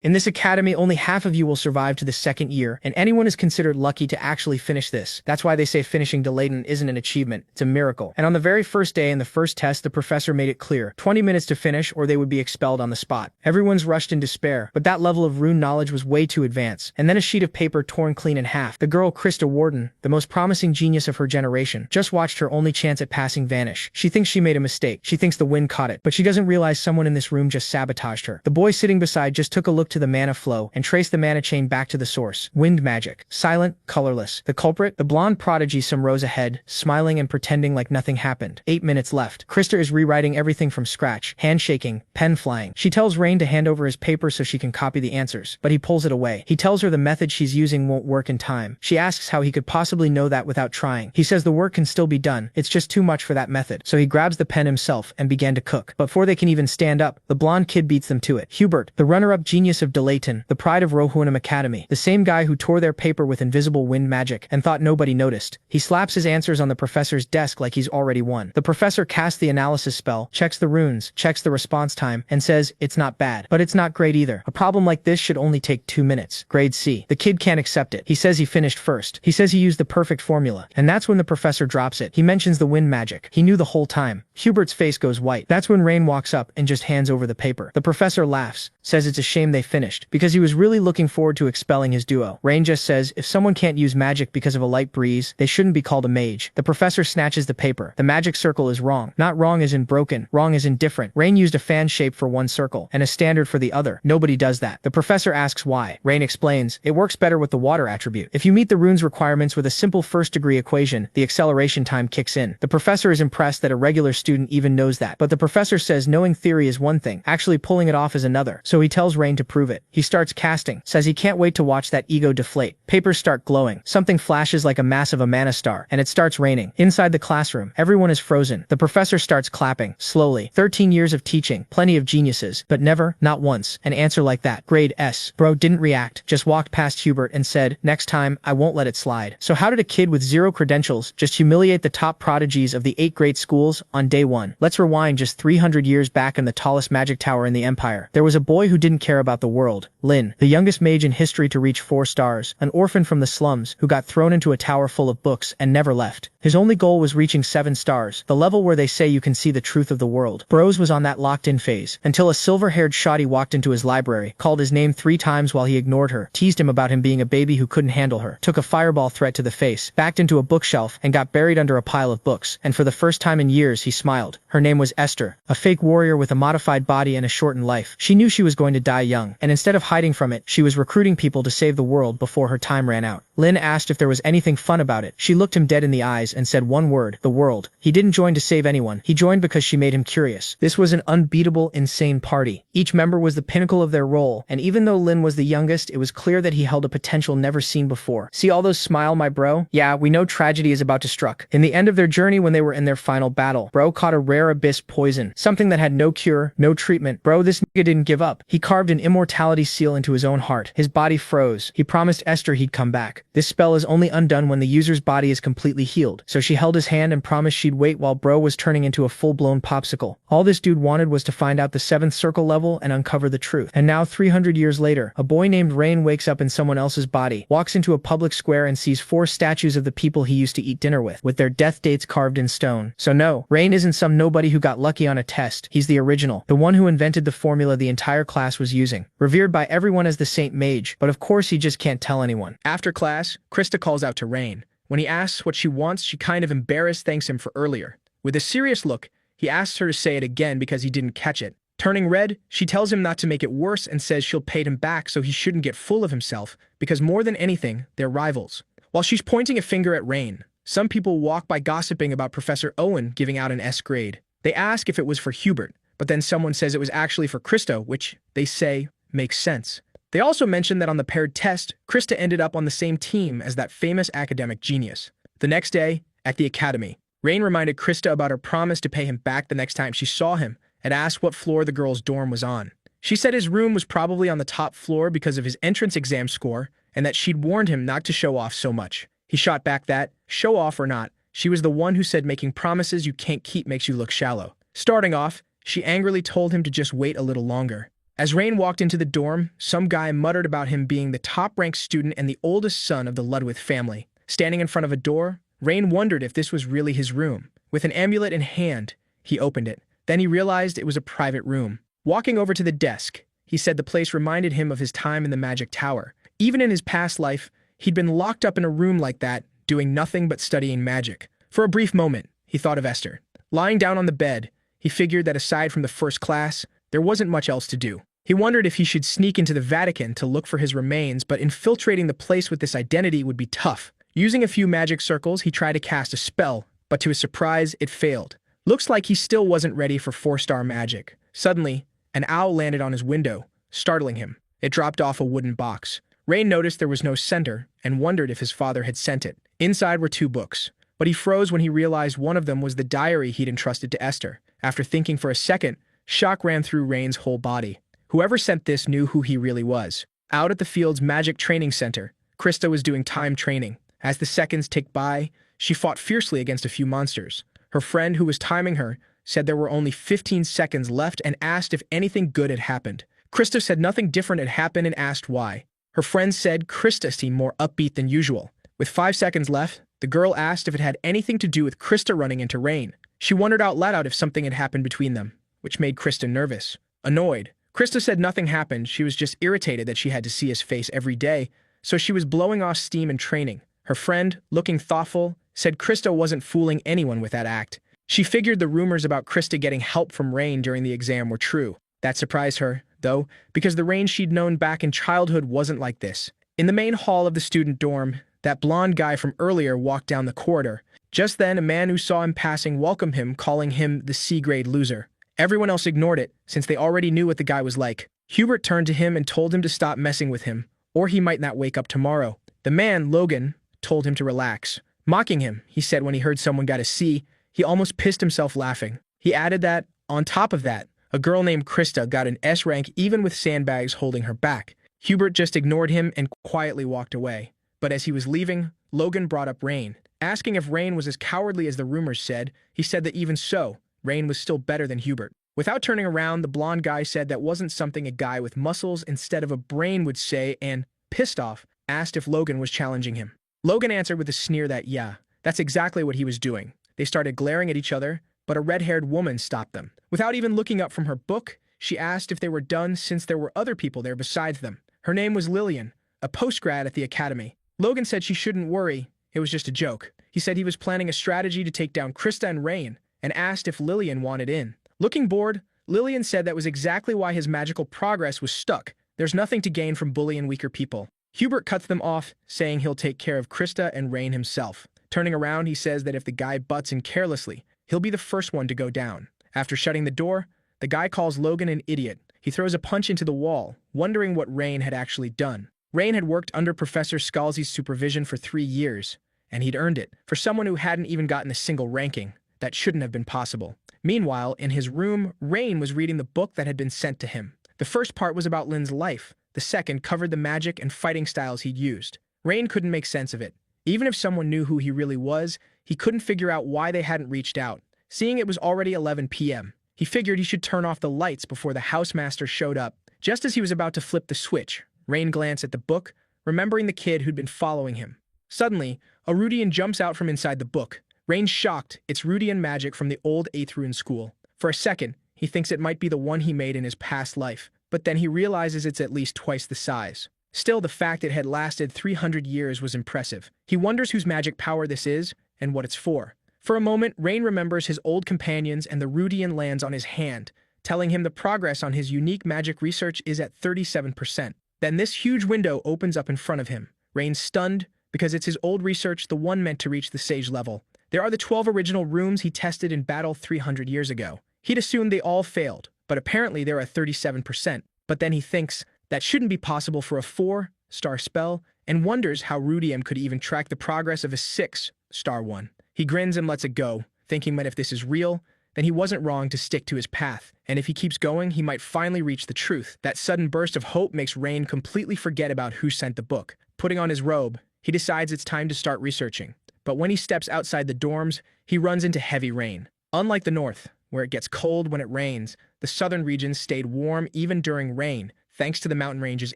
In this academy, only half of you will survive to the second year, and anyone is considered lucky to actually finish this. That's why they say finishing Delayton isn't an achievement, it's a miracle. And on the very first day in the first test, the professor made it clear, 20 minutes to finish or they would be expelled on the spot. Everyone's rushed in despair, but that level of rune knowledge was way too advanced. And then a sheet of paper torn clean in half. The girl Krista Warden, the most promising genius of her generation, just watched her only chance at passing vanish. She thinks she made a mistake. She thinks the wind caught it, but she doesn't realize someone in this room just sabotaged her. The boy sitting beside just took a look to the mana flow and traced the mana chain back to the source. Wind magic. Silent, colorless. The culprit? The blonde prodigy some rows ahead, smiling and pretending like nothing happened. 8 minutes left. Krista is rewriting everything from scratch. Hand shaking, pen flying. She tells Rain to hand over his paper so she can copy the answers, but he pulls it away. He tells her the method she's using won't work in time. She asks how he could possibly know that without trying. He says the work can still be done. It's just too much for that method. So he grabs the pen himself and began to cook. But before they can even stand up, the blonde kid beats them to it. Hubert, the runner-up genius of Delayton, the pride of Rohunam Academy, the same guy who tore their paper with invisible wind magic and thought nobody noticed. He slaps his answers on the professor's desk like he's already won. The professor casts the analysis spell, checks the runes, checks the response time, and says, it's not bad, but it's not great either. A problem like this should only take 2 minutes. Grade C. The kid can't accept it. He says he finished first. He says he used the perfect formula. And that's when the professor drops it. He mentions the wind magic. He knew the whole time. Hubert's face goes white. That's when Rain walks up and just hands over the paper. The professor laughs, says it's a shame they finished, because he was really looking forward to expelling his duo. Rain just says, if someone can't use magic because of a light breeze, they shouldn't be called a mage. The professor snatches the paper. The magic circle is wrong. Not wrong as in broken, wrong as in different. Rain used a fan shape for one circle, and a standard for the other. Nobody does that. The professor asks why. Rain explains, it works better with the water attribute. If you meet the rune's requirements with a simple first-degree equation, the acceleration time kicks in. The professor is impressed that a regular student even knows that. But the professor says knowing theory is one thing, actually pulling it off is another. So he tells Rain to prove it. He starts casting, says he can't wait to watch that ego deflate. Papers start glowing. Something flashes like a massive Amana star, and it starts raining. Inside the classroom, everyone is frozen. The professor starts clapping, slowly. 13 years of teaching, plenty of geniuses, but never, not once, an answer like that. Grade S. Bro didn't react, just walked past Hubert and said, next time, I won't let it slide. So how did a kid with 0 credentials just humiliate the top prodigies of the 8 great schools on day 1? Let's rewind just 300 years back in the tallest magic tower in the empire. There was a boy who didn't care about the world. Lin, the youngest mage in history to reach 4 stars, an orphan from the slums who got thrown into a tower full of books and never left. His only goal was reaching 7 stars, the level where they say you can see the truth of the world. Bros was on that locked-in phase, until a silver-haired shoddy walked into his library, called his name 3 times while he ignored her, teased him about him being a baby who couldn't handle her, took a fireball threat to the face, backed into a bookshelf, and got buried under a pile of books, and for the first time in years he smiled. Her name was Esther, a fake warrior with a modified body and a shortened life. She knew she was going to die young, and instead of hiding from it, she was recruiting people to save the world before her time ran out. Lin asked if there was anything fun about it. She looked him dead in the eyes and said one word, the world. He didn't join to save anyone. He joined because she made him curious. This was an unbeatable, insane party. Each member was the pinnacle of their role, and even though Lin was the youngest, it was clear that he held a potential never seen before. See all those smile, my bro? Yeah, we know tragedy is about to struck. In the end of their journey when they were in their final battle, bro caught a rare abyss poison, something that had no cure, no treatment. Bro, this nigga didn't give up. He carved an immortality seal into his own heart. His body froze. He promised Esther he'd come back. This spell is only undone when the user's body is completely healed. So she held his hand and promised she'd wait while bro was turning into a full-blown popsicle. All this dude wanted was to find out the 7th circle level and uncover the truth. And now 300 years later, a boy named Rain wakes up in someone else's body, walks into a public square and sees 4 statues of the people he used to eat dinner with their death dates carved in stone. So no, Rain isn't some nobody who got lucky on a test. He's the original, the one who invented the formula the entire class was using. Revered by everyone as the Saint Mage, but of course he just can't tell anyone. After class, Krista calls out to Rain. When he asks what she wants, she kind of embarrassed thanks him for earlier. With a serious look, he asks her to say it again because he didn't catch it. Turning red, she tells him not to make it worse and says she'll pay him back so he shouldn't get full of himself, because more than anything, they're rivals. While she's pointing a finger at Rain, some people walk by gossiping about Professor Owen giving out an S grade. They ask if it was for Hubert, but then someone says it was actually for Krista, which, they say, makes sense. They also mention that on the paired test, Krista ended up on the same team as that famous academic genius. The next day, at the academy, Rain reminded Krista about her promise to pay him back the next time she saw him and asked what floor the girl's dorm was on. She said his room was probably on the top floor because of his entrance exam score and that she'd warned him not to show off so much. He shot back that, show off or not, she was the one who said making promises you can't keep makes you look shallow. Starting off, she angrily told him to just wait a little longer. As Rain walked into the dorm, some guy muttered about him being the top-ranked student and the oldest son of the Ludwig family. Standing in front of a door, Rain wondered if this was really his room. With an amulet in hand, he opened it. Then he realized it was a private room. Walking over to the desk, he said the place reminded him of his time in the Magic Tower. Even in his past life, he'd been locked up in a room like that, doing nothing but studying magic. For a brief moment, he thought of Esther. Lying down on the bed, he figured that aside from the first class, there wasn't much else to do. He wondered if he should sneak into the Vatican to look for his remains, but infiltrating the place with this identity would be tough. Using a few magic circles, he tried to cast a spell, but to his surprise, it failed. Looks like he still wasn't ready for 4-star magic. Suddenly, an owl landed on his window, startling him. It dropped off a wooden box. Rain noticed there was no sender and wondered if his father had sent it. Inside were 2 books, but he froze when he realized one of them was the diary he'd entrusted to Esther. After thinking for a second, shock ran through Rain's whole body. Whoever sent this knew who he really was. Out at the field's magic training center, Krista was doing time training. As the seconds ticked by, she fought fiercely against a few monsters. Her friend, who was timing her, said there were only 15 seconds left and asked if anything good had happened. Krista said nothing different had happened and asked why. Her friend said Krista seemed more upbeat than usual. With 5 seconds left, the girl asked if it had anything to do with Krista running into Rain. She wondered out loud if something had happened between them, which made Krista nervous. Annoyed, Krista said nothing happened, she was just irritated that she had to see his face every day, so she was blowing off steam and training. Her friend, looking thoughtful, said Krista wasn't fooling anyone with that act. She figured the rumors about Krista getting help from Rain during the exam were true. That surprised her, though, because the Rain she'd known back in childhood wasn't like this. In the main hall of the student dorm, that blonde guy from earlier walked down the corridor. Just then, a man who saw him passing welcomed him, calling him the C-grade loser. Everyone else ignored it, since they already knew what the guy was like. Hubert turned to him and told him to stop messing with him, or he might not wake up tomorrow. The man, Logan, told him to relax. Mocking him, he said when he heard someone got a C, he almost pissed himself laughing. He added that, on top of that, a girl named Krista got an S rank even with sandbags holding her back. Hubert just ignored him and quietly walked away. But as he was leaving, Logan brought up Rain. Asking if Rain was as cowardly as the rumors said, he said that even so, Rain was still better than Hubert. Without turning around, the blonde guy said that wasn't something a guy with muscles instead of a brain would say and, pissed off, asked if Logan was challenging him. Logan answered with a sneer that, yeah, that's exactly what he was doing. They started glaring at each other, but a red-haired woman stopped them. Without even looking up from her book, she asked if they were done since there were other people there besides them. Her name was Lillian, a postgrad at the academy. Logan said she shouldn't worry, it was just a joke. He said he was planning a strategy to take down Krista and Rain, and asked if Lillian wanted in. Looking bored, Lillian said that was exactly why his magical progress was stuck. There's nothing to gain from bullying weaker people. Hubert cuts them off, saying he'll take care of Krista and Rain himself. Turning around, he says that if the guy butts in carelessly, he'll be the first one to go down. After shutting the door, the guy calls Logan an idiot. He throws a punch into the wall, wondering what Rain had actually done. Rain had worked under Professor Scalzi's supervision for 3 years, and he'd earned it. For someone who hadn't even gotten a single ranking, that shouldn't have been possible. Meanwhile, in his room, Rain was reading the book that had been sent to him. The first part was about Lynn's life. The second covered the magic and fighting styles he'd used. Rain couldn't make sense of it. Even if someone knew who he really was, he couldn't figure out why they hadn't reached out. Seeing it was already 11 p.m., he figured he should turn off the lights before the housemaster showed up. Just as he was about to flip the switch, Rain glanced at the book, remembering the kid who'd been following him. Suddenly, a Rudian jumps out from inside the book. Rain shocked, it's Rudian magic from the old 8th Rune school. For a second, he thinks it might be the one he made in his past life, but then he realizes it's at least twice the size. Still, the fact it had lasted 300 years was impressive. He wonders whose magic power this is and what it's for. For a moment, Rain remembers his old companions and the Rudian lands on his hand, telling him the progress on his unique magic research is at 37%. Then this huge window opens up in front of him. Rain's stunned, because it's his old research, the one meant to reach the sage level. There are the 12 original rooms he tested in battle 300 years ago. He'd assumed they all failed, but apparently they're at 37%. But then he thinks that shouldn't be possible for a 4-star spell, and wonders how Rudium could even track the progress of a 6-star one. He grins and lets it go, thinking that if this is real, then he wasn't wrong to stick to his path, and if he keeps going, he might finally reach the truth. That sudden burst of hope makes Rain completely forget about who sent the book. Putting on his robe, he decides it's time to start researching. But when he steps outside the dorms, he runs into heavy rain. Unlike the north, where it gets cold when it rains, the southern regions stayed warm even during rain, thanks to the mountain range's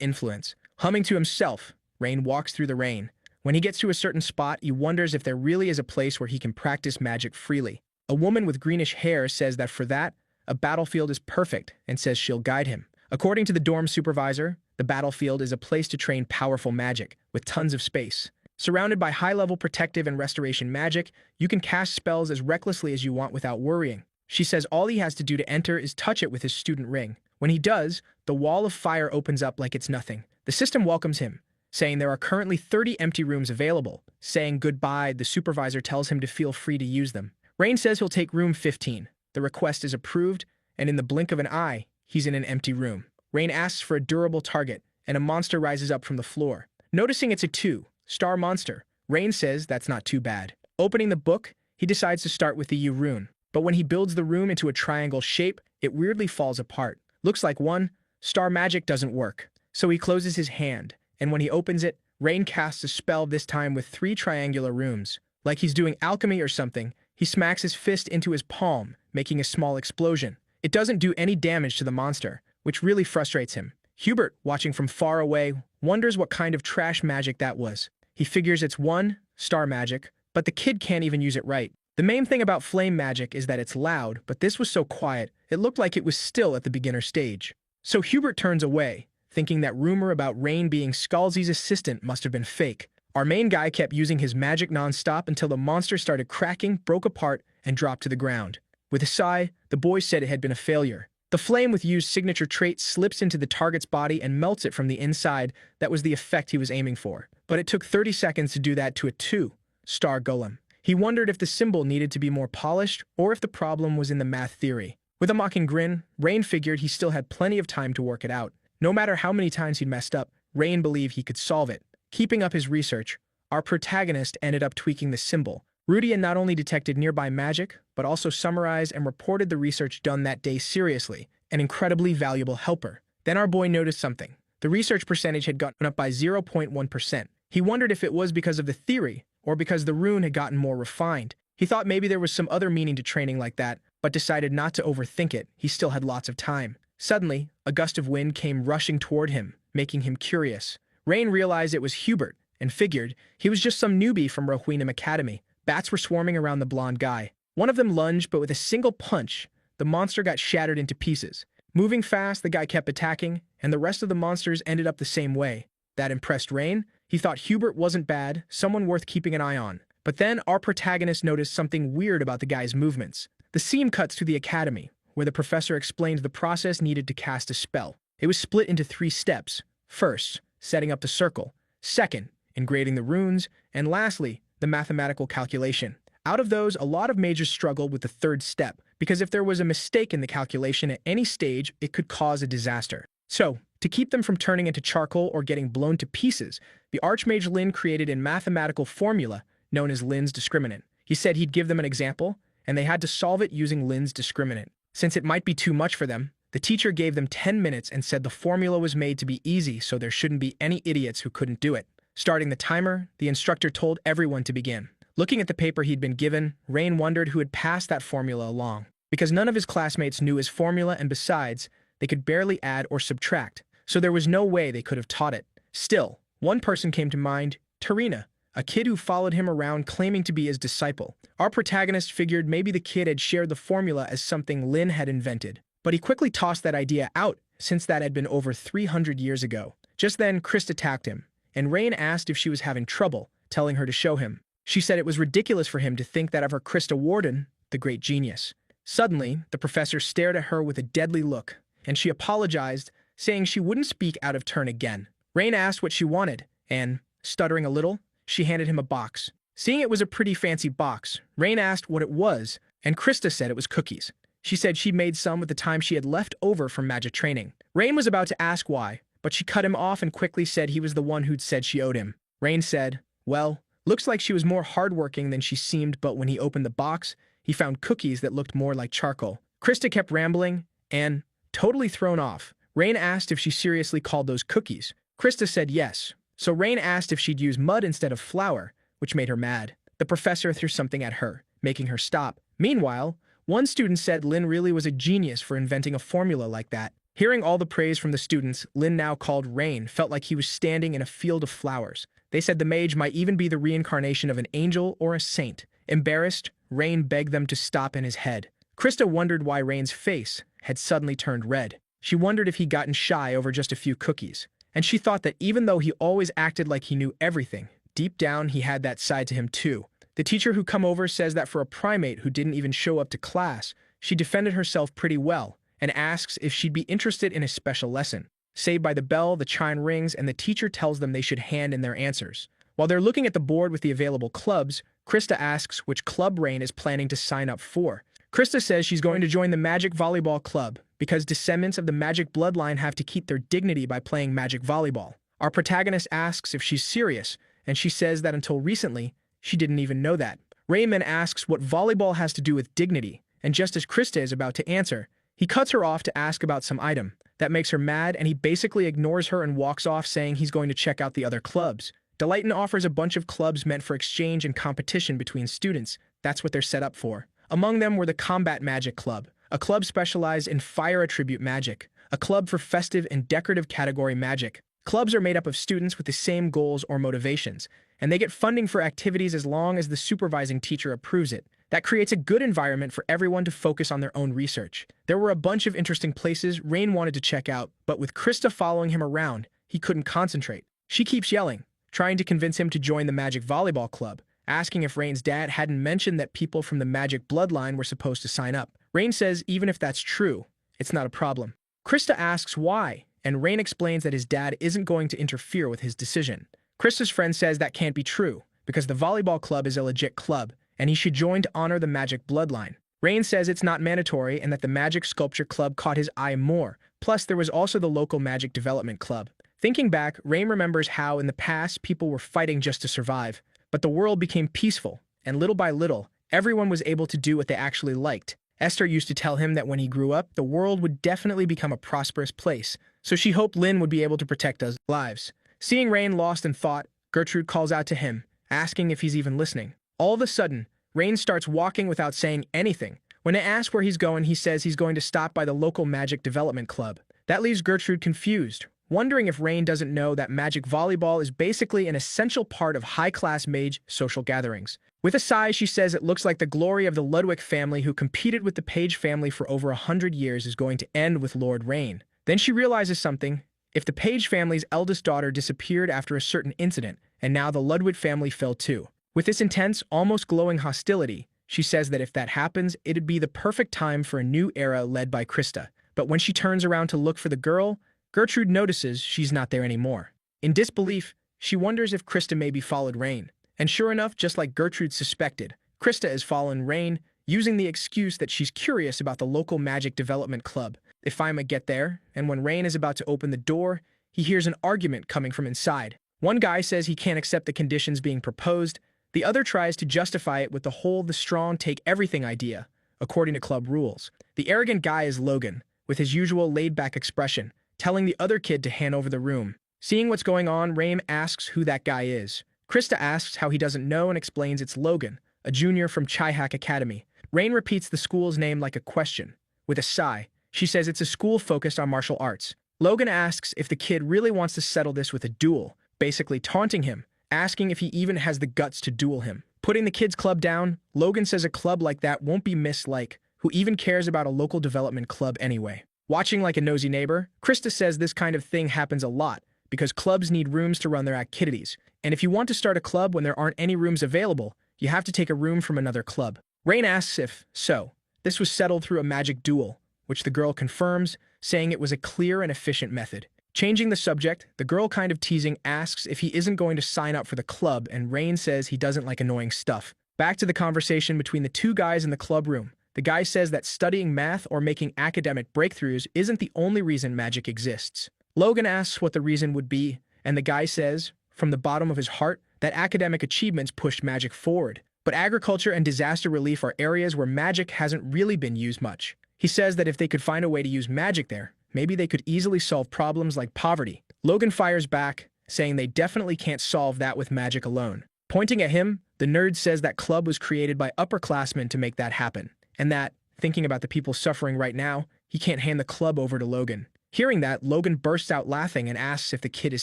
influence. Humming to himself, Rain walks through the rain. When he gets to a certain spot, he wonders if there really is a place where he can practice magic freely. A woman with greenish hair says that for that, a battlefield is perfect and says she'll guide him. According to the dorm supervisor, the battlefield is a place to train powerful magic, with tons of space. Surrounded by high-level protective and restoration magic, you can cast spells as recklessly as you want without worrying. She says all he has to do to enter is touch it with his student ring. When he does, the wall of fire opens up like it's nothing. The system welcomes him, saying there are currently 30 empty rooms available. Saying goodbye, the supervisor tells him to feel free to use them. Rain says he'll take room 15. The request is approved, and in the blink of an eye, he's in an empty room. Rain asks for a durable target, and a monster rises up from the floor. Noticing it's a 2-star monster, Rain says that's not too bad. Opening the book, he decides to start with the U rune. But when he builds the rune into a triangle shape, it weirdly falls apart. Looks like 1-star magic doesn't work. So he closes his hand, and when he opens it, Rain casts a spell this time with 3 triangular runes. Like he's doing alchemy or something, he smacks his fist into his palm, making a small explosion. It doesn't do any damage to the monster, which really frustrates him. Hubert, watching from far away, wonders what kind of trash magic that was. He figures it's 1-star magic, but the kid can't even use it right. The main thing about flame magic is that it's loud, but this was so quiet, it looked like it was still at the beginner stage. So Hubert turns away, thinking that rumor about Rain being Scalzi's assistant must have been fake. Our main guy kept using his magic non-stop until the monster started cracking, broke apart, and dropped to the ground. With a sigh, the boys said it had been a failure. The flame with Yu's signature trait slips into the target's body and melts it from the inside. That was the effect he was aiming for. But it took 30 seconds to do that to a 2-star golem. He wondered if the symbol needed to be more polished or if the problem was in the math theory. With a mocking grin, Rain figured he still had plenty of time to work it out. No matter how many times he'd messed up, Rain believed he could solve it. Keeping up his research, our protagonist ended up tweaking the symbol. Rudian not only detected nearby magic, but also summarized and reported the research done that day seriously, an incredibly valuable helper. Then our boy noticed something. The research percentage had gotten up by 0.1%. He wondered if it was because of the theory, or because the rune had gotten more refined. He thought maybe there was some other meaning to training like that, but decided not to overthink it. He still had lots of time. Suddenly, a gust of wind came rushing toward him, making him curious. Rain realized it was Hubert, and figured he was just some newbie from Rohwinam Academy. Bats were swarming around the blonde guy. One of them lunged, but with a single punch, the monster got shattered into pieces. Moving fast, the guy kept attacking, and the rest of the monsters ended up the same way. That impressed Rain. He thought Hubert wasn't bad, someone worth keeping an eye on. But then our protagonist noticed something weird about the guy's movements. The scene cuts to the academy, where the professor explained the process needed to cast a spell. It was split into 3 steps. First, setting up the circle. Second, engraving the runes. And lastly, the mathematical calculation. Out of those, a lot of mages struggled with the 3rd step, because if there was a mistake in the calculation at any stage, it could cause a disaster. So, to keep them from turning into charcoal or getting blown to pieces, the Archmage Lin created a mathematical formula known as Lin's discriminant. He said he'd give them an example, and they had to solve it using Lin's discriminant. Since it might be too much for them, the teacher gave them 10 minutes and said the formula was made to be easy so there shouldn't be any idiots who couldn't do it. Starting the timer, the instructor told everyone to begin. Looking at the paper he'd been given, Rain wondered who had passed that formula along. Because none of his classmates knew his formula, and besides, they could barely add or subtract, so there was no way they could have taught it. Still, one person came to mind, Tarina, a kid who followed him around claiming to be his disciple. Our protagonist figured maybe the kid had shared the formula as something Lin had invented, but he quickly tossed that idea out since that had been over 300 years ago. Just then, Chris attacked him, and Rain asked if she was having trouble, telling her to show him. She said it was ridiculous for him to think that of her Krista Warden, the great genius. Suddenly, the professor stared at her with a deadly look, and she apologized, saying she wouldn't speak out of turn again. Rain asked what she wanted, and, stuttering a little, she handed him a box. Seeing it was a pretty fancy box, Rain asked what it was, and Krista said it was cookies. She said she made some with the time she had left over from magic training. Rain was about to ask why, but she cut him off and quickly said he was the one who'd said she owed him. Rain said, well, looks like she was more hardworking than she seemed, but when he opened the box, he found cookies that looked more like charcoal. Krista kept rambling, and, totally thrown off, Rain asked if she seriously called those cookies. Krista said yes, so Rain asked if she'd use mud instead of flour, which made her mad. The professor threw something at her, making her stop. Meanwhile, One student said Lin really was a genius for inventing a formula like that. Hearing all the praise from the students, Lin, now called Rain, felt like he was standing in a field of flowers. They said the mage might even be the reincarnation of an angel or a saint. Embarrassed, Rain begged them to stop in his head. Krista wondered why Rain's face had suddenly turned red. She wondered if he'd gotten shy over just a few cookies. And she thought that even though he always acted like he knew everything, deep down he had that side to him too. The teacher who come over says that for a primate who didn't even show up to class, she defended herself pretty well and asks if she'd be interested in a special lesson. Saved by the bell, the chime rings, and the teacher tells them they should hand in their answers. While they're looking at the board with the available clubs, Krista asks which club Rain is planning to sign up for. Krista says she's going to join the Magic Volleyball Club because descendants of the magic bloodline have to keep their dignity by playing magic volleyball. Our protagonist asks if she's serious, and she says that until recently, she didn't even know that. Raymond asks what volleyball has to do with dignity, and just as Krista is about to answer, he cuts her off to ask about some item. That makes her mad, and he basically ignores her and walks off saying he's going to check out the other clubs. Delayton offers a bunch of clubs meant for exchange and competition between students. That's what they're set up for. Among them were the Combat Magic Club, a club specialized in fire attribute magic, a club for festive and decorative category magic. Clubs are made up of students with the same goals or motivations, and they get funding for activities as long as the supervising teacher approves it. That creates a good environment for everyone to focus on their own research. There were a bunch of interesting places Rain wanted to check out, but with Krista following him around, he couldn't concentrate. She keeps yelling, trying to convince him to join the Magic Volleyball Club, asking if Rain's dad hadn't mentioned that people from the magic bloodline were supposed to sign up. Rain says even if that's true, it's not a problem. Krista asks why, and Rain explains that his dad isn't going to interfere with his decision. Krista's friend says that can't be true, because the volleyball club is a legit club, and he should join to honor the magic bloodline. Rain says it's not mandatory and that the Magic Sculpture Club caught his eye more. Plus, there was also the local Magic Development Club. Thinking back, Rain remembers how in the past people were fighting just to survive, but the world became peaceful, and little by little, everyone was able to do what they actually liked. Esther used to tell him that when he grew up, the world would definitely become a prosperous place, so she hoped Lynn would be able to protect us lives. Seeing Rain lost in thought, Gertrude calls out to him, asking if he's even listening. All of a sudden, Rain starts walking without saying anything. When they ask where he's going, he says he's going to stop by the local Magic Development Club. That leaves Gertrude confused, wondering if Rain doesn't know that magic volleyball is basically an essential part of high-class mage social gatherings. With a sigh, she says it looks like the glory of the Ludwig family who competed with the Page family for over 100 years is going to end with Lord Rain. Then she realizes something. If the Page family's eldest daughter disappeared after a certain incident, and now the Ludwig family fell too. With this intense, almost glowing hostility, she says that if that happens, it'd be the perfect time for a new era led by Krista. But when she turns around to look for the girl, Gertrude notices she's not there anymore. In disbelief, she wonders if Krista maybe followed Rain. And sure enough, just like Gertrude suspected, Krista has fallen Rain, using the excuse that she's curious about the local Magic Development Club. They finally get there, and when Rain is about to open the door, he hears an argument coming from inside. One guy says he can't accept the conditions being proposed. The other tries to justify it with the whole the strong take everything idea, according to club rules. The arrogant guy is Logan, with his usual laid-back expression, telling the other kid to hand over the room. Seeing what's going on, Rain asks who that guy is. Krista asks how he doesn't know and explains it's Logan, a junior from Chihak Academy. Rain repeats the school's name like a question. With a sigh, she says it's a school focused on martial arts. Logan asks if the kid really wants to settle this with a duel, basically taunting him, asking if he even has the guts to duel him. Putting the kid's club down, Logan says a club like that won't be missed like, who even cares about a local development club anyway. Watching like a nosy neighbor, Krista says this kind of thing happens a lot, because clubs need rooms to run their activities, and if you want to start a club when there aren't any rooms available, you have to take a room from another club. Rain asks if, so, this was settled through a magic duel, which the girl confirms, saying it was a clear and efficient method. Changing the subject, the girl kind of teasing asks if he isn't going to sign up for the club, and Rain says he doesn't like annoying stuff. Back to the conversation between the two guys in the club room. The guy says that studying math or making academic breakthroughs isn't the only reason magic exists. Logan asks what the reason would be, and the guy says, from the bottom of his heart, that academic achievements pushed magic forward. But agriculture and disaster relief are areas where magic hasn't really been used much. He says that if they could find a way to use magic there, maybe they could easily solve problems like poverty. Logan fires back, saying they definitely can't solve that with magic alone. Pointing at him, the nerd says that club was created by upperclassmen to make that happen, and that, thinking about the people suffering right now, he can't hand the club over to Logan. Hearing that, Logan bursts out laughing and asks if the kid is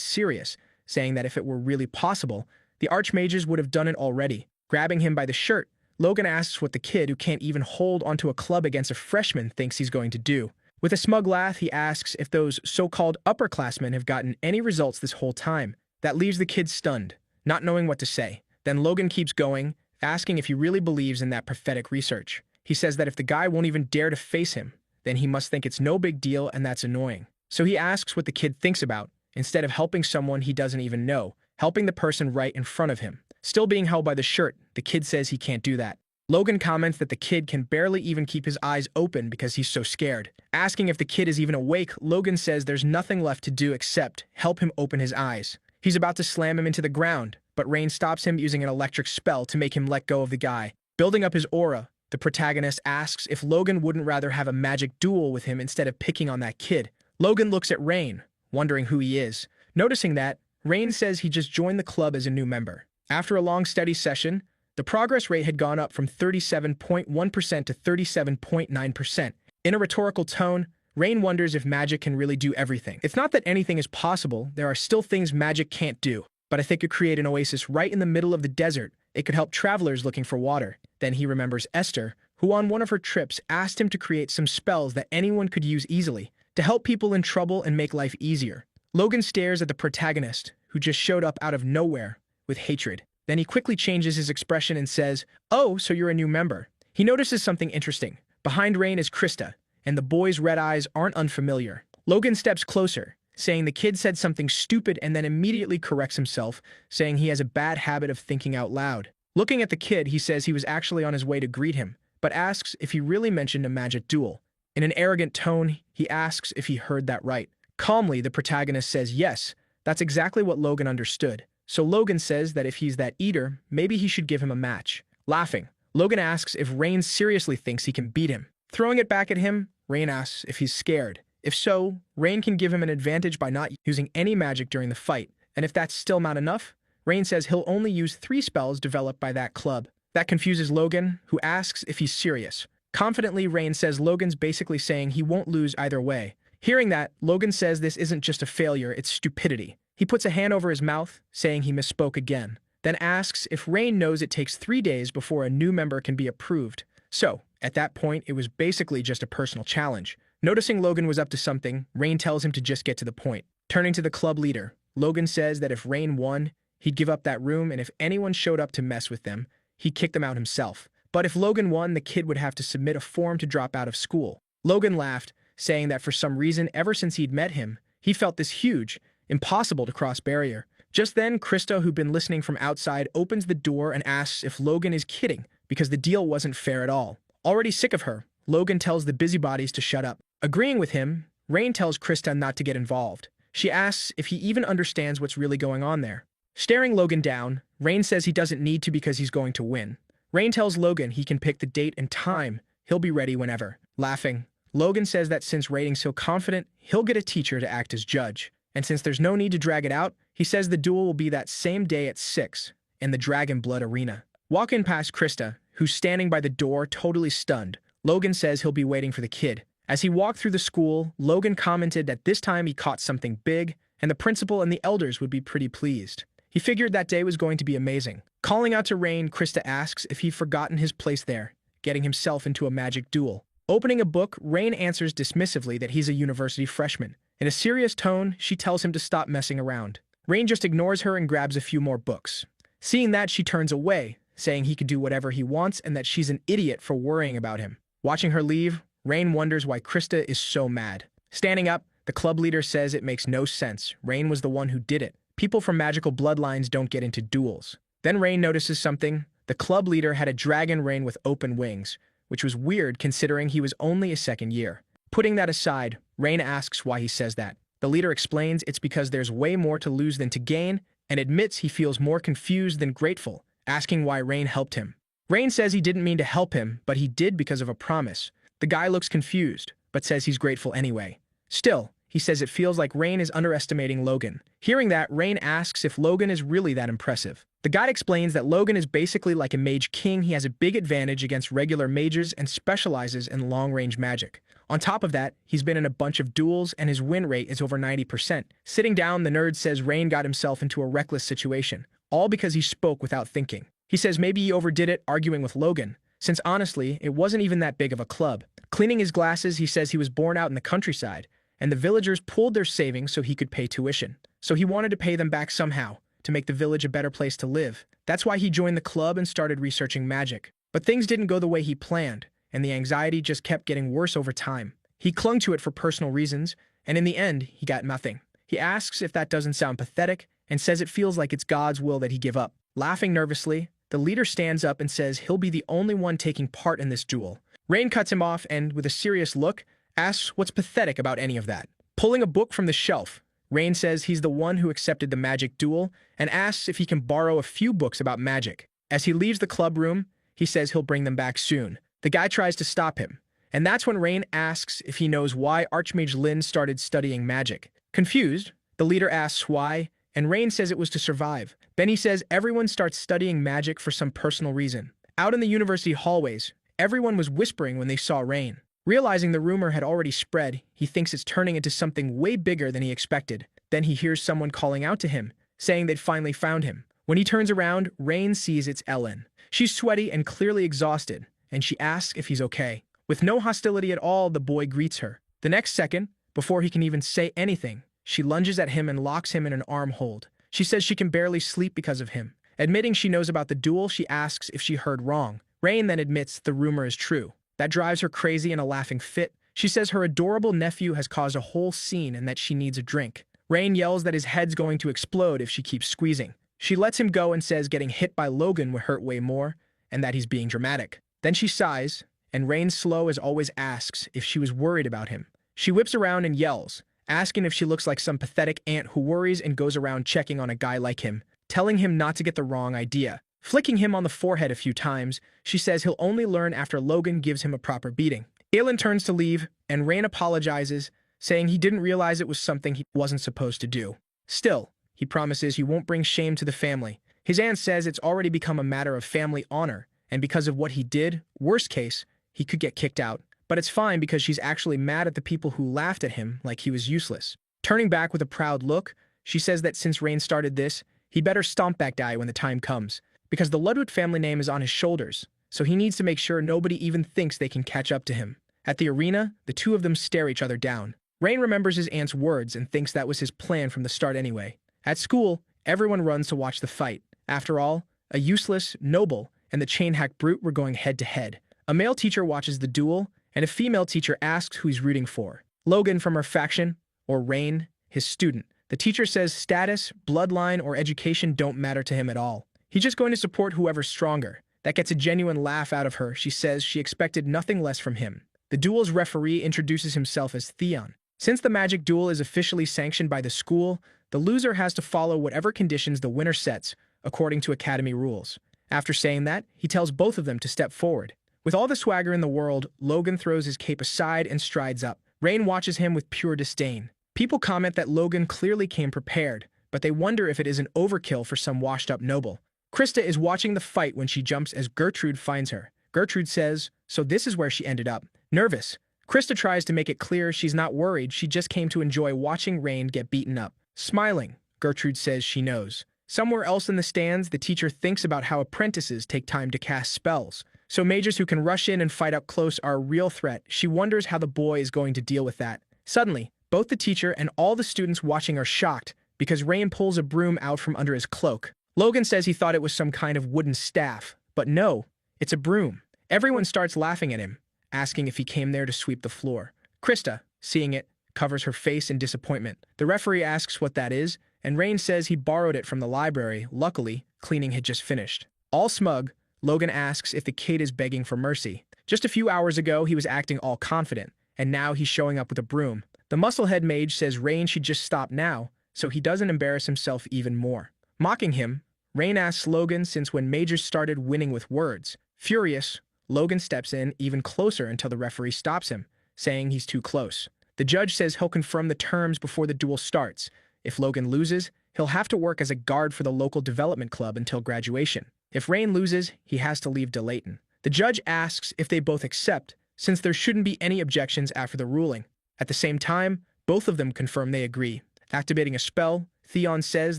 serious, saying that if it were really possible, the archmages would have done it already. Grabbing him by the shirt, Logan asks what the kid who can't even hold onto a club against a freshman thinks he's going to do. With a smug laugh, he asks if those so-called upperclassmen have gotten any results this whole time. That leaves the kid stunned, not knowing what to say. Then Logan keeps going, asking if he really believes in that prophetic research. He says that if the guy won't even dare to face him, then he must think it's no big deal and that's annoying. So he asks what the kid thinks about, instead of helping someone he doesn't even know, helping the person right in front of him. Still being held by the shirt, the kid says he can't do that. Logan comments that the kid can barely even keep his eyes open because he's so scared. Asking if the kid is even awake, Logan says there's nothing left to do except help him open his eyes. He's about to slam him into the ground, but Rain stops him using an electric spell to make him let go of the guy. Building up his aura, the protagonist asks if Logan wouldn't rather have a magic duel with him instead of picking on that kid. Logan looks at Rain, wondering who he is. Noticing that, Rain says he just joined the club as a new member. After a long study session, the progress rate had gone up from 37.1% to 37.9%. In a rhetorical tone, Rain wonders if magic can really do everything. It's not that anything is possible, there are still things magic can't do. But I think it could create an oasis right in the middle of the desert. It could help travelers looking for water. Then he remembers Esther, who on one of her trips asked him to create some spells that anyone could use easily, to help people in trouble and make life easier. Logan stares at the protagonist, who just showed up out of nowhere, with hatred. Then he quickly changes his expression and says, "Oh, so you're a new member." He notices something interesting. Behind Rain is Krista, and the boy's red eyes aren't unfamiliar. Logan steps closer, saying the kid said something stupid and then immediately corrects himself, saying he has a bad habit of thinking out loud. Looking at the kid, he says he was actually on his way to greet him, but asks if he really mentioned a magic duel. In an arrogant tone, he asks if he heard that right. Calmly, the protagonist says yes, that's exactly what Logan understood. So Logan says that if he's that eater, maybe he should give him a match. Laughing, Logan asks if Rain seriously thinks he can beat him. Throwing it back at him, Rain asks if he's scared. If so, Rain can give him an advantage by not using any magic during the fight, and if that's still not enough, Rain says he'll only use 3 spells developed by that club. That confuses Logan, who asks if he's serious. Confidently, Rain says Logan's basically saying he won't lose either way. Hearing that, Logan says this isn't just a failure, it's stupidity. He puts a hand over his mouth, saying he misspoke again, then asks if Rain knows it takes 3 days before a new member can be approved. So, at that point, it was basically just a personal challenge. Noticing Logan was up to something, Rain tells him to just get to the point. Turning to the club leader, Logan says that if Rain won, he'd give up that room, and if anyone showed up to mess with them, he'd kick them out himself. But if Logan won, the kid would have to submit a form to drop out of school. Logan laughed, saying that for some reason, ever since he'd met him, he felt this huge, impossible to cross barrier. Just then, Krista, who'd been listening from outside, opens the door and asks if Logan is kidding, because the deal wasn't fair at all. Already sick of her, Logan tells the busybodies to shut up. Agreeing with him, Rain tells Krista not to get involved. She asks if he even understands what's really going on there. Staring Logan down, Rain says he doesn't need to because he's going to win. Rain tells Logan he can pick the date and time, he'll be ready whenever. Laughing, Logan says that since Rating's so confident, he'll get a teacher to act as judge. And since there's no need to drag it out, he says the duel will be that same day at 6, in the Dragon Blood Arena. Walking past Krista, who's standing by the door totally stunned, Logan says he'll be waiting for the kid. As he walked through the school, Logan commented that this time he caught something big, and the principal and the elders would be pretty pleased. He figured that day was going to be amazing. Calling out to Rain, Krista asks if he'd forgotten his place there, getting himself into a magic duel. Opening a book, Rain answers dismissively that he's a university freshman. In a serious tone, she tells him to stop messing around. Rain just ignores her and grabs a few more books. Seeing that, she turns away, saying he could do whatever he wants and that she's an idiot for worrying about him. Watching her leave, Rain wonders why Krista is so mad. Standing up, the club leader says it makes no sense. Rain was the one who did it. People from magical bloodlines don't get into duels. Then Rain notices something. The club leader had a dragon Rain with open wings, which was weird considering he was only a second year. Putting that aside, Rain asks why he says that. The leader explains it's because there's way more to lose than to gain, and admits he feels more confused than grateful, asking why Rain helped him. Rain says he didn't mean to help him, but he did because of a promise. The guy looks confused, but says he's grateful anyway. Still, He says it feels like Rain is underestimating Logan. Hearing that, Rain asks if Logan is really that impressive. The guide explains that Logan is basically like a mage king. He has a big advantage against regular mages and specializes in long-range magic. On top of that, he's been in a bunch of duels and his win rate is over 90%. Sitting down, the nerd says Rain got himself into a reckless situation, all because he spoke without thinking. He says maybe he overdid it arguing with Logan, since honestly, it wasn't even that big of a club. Cleaning his glasses, he says he was born out in the countryside, and the villagers pooled their savings so he could pay tuition. So he wanted to pay them back somehow, to make the village a better place to live. That's why he joined the club and started researching magic. But things didn't go the way he planned, and the anxiety just kept getting worse over time. He clung to it for personal reasons, and in the end, he got nothing. He asks if that doesn't sound pathetic, and says it feels like it's God's will that he give up. Laughing nervously, the leader stands up and says he'll be the only one taking part in this duel. Rain cuts him off and, with a serious look, asks what's pathetic about any of that. Pulling a book from the shelf, Rain says he's the one who accepted the magic duel and asks if he can borrow a few books about magic. As he leaves the club room, he says he'll bring them back soon. The guy tries to stop him, and that's when Rain asks if he knows why Archmage Lin started studying magic. Confused, the leader asks why, and Rain says it was to survive. Then he says everyone starts studying magic for some personal reason. Out in the university hallways, everyone was whispering when they saw Rain. Realizing the rumor had already spread, he thinks it's turning into something way bigger than he expected. Then he hears someone calling out to him, saying they'd finally found him. When he turns around, Rain sees it's Ellen. She's sweaty and clearly exhausted, and she asks if he's okay. With no hostility at all, the boy greets her. The next second, before he can even say anything, she lunges at him and locks him in an arm hold. She says she can barely sleep because of him. Admitting she knows about the duel, she asks if she heard wrong. Rain then admits the rumor is true. That drives her crazy in a laughing fit. She says her adorable nephew has caused a whole scene and that she needs a drink. Rain yells that his head's going to explode if she keeps squeezing. She lets him go and says getting hit by Logan would hurt way more, and that he's being dramatic. Then she sighs, and Rain slow as always asks if she was worried about him. She whips around and yells, asking if she looks like some pathetic aunt who worries and goes around checking on a guy like him, telling him not to get the wrong idea. Flicking him on the forehead a few times, she says he'll only learn after Logan gives him a proper beating. Aelin turns to leave, and Rain apologizes, saying he didn't realize it was something he wasn't supposed to do. Still, he promises he won't bring shame to the family. His aunt says it's already become a matter of family honor, and because of what he did, worst case, he could get kicked out. But it's fine because she's actually mad at the people who laughed at him like he was useless. Turning back with a proud look, she says that since Rain started this, he better stomp that guy when the time comes, because the Ludwig family name is on his shoulders, so he needs to make sure nobody even thinks they can catch up to him. At the arena, the two of them stare each other down. Rain remembers his aunt's words and thinks that was his plan from the start anyway. At school, everyone runs to watch the fight. After all, a useless, noble, and the chain-hack brute were going head-to-head. A male teacher watches the duel, and a female teacher asks who he's rooting for. Logan from her faction, or Rain, his student. The teacher says status, bloodline, or education don't matter to him at all. He's just going to support whoever's stronger. That gets a genuine laugh out of her. She says she expected nothing less from him. The duel's referee introduces himself as Theon. Since the magic duel is officially sanctioned by the school, the loser has to follow whatever conditions the winner sets, according to academy rules. After saying that, he tells both of them to step forward. With all the swagger in the world, Logan throws his cape aside and strides up. Rain watches him with pure disdain. People comment that Logan clearly came prepared, but they wonder if it is an overkill for some washed-up noble. Krista is watching the fight when she jumps as Gertrude finds her. Gertrude says, so this is where she ended up. Nervous, Krista tries to make it clear she's not worried, she just came to enjoy watching Rain get beaten up. Smiling, Gertrude says she knows. Somewhere else in the stands, the teacher thinks about how apprentices take time to cast spells. So mages who can rush in and fight up close are a real threat. She wonders how the boy is going to deal with that. Suddenly, both the teacher and all the students watching are shocked because Rain pulls a broom out from under his cloak. Logan says he thought it was some kind of wooden staff, but no, it's a broom. Everyone starts laughing at him, asking if he came there to sweep the floor. Krista, seeing it, covers her face in disappointment. The referee asks what that is, and Rain says he borrowed it from the library. Luckily, cleaning had just finished. All smug, Logan asks if the kid is begging for mercy. Just a few hours ago, he was acting all confident, and now he's showing up with a broom. The musclehead mage says Rain should just stop now, so he doesn't embarrass himself even more. Mocking him, Rain asks Logan since when mages started winning with words. Furious, Logan steps in even closer until the referee stops him, saying he's too close. The judge says he'll confirm the terms before the duel starts. If Logan loses, he'll have to work as a guard for the local development club until graduation. If Rain loses, he has to leave Delayton. The judge asks if they both accept, since there shouldn't be any objections after the ruling. At the same time, both of them confirm they agree. Activating a spell, Theon says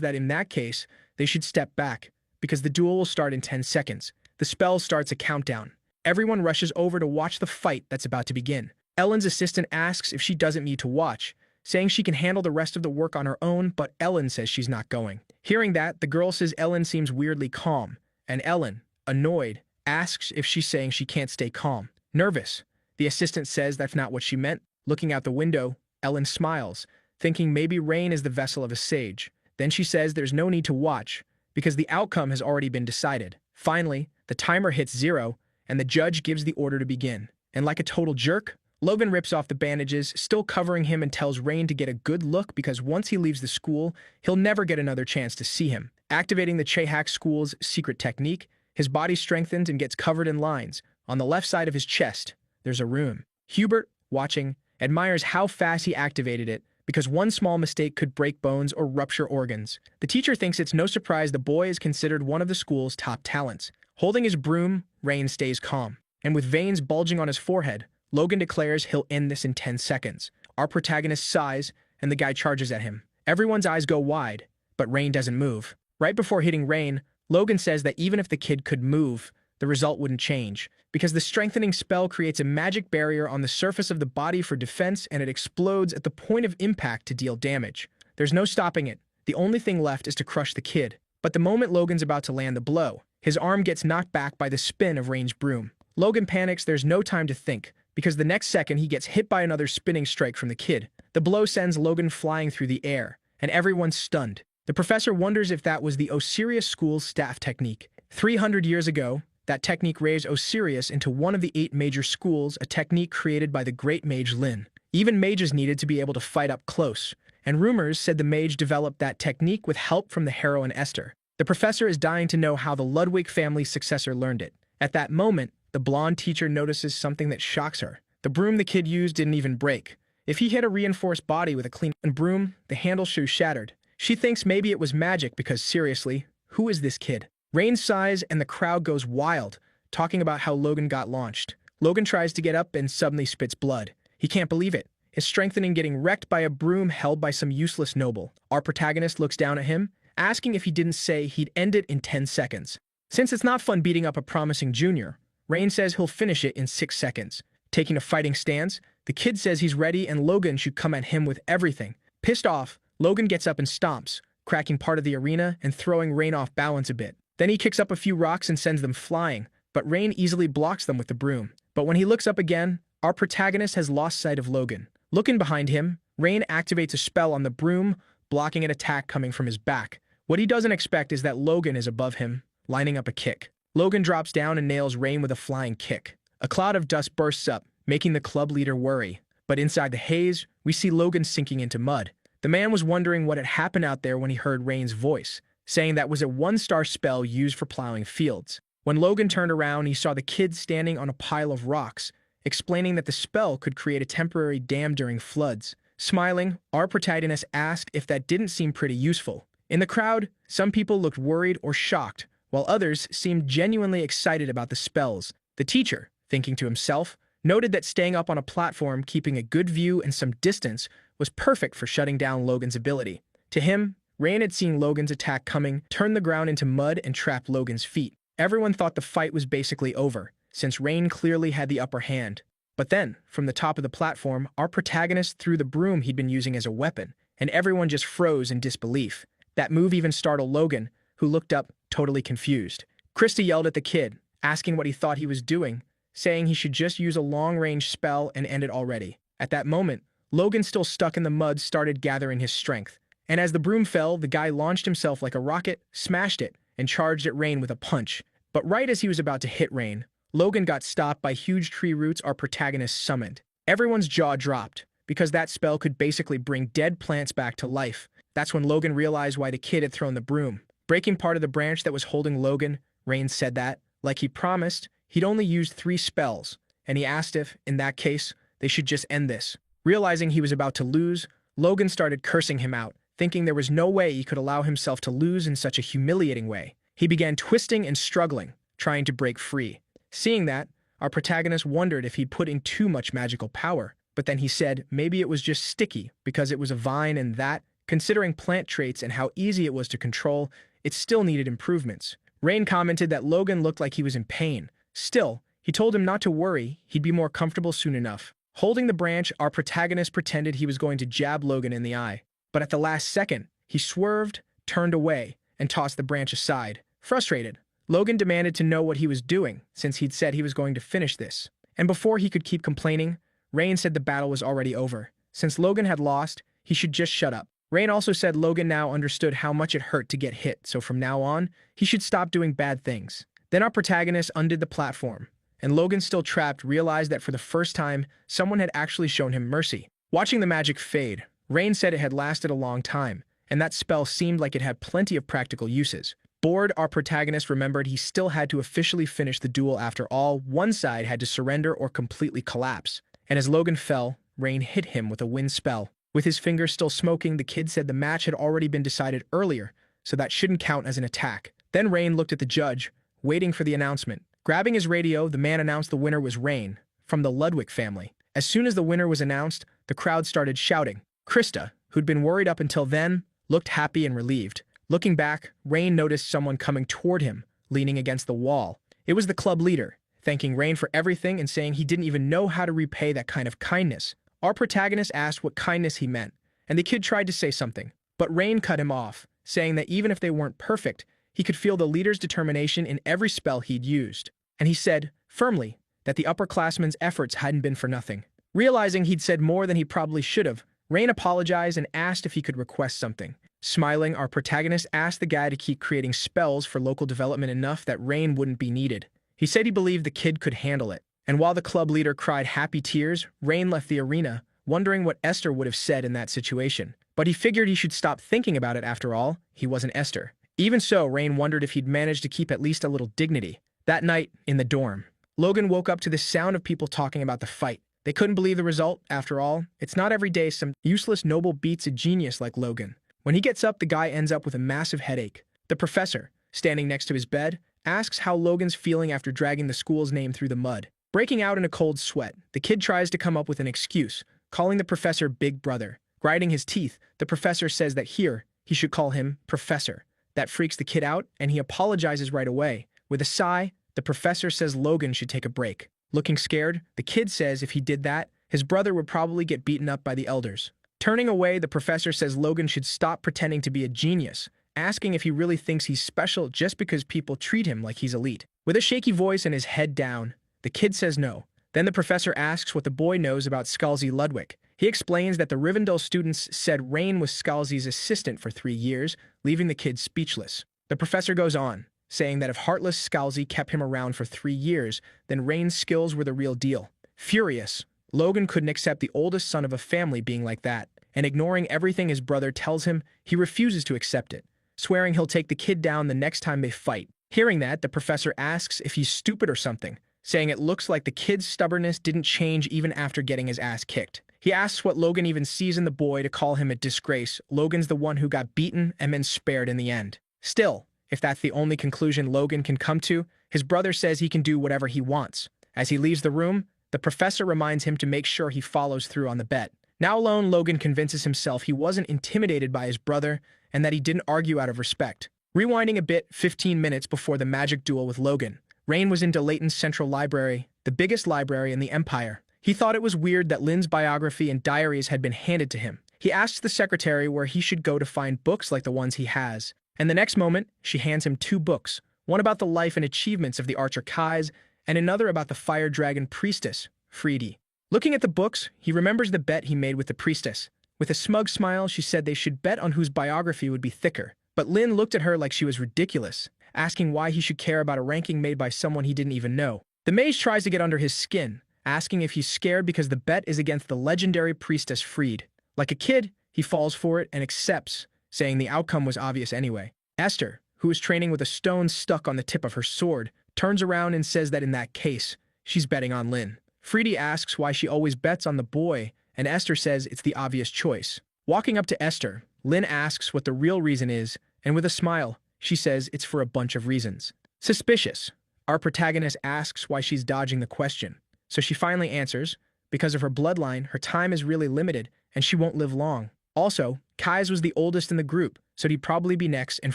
that in that case, they should step back, because the duel will start in 10 seconds. The spell starts a countdown. Everyone rushes over to watch the fight that's about to begin. Ellen's assistant asks if she doesn't need to watch, saying she can handle the rest of the work on her own, but Ellen says she's not going. Hearing that, the girl says Ellen seems weirdly calm, and Ellen, annoyed, asks if she's saying she can't stay calm. Nervous, the assistant says that's not what she meant. Looking out the window, Ellen smiles, thinking maybe Rain is the vessel of a sage. Then she says there's no need to watch, because the outcome has already been decided. Finally, the timer hits 0, and the judge gives the order to begin. And like a total jerk, Logan rips off the bandages, still covering him, and tells Rain to get a good look because once he leaves the school, he'll never get another chance to see him. Activating the Chehak school's secret technique, his body strengthens and gets covered in lines. On the left side of his chest, there's a rune. Hubert, watching, admires how fast he activated it, because one small mistake could break bones or rupture organs. The teacher thinks it's no surprise the boy is considered one of the school's top talents. Holding his broom, Rain stays calm. And with veins bulging on his forehead, Logan declares he'll end this in 10 seconds. Our protagonist sighs, and the guy charges at him. Everyone's eyes go wide, but Rain doesn't move. Right before hitting Rain, Logan says that even if the kid could move, the result wouldn't change, because the strengthening spell creates a magic barrier on the surface of the body for defense, and it explodes at the point of impact to deal damage. There's no stopping it. The only thing left is to crush the kid. But the moment Logan's about to land the blow, his arm gets knocked back by the spin of Rain's broom. Logan panics. There's no time to think, because the next second he gets hit by another spinning strike from the kid. The blow sends Logan flying through the air, and everyone's stunned. The professor wonders if that was the Osirius school's staff technique. 300 years ago, that technique raised Osirius into one of the 8 major schools, a technique created by the great mage Lin. Even mages needed to be able to fight up close, and rumors said the mage developed that technique with help from the heroine Esther. The professor is dying to know how the Ludwig family's successor learned it. At that moment, the blonde teacher notices something that shocks her. The broom the kid used didn't even break. If he hit a reinforced body with a clean broom, the handle shoe shattered. She thinks maybe it was magic because, seriously, who is this kid? Rain sighs and the crowd goes wild, talking about how Logan got launched. Logan tries to get up and suddenly spits blood. He can't believe it. His strengthening getting wrecked by a broom held by some useless noble. Our protagonist looks down at him, asking if he didn't say he'd end it in 10 seconds. Since it's not fun beating up a promising junior, Rain says he'll finish it in 6 seconds. Taking a fighting stance, the kid says he's ready and Logan should come at him with everything. Pissed off, Logan gets up and stomps, cracking part of the arena and throwing Rain off balance a bit. Then he kicks up a few rocks and sends them flying, but Rain easily blocks them with the broom. But when he looks up again, our protagonist has lost sight of Logan. Looking behind him, Rain activates a spell on the broom, blocking an attack coming from his back. What he doesn't expect is that Logan is above him, lining up a kick. Logan drops down and nails Rain with a flying kick. A cloud of dust bursts up, making the club leader worry. But inside the haze, we see Logan sinking into mud. The man was wondering what had happened out there when he heard Rain's voice, saying that was a 1-star spell used for plowing fields. When Logan turned around, he saw the kid standing on a pile of rocks, explaining that the spell could create a temporary dam during floods. Smiling, our protagonist asked if that didn't seem pretty useful. In the crowd, some people looked worried or shocked, while others seemed genuinely excited about the spells. The teacher, thinking to himself, noted that staying up on a platform, keeping a good view and some distance, was perfect for shutting down Logan's ability. To him, Rain had seen Logan's attack coming, turn the ground into mud, and trap Logan's feet. Everyone thought the fight was basically over, since Rain clearly had the upper hand. But then, from the top of the platform, our protagonist threw the broom he'd been using as a weapon, and everyone just froze in disbelief. That move even startled Logan, who looked up, totally confused. Krista yelled at the kid, asking what he thought he was doing, saying he should just use a long-range spell and end it already. At that moment, Logan, still stuck in the mud, started gathering his strength. And as the broom fell, the guy launched himself like a rocket, smashed it, and charged at Rain with a punch. But right as he was about to hit Rain, Logan got stopped by huge tree roots our protagonist summoned. Everyone's jaw dropped, because that spell could basically bring dead plants back to life. That's when Logan realized why the kid had thrown the broom. Breaking part of the branch that was holding Logan, Rain said that, like he promised, he'd only used 3 spells, and he asked if, in that case, they should just end this. Realizing he was about to lose, Logan started cursing him out, thinking there was no way he could allow himself to lose in such a humiliating way. He began twisting and struggling, trying to break free. Seeing that, our protagonist wondered if he'd put in too much magical power, but then he said maybe it was just sticky because it was a vine and that, considering plant traits and how easy it was to control, it still needed improvements. Rain commented that Logan looked like he was in pain. Still, he told him not to worry, he'd be more comfortable soon enough. Holding the branch, our protagonist pretended he was going to jab Logan in the eye. But at the last second, he swerved, turned away, and tossed the branch aside. Frustrated, Logan demanded to know what he was doing, since he'd said he was going to finish this. And before he could keep complaining, Rain said the battle was already over. Since Logan had lost, he should just shut up. Rain also said Logan now understood how much it hurt to get hit, so from now on, he should stop doing bad things. Then our protagonist undid the platform, and Logan, still trapped, realized that for the first time, someone had actually shown him mercy. Watching the magic fade, Rain said it had lasted a long time, and that spell seemed like it had plenty of practical uses. Bored, our protagonist remembered he still had to officially finish the duel after all. One side had to surrender or completely collapse. And as Logan fell, Rain hit him with a wind spell. With his fingers still smoking, the kid said the match had already been decided earlier, so that shouldn't count as an attack. Then Rain looked at the judge, waiting for the announcement. Grabbing his radio, the man announced the winner was Rain, from the Ludwig family. As soon as the winner was announced, the crowd started shouting. Krista, who'd been worried up until then, looked happy and relieved. Looking back, Rain noticed someone coming toward him, leaning against the wall. It was the club leader, thanking Rain for everything and saying he didn't even know how to repay that kind of kindness. Our protagonist asked what kindness he meant, and the kid tried to say something, but Rain cut him off, saying that even if they weren't perfect, he could feel the leader's determination in every spell he'd used. And he said, firmly, that the upperclassman's efforts hadn't been for nothing. Realizing he'd said more than he probably should have, Rain apologized and asked if he could request something. Smiling, our protagonist asked the guy to keep creating spells for local development enough that Rain wouldn't be needed. He said he believed the kid could handle it. And while the club leader cried happy tears, Rain left the arena, wondering what Esther would have said in that situation. But he figured he should stop thinking about it after all. He wasn't Esther. Even so, Rain wondered if he'd managed to keep at least a little dignity. That night, in the dorm, Logan woke up to the sound of people talking about the fight. They couldn't believe the result. After all, it's not every day some useless noble beats a genius like Logan. When he gets up, the guy ends up with a massive headache. The professor, standing next to his bed, asks how Logan's feeling after dragging the school's name through the mud. Breaking out in a cold sweat, the kid tries to come up with an excuse, calling the professor Big Brother. Grinding his teeth, the professor says that here, he should call him Professor. That freaks the kid out, and he apologizes right away. With a sigh, the professor says Logan should take a break. Looking scared, the kid says if he did that, his brother would probably get beaten up by the elders. Turning away, the professor says Logan should stop pretending to be a genius, asking if he really thinks he's special just because people treat him like he's elite. With a shaky voice and his head down, the kid says no. Then the professor asks what the boy knows about Scalzi Ludwig. He explains that the Rivendell students said Rain was Scalzi's assistant for 3 years, leaving the kid speechless. The professor goes on, saying that if heartless Scalzi kept him around for 3 years, then Rain's skills were the real deal. Furious, Logan couldn't accept the oldest son of a family being like that, and ignoring everything his brother tells him, he refuses to accept it, swearing he'll take the kid down the next time they fight. Hearing that, the professor asks if he's stupid or something, saying it looks like the kid's stubbornness didn't change even after getting his ass kicked. He asks what Logan even sees in the boy to call him a disgrace. Logan's the one who got beaten and then spared in the end. Still, if that's the only conclusion Logan can come to, his brother says he can do whatever he wants. As he leaves the room, the professor reminds him to make sure he follows through on the bet. Now alone, Logan convinces himself he wasn't intimidated by his brother and that he didn't argue out of respect. Rewinding a bit, 15 minutes before the magic duel with Logan, Rain was in Layton's Central Library, the biggest library in the Empire. He thought it was weird that Lynn's biography and diaries had been handed to him. He asks the secretary where he should go to find books like the ones he has. And the next moment, she hands him 2 books, one about the life and achievements of the archer Kais, and another about the fire dragon priestess, Friede. Looking at the books, he remembers the bet he made with the priestess. With a smug smile, she said they should bet on whose biography would be thicker. But Lynn looked at her like she was ridiculous, asking why he should care about a ranking made by someone he didn't even know. The mage tries to get under his skin, asking if he's scared because the bet is against the legendary priestess Friede. Like a kid, he falls for it and accepts, saying the outcome was obvious anyway. Esther, who is training with a stone stuck on the tip of her sword, turns around and says that in that case, she's betting on Lynn. Friede asks why she always bets on the boy and Esther says it's the obvious choice. Walking up to Esther, Lynn asks what the real reason is, and with a smile, she says it's for a bunch of reasons. Suspicious. Our protagonist asks why she's dodging the question. So she finally answers, because of her bloodline, her time is really limited, and she won't live long. Also, Kai's was the oldest in the group, so he'd probably be next, and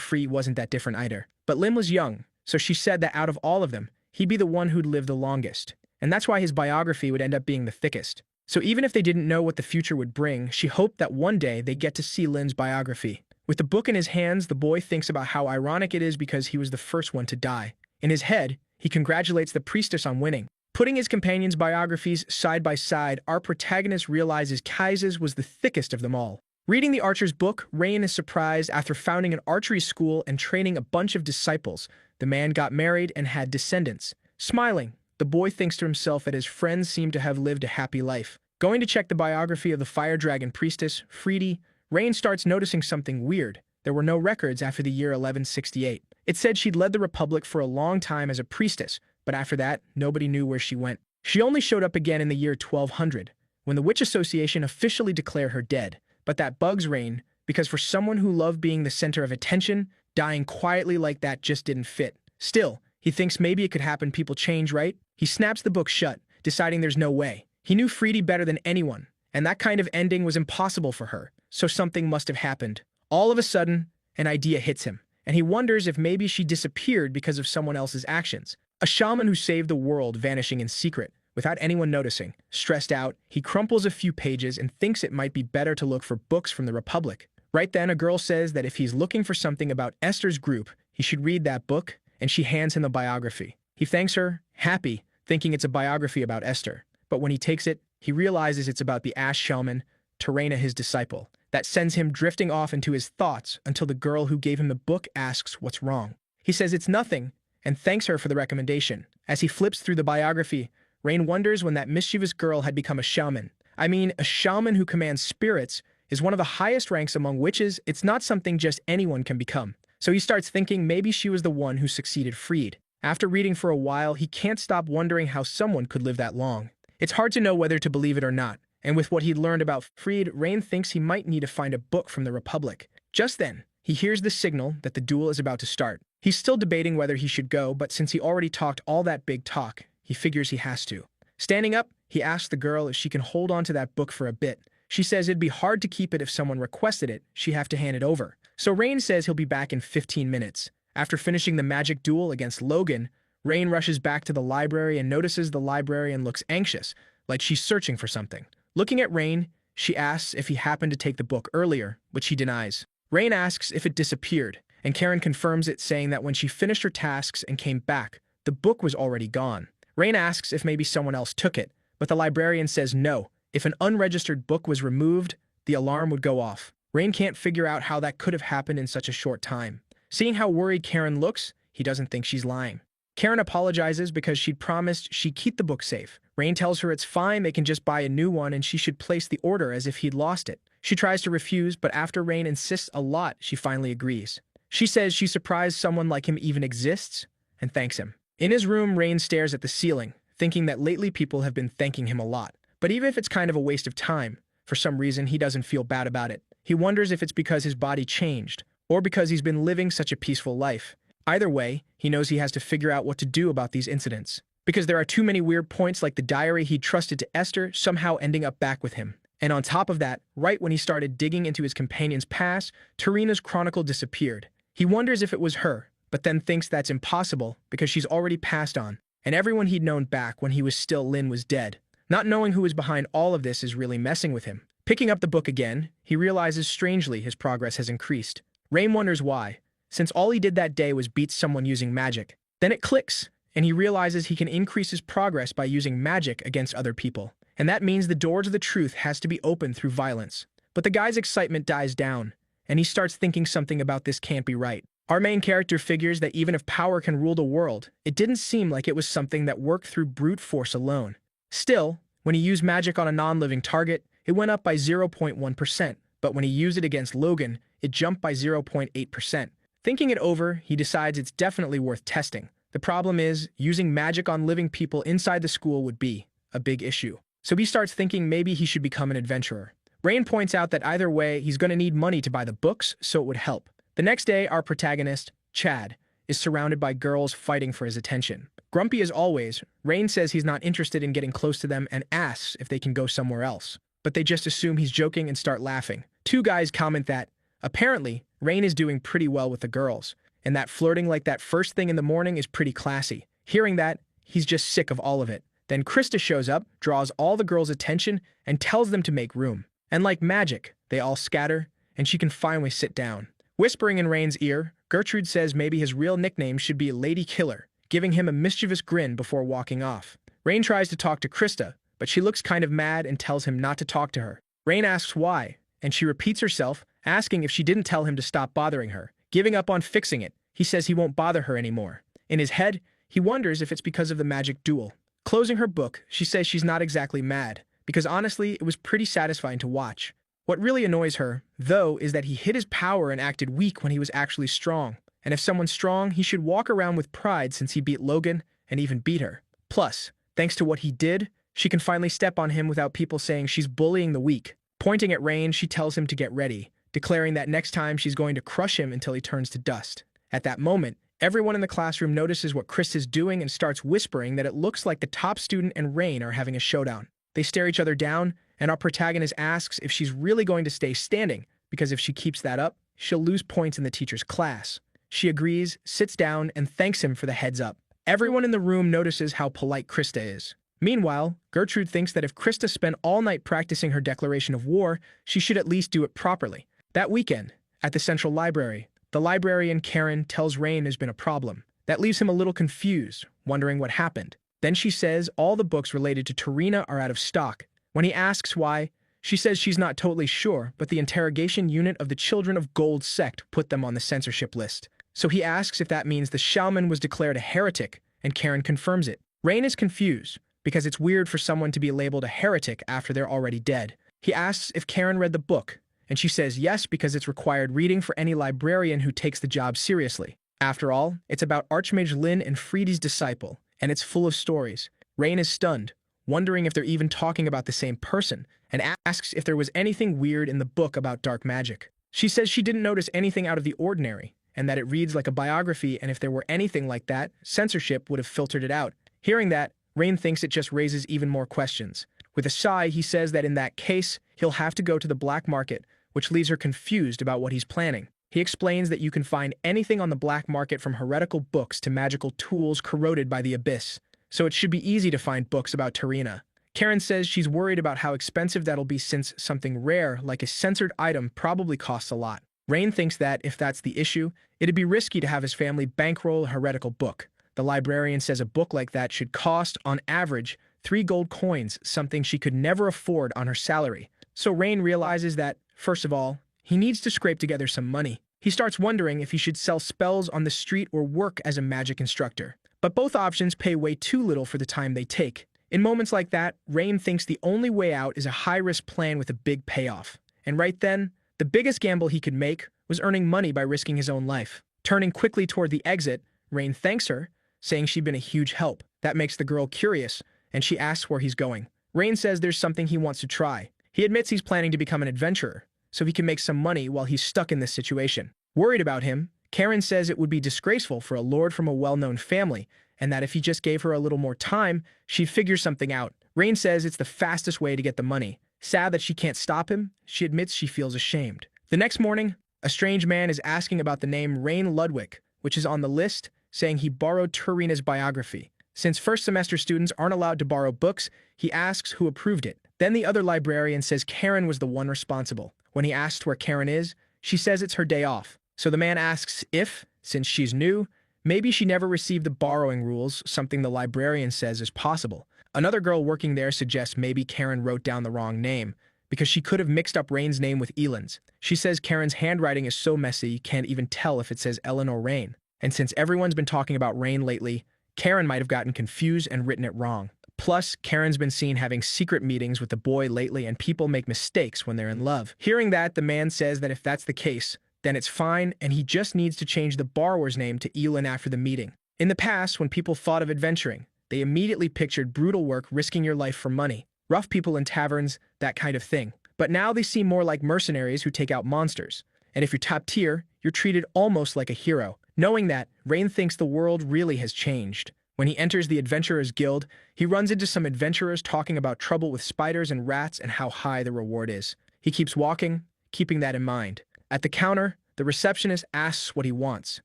Free wasn't that different either. But Lin was young, so she said that out of all of them, he'd be the one who'd live the longest. And that's why his biography would end up being the thickest. So even if they didn't know what the future would bring, she hoped that one day they'd get to see Lin's biography. With the book in his hands, the boy thinks about how ironic it is because he was the first one to die. In his head, he congratulates the priestess on winning. Putting his companions' biographies side by side, our protagonist realizes Kai's was the thickest of them all. Reading the archer's book, Rain is surprised after founding an archery school and training a bunch of disciples. The man got married and had descendants. Smiling, the boy thinks to himself that his friends seem to have lived a happy life. Going to check the biography of the fire dragon priestess, Freedy, Rain starts noticing something weird. There were no records after the year 1168. It said she'd led the Republic for a long time as a priestess, but after that, nobody knew where she went. She only showed up again in the year 1200, when the Witch Association officially declared her dead. But that bugs Rain, because for someone who loved being the center of attention, dying quietly like that just didn't fit. Still, he thinks maybe it could happen, people change, right? He snaps the book shut, deciding there's no way. He knew Freedy better than anyone, and that kind of ending was impossible for her, so something must have happened. All of a sudden, an idea hits him, and he wonders if maybe she disappeared because of someone else's actions. A shaman who saved the world vanishing in secret, without anyone noticing. Stressed out, he crumples a few pages and thinks it might be better to look for books from the Republic. Right then, a girl says that if he's looking for something about Esther's group, he should read that book, and she hands him the biography. He thanks her, happy, thinking it's a biography about Esther. But when he takes it, he realizes it's about the Ash Shaman, Terena, his disciple. That sends him drifting off into his thoughts until the girl who gave him the book asks what's wrong. He says it's nothing, and thanks her for the recommendation. As he flips through the biography, Rain wonders when that mischievous girl had become a shaman. I mean, a shaman who commands spirits is one of the highest ranks among witches. It's not something just anyone can become. So he starts thinking maybe she was the one who succeeded Freed. After reading for a while, he can't stop wondering how someone could live that long. It's hard to know whether to believe it or not, and with what he'd learned about Freed, Rain thinks he might need to find a book from the Republic. Just then, he hears the signal that the duel is about to start. He's still debating whether he should go, but since he already talked all that big talk, he figures he has to. Standing up, he asks the girl if she can hold on to that book for a bit. She says it'd be hard to keep it if someone requested it, she'd have to hand it over. So Rain says he'll be back in 15 minutes. After finishing the magic duel against Logan, Rain rushes back to the library and notices the librarian looks anxious, like she's searching for something. Looking at Rain, she asks if he happened to take the book earlier, which he denies. Rain asks if it disappeared, and Karen confirms it, saying that when she finished her tasks and came back, the book was already gone. Rain asks if maybe someone else took it, but the librarian says no. If an unregistered book was removed, the alarm would go off. Rain can't figure out how that could have happened in such a short time. Seeing how worried Karen looks, he doesn't think she's lying. Karen apologizes because she'd promised she'd keep the book safe. Rain tells her it's fine, they can just buy a new one, and she should place the order as if he'd lost it. She tries to refuse, but after Rain insists a lot, she finally agrees. She says she's surprised someone like him even exists, and thanks him. In his room, Rain stares at the ceiling, thinking that lately people have been thanking him a lot. But even if it's kind of a waste of time, for some reason he doesn't feel bad about it. He wonders if it's because his body changed, or because he's been living such a peaceful life. Either way, he knows he has to figure out what to do about these incidents. Because there are too many weird points, like the diary he trusted to Esther somehow ending up back with him. And on top of that, right when he started digging into his companion's past, Terena's chronicle disappeared. He wonders if it was her, but then thinks that's impossible because she's already passed on, and everyone he'd known back when he was still Lin was dead. Not knowing who was behind all of this is really messing with him. Picking up the book again, he realizes strangely his progress has increased. Rain wonders why, since all he did that day was beat someone using magic. Then it clicks, and he realizes he can increase his progress by using magic against other people. And that means the door to the truth has to be opened through violence. But the guy's excitement dies down, and he starts thinking something about this can't be right. Our main character figures that even if power can rule the world, it didn't seem like it was something that worked through brute force alone. Still, when he used magic on a non-living target, it went up by 0.1%, but when he used it against Logan, it jumped by 0.8%. Thinking it over, he decides it's definitely worth testing. The problem is, using magic on living people inside the school would be a big issue. So he starts thinking maybe he should become an adventurer. Rain points out that either way, he's going to need money to buy the books, so it would help. The next day, our protagonist, Chad, is surrounded by girls fighting for his attention. Grumpy as always, Rain says he's not interested in getting close to them and asks if they can go somewhere else. But they just assume he's joking and start laughing. Two guys comment that, apparently, Rain is doing pretty well with the girls, and that flirting like that first thing in the morning is pretty classy. Hearing that, he's just sick of all of it. Then Krista shows up, draws all the girls' attention, and tells them to make room. And like magic, they all scatter, and she can finally sit down. Whispering in Rain's ear, Gertrude says maybe his real nickname should be Lady Killer, giving him a mischievous grin before walking off. Rain tries to talk to Krista, but she looks kind of mad and tells him not to talk to her. Rain asks why, and she repeats herself, asking if she didn't tell him to stop bothering her. Giving up on fixing it, he says he won't bother her anymore. In his head, he wonders if it's because of the magic duel. Closing her book, she says she's not exactly mad, because honestly, it was pretty satisfying to watch. What really annoys her, though, is that he hid his power and acted weak when he was actually strong. And if someone's strong, he should walk around with pride since he beat Logan and even beat her. Plus, thanks to what he did, she can finally step on him without people saying she's bullying the weak. Pointing at Rain, she tells him to get ready, declaring that next time she's going to crush him until he turns to dust. At that moment, everyone in the classroom notices what Chris is doing and starts whispering that it looks like the top student and Rain are having a showdown. They stare each other down, and our protagonist asks if she's really going to stay standing, because if she keeps that up, she'll lose points in the teacher's class. She agrees, sits down, and thanks him for the heads up. Everyone in the room notices how polite Krista is. Meanwhile, Gertrude thinks that if Krista spent all night practicing her declaration of war, she should at least do it properly. That weekend, at the Central Library, the librarian Karen tells Rain there's been a problem. That leaves him a little confused, wondering what happened. Then she says all the books related to Tarina are out of stock. When he asks why, she says she's not totally sure, but the interrogation unit of the Children of Gold sect put them on the censorship list. So he asks if that means the shaman was declared a heretic, and Karen confirms it. Rain is confused, because it's weird for someone to be labeled a heretic after they're already dead. He asks if Karen read the book, and she says yes because it's required reading for any librarian who takes the job seriously. After all, it's about Archmage Lin and Freedy's disciple, and it's full of stories. Rain is stunned, wondering if they're even talking about the same person, and asks if there was anything weird in the book about dark magic. She says she didn't notice anything out of the ordinary, and that it reads like a biography, and if there were anything like that, censorship would have filtered it out. Hearing that, Rain thinks it just raises even more questions. With a sigh, he says that in that case, he'll have to go to the black market, which leaves her confused about what he's planning. He explains that you can find anything on the black market from heretical books to magical tools corroded by the abyss, so it should be easy to find books about Tarina. Karen says she's worried about how expensive that'll be since something rare, like a censored item, probably costs a lot. Rain thinks that, if that's the issue, it'd be risky to have his family bankroll a heretical book. The librarian says a book like that should cost, on average, 3 gold coins, something she could never afford on her salary. So Rain realizes that, first of all, he needs to scrape together some money. He starts wondering if he should sell spells on the street or work as a magic instructor. But both options pay way too little for the time they take. In moments like that, Rain thinks the only way out is a high-risk plan with a big payoff. And right then, the biggest gamble he could make was earning money by risking his own life. Turning quickly toward the exit, Rain thanks her, saying she'd been a huge help. That makes the girl curious, and she asks where he's going. Rain says there's something he wants to try. He admits he's planning to become an adventurer, so he can make some money while he's stuck in this situation. Worried about him, Karen says it would be disgraceful for a lord from a well-known family, and that if he just gave her a little more time, she'd figure something out. Rain says it's the fastest way to get the money. Sad that she can't stop him, she admits she feels ashamed. The next morning, a strange man is asking about the name Rain Ludwig, which is on the list, saying he borrowed Tarina's biography. Since first semester students aren't allowed to borrow books, he asks who approved it. Then the other librarian says Karen was the one responsible. When he asks where Karen is, she says it's her day off. So the man asks if, since she's new, maybe she never received the borrowing rules, something the librarian says is possible. Another girl working there suggests maybe Karen wrote down the wrong name, because she could have mixed up Rain's name with Ellen's. She says Karen's handwriting is so messy you can't even tell if it says Ellen or Rain. And since everyone's been talking about Rain lately, Karen might have gotten confused and written it wrong. Plus, Karen's been seen having secret meetings with the boy lately, and people make mistakes when they're in love. Hearing that, the man says that if that's the case, then it's fine, and he just needs to change the borrower's name to Elin after the meeting. In the past, when people thought of adventuring, they immediately pictured brutal work risking your life for money. rough people in taverns, that kind of thing. But now they seem more like mercenaries who take out monsters. And if you're top tier, you're treated almost like a hero. Knowing that, Rain thinks the world really has changed. When he enters the Adventurers Guild, he runs into some adventurers talking about trouble with spiders and rats and how high the reward is. He keeps walking, keeping that in mind. At the counter, the receptionist asks what he wants.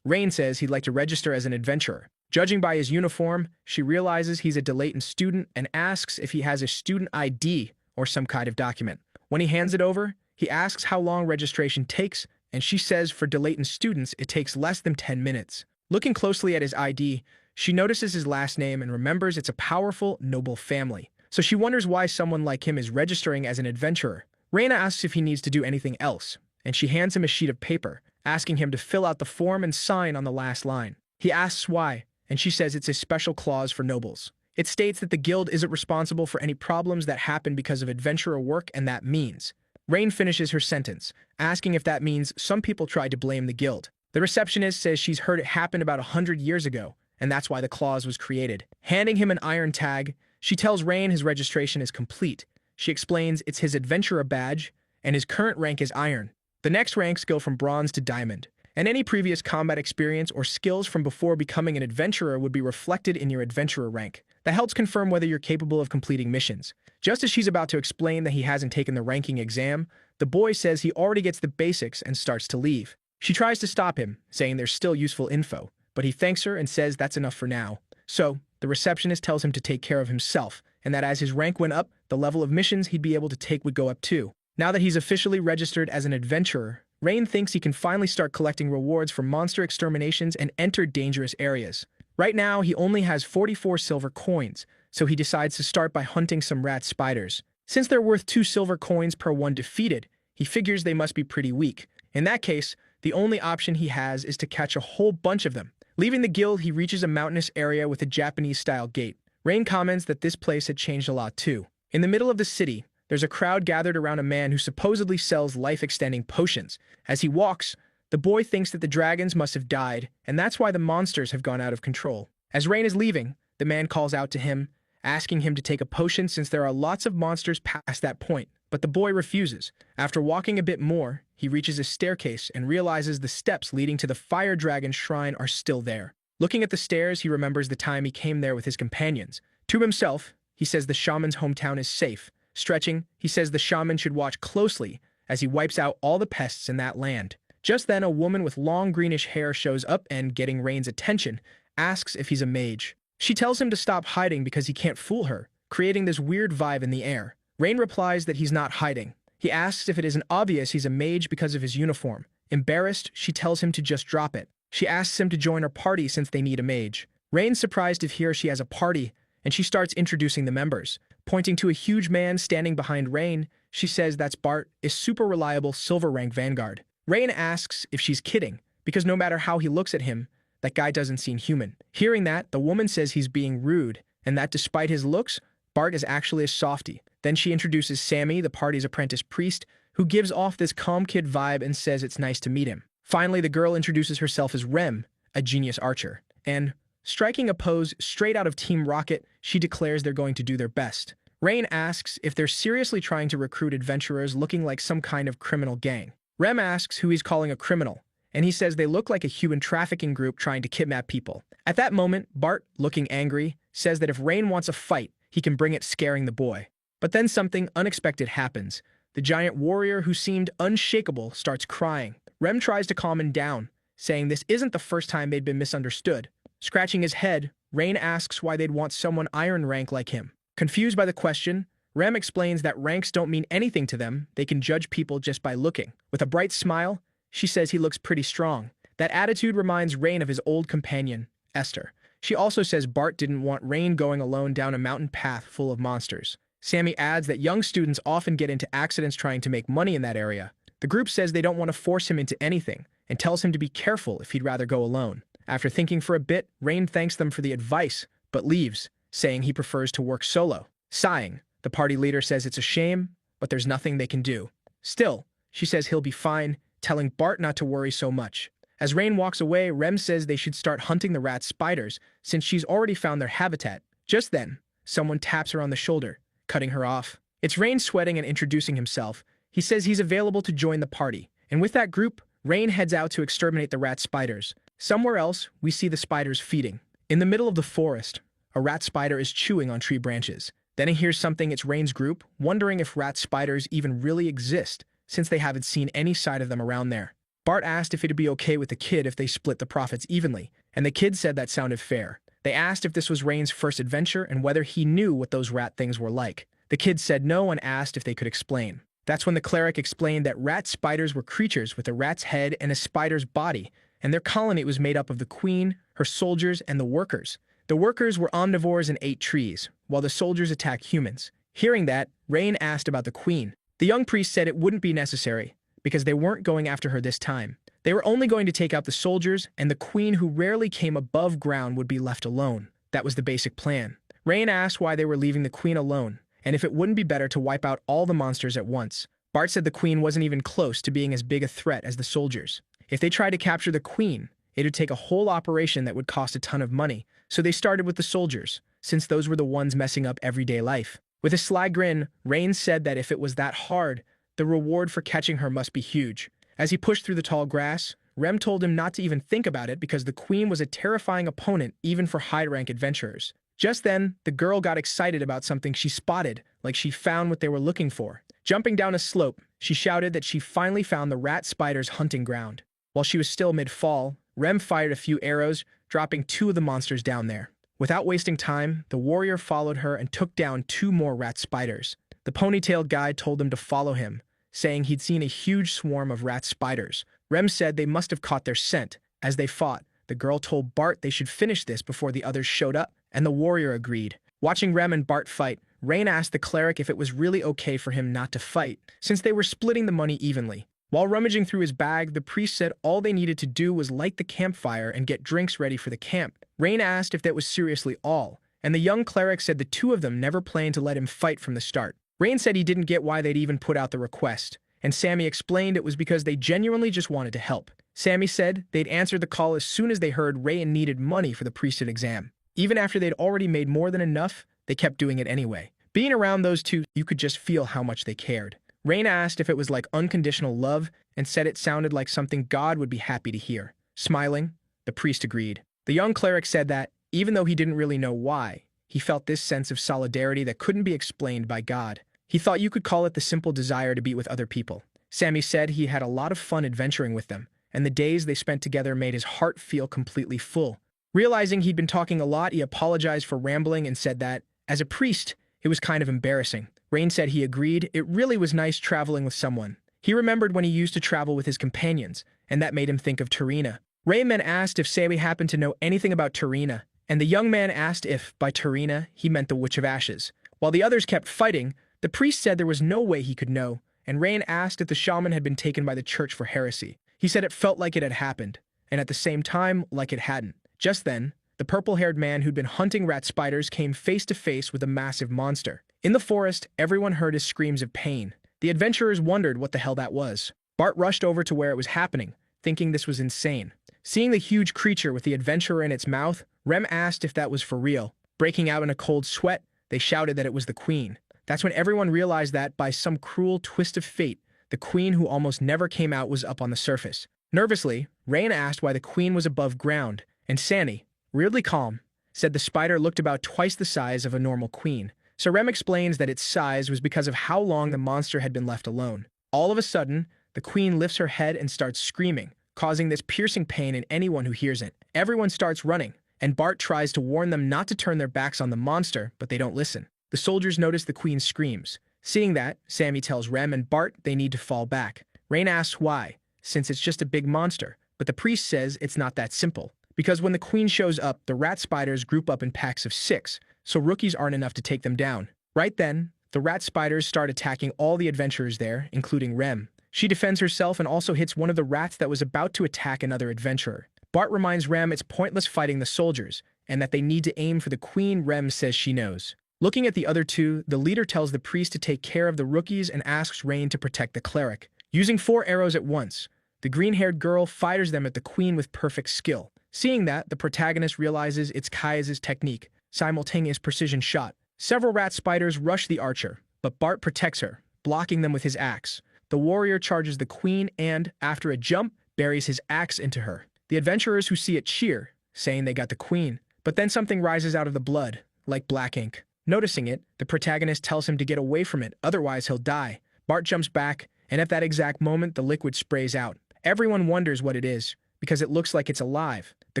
Rain says he'd like to register as an adventurer. Judging by his uniform, she realizes he's a Delayton student and asks if he has a student ID or some kind of document. When he hands it over, he asks how long registration takes, and she says for Delayton students it takes less than 10 minutes. Looking closely at his ID, she notices his last name and remembers it's a powerful, noble family. So she wonders why someone like him is registering as an adventurer. Raina asks if he needs to do anything else, and she hands him a sheet of paper, asking him to fill out the form and sign on the last line. He asks why, and she says it's a special clause for nobles. It states that the guild isn't responsible for any problems that happen because of adventurer work, and that means. Rain finishes her sentence, asking if that means some people tried to blame the guild. The receptionist says she's heard it happened about 100 years ago, and that's why the clause was created. Handing him an iron tag, she tells Rain his registration is complete. She explains it's his adventurer badge, and his current rank is iron. The next ranks go from bronze to diamond, and any previous combat experience or skills from before becoming an adventurer would be reflected in your adventurer rank. That helps confirm whether you're capable of completing missions. Just as she's about to explain that he hasn't taken the ranking exam, the boy says he already gets the basics and starts to leave. She tries to stop him, saying there's still useful info, but he thanks her and says that's enough for now. So, the receptionist tells him to take care of himself, and that as his rank went up, the level of missions he'd be able to take would go up too. Now that he's officially registered as an adventurer, Rain thinks he can finally start collecting rewards for monster exterminations and enter dangerous areas. Right now, he only has 44 silver coins, so he decides to start by hunting some rat spiders. Since they're worth 2 silver coins per one defeated, he figures they must be pretty weak. In that case, the only option he has is to catch a whole bunch of them. Leaving the guild, he reaches a mountainous area with a Japanese-style gate. Rain comments that this place had changed a lot too. In the middle of the city, there's a crowd gathered around a man who supposedly sells life-extending potions. As he walks, the boy thinks that the dragons must have died, and that's why the monsters have gone out of control. As Rain is leaving, the man calls out to him, asking him to take a potion since there are lots of monsters past that point, but the boy refuses. After walking a bit more, he reaches a staircase and realizes the steps leading to the fire dragon shrine are still there. Looking at the stairs, he remembers the time he came there with his companions. To himself, he says the shaman's hometown is safe. Stretching, he says the shaman should watch closely as he wipes out all the pests in that land. Just then, a woman with long greenish hair shows up and, getting Rain's attention, asks if he's a mage. She tells him to stop hiding because he can't fool her, creating this weird vibe in the air. Rain replies that he's not hiding. He asks if it isn't obvious he's a mage because of his uniform. Embarrassed, she tells him to just drop it. She asks him to join her party since they need a mage. Rain's surprised to hear she has a party, and she starts introducing the members. Pointing to a huge man standing behind Rain, she says that's Bart, a super reliable silver rank vanguard. Rain asks if she's kidding, because no matter how he looks at him, that guy doesn't seem human. Hearing that, the woman says he's being rude, and that despite his looks, Bart is actually a softie. Then she introduces Sammy, the party's apprentice priest, who gives off this calm kid vibe and says it's nice to meet him. Finally, the girl introduces herself as Rem, a genius archer, and, striking a pose straight out of Team Rocket, she declares they're going to do their best. Rain asks if they're seriously trying to recruit adventurers looking like some kind of criminal gang. Rem asks who he's calling a criminal, and he says they look like a human trafficking group trying to kidnap people. At that moment, Bart, looking angry, says that if Rain wants a fight, he can bring it, scaring the boy. But then something unexpected happens. The giant warrior who seemed unshakable starts crying. Rem tries to calm him down, saying this isn't the first time they'd been misunderstood. Scratching his head, Rain asks why they'd want someone iron rank like him. Confused by the question, Rem explains that ranks don't mean anything to them, they can judge people just by looking. With a bright smile, she says he looks pretty strong. That attitude reminds Rain of his old companion, Esther. She also says Bart didn't want Rain going alone down a mountain path full of monsters. Sammy adds that young students often get into accidents trying to make money in that area. The group says they don't want to force him into anything, and tells him to be careful if he'd rather go alone. After thinking for a bit, Rain thanks them for the advice, but leaves, saying he prefers to work solo. Sighing, the party leader says it's a shame, but there's nothing they can do. Still, she says he'll be fine, telling Bart not to worry so much. As Rain walks away, Rem says they should start hunting the rat spiders, since she's already found their habitat. Just then, someone taps her on the shoulder, cutting her off. It's Rain sweating and introducing himself. He says he's available to join the party. And with that group, Rain heads out to exterminate the rat spiders. Somewhere else, we see the spiders feeding. In the middle of the forest, a rat spider is chewing on tree branches. Then he hears something. It's Rain's group, wondering if rat spiders even really exist, since they haven't seen any side of them around there. Bart asked if it'd be okay with the kid if they split the profits evenly, and the kid said that sounded fair. They asked if this was Rain's first adventure and whether he knew what those rat things were like. The kid said no and asked if they could explain. That's when the cleric explained that rat spiders were creatures with a rat's head and a spider's body, and their colony was made up of the queen, her soldiers, and the workers. The workers were omnivores and ate trees, while the soldiers attacked humans. Hearing that, Rain asked about the queen. The young priest said it wouldn't be necessary, because they weren't going after her this time. They were only going to take out the soldiers, and the queen, who rarely came above ground, would be left alone. That was the basic plan. Rain asked why they were leaving the queen alone, and if it wouldn't be better to wipe out all the monsters at once. Bart said the queen wasn't even close to being as big a threat as the soldiers. If they tried to capture the queen, it would take a whole operation that would cost a ton of money, so they started with the soldiers, since those were the ones messing up everyday life. With a sly grin, Rain said that if it was that hard, the reward for catching her must be huge. As he pushed through the tall grass, Rem told him not to even think about it because the queen was a terrifying opponent even for high-rank adventurers. Just then, the girl got excited about something she spotted, like she found what they were looking for. Jumping down a slope, she shouted that she finally found the rat spider's hunting ground. While she was still mid-fall, Rem fired a few arrows, dropping 2 of the monsters down there. Without wasting time, the warrior followed her and took down 2 more rat spiders. The ponytailed guy told them to follow him, saying he'd seen a huge swarm of rat spiders. Rem said they must have caught their scent. As they fought, the girl told Bart they should finish this before the others showed up, and the warrior agreed. Watching Rem and Bart fight, Rain asked the cleric if it was really okay for him not to fight, since they were splitting the money evenly. While rummaging through his bag, the priest said all they needed to do was light the campfire and get drinks ready for the camp. Rain asked if that was seriously all, and the young cleric said the 2 of them never planned to let him fight from the start. Rain said he didn't get why they'd even put out the request, and Sammy explained it was because they genuinely just wanted to help. Sammy said they'd answered the call as soon as they heard Rain needed money for the priesthood exam. Even after they'd already made more than enough, they kept doing it anyway. Being around those 2, you could just feel how much they cared. Rain asked if it was like unconditional love and said it sounded like something God would be happy to hear. Smiling, the priest agreed. The young cleric said that, even though he didn't really know why, he felt this sense of solidarity that couldn't be explained by God. He thought you could call it the simple desire to be with other people. Sammy said he had a lot of fun adventuring with them, and the days they spent together made his heart feel completely full. Realizing he'd been talking a lot, he apologized for rambling and said that, as a priest, it was kind of embarrassing. Rain said he agreed. It really was nice traveling with someone. He remembered when he used to travel with his companions, and that made him think of Tarina. Rain then asked if Sammy happened to know anything about Tarina, and the young man asked if, by Tarina, he meant the Witch of Ashes. While the others kept fighting, the priest said there was no way he could know, and Rain asked if the shaman had been taken by the church for heresy. He said it felt like it had happened, and at the same time, like it hadn't. Just then, the purple-haired man who'd been hunting rat spiders came face to face with a massive monster. In the forest, everyone heard his screams of pain. The adventurers wondered what the hell that was. Bart rushed over to where it was happening, thinking this was insane. Seeing the huge creature with the adventurer in its mouth, Rem asked if that was for real. Breaking out in a cold sweat, they shouted that it was the queen. That's when everyone realized that, by some cruel twist of fate, the queen who almost never came out was up on the surface. Nervously, Rain asked why the queen was above ground, and Sandy, weirdly calm, said the spider looked about twice the size of a normal queen. So Rem explains that its size was because of how long the monster had been left alone. All of a sudden, the queen lifts her head and starts screaming, causing this piercing pain in anyone who hears it. Everyone starts running, and Bart tries to warn them not to turn their backs on the monster, but they don't listen. The soldiers notice the queen's screams. Seeing that, Sammy tells Rem and Bart they need to fall back. Rain asks why, since it's just a big monster, but the priest says it's not that simple. Because when the queen shows up, the rat spiders group up in packs of 6, so rookies aren't enough to take them down. Right then, the rat spiders start attacking all the adventurers there, including Rem. She defends herself and also hits one of the rats that was about to attack another adventurer. Bart reminds Rem it's pointless fighting the soldiers, and that they need to aim for the queen. Rem says she knows. Looking at the other 2, the leader tells the priest to take care of the rookies and asks Rain to protect the cleric. Using 4 arrows at once, the green-haired girl fires them at the queen with perfect skill. Seeing that, the protagonist realizes it's Kaya's technique, simultaneous precision shot. Several rat spiders rush the archer, but Bart protects her, blocking them with his axe. The warrior charges the queen and, after a jump, buries his axe into her. The adventurers who see it cheer, saying they got the queen. But then something rises out of the blood, like black ink. Noticing it, the protagonist tells him to get away from it, otherwise he'll die. Bart jumps back, and at that exact moment, the liquid sprays out. Everyone wonders what it is, because it looks like it's alive. The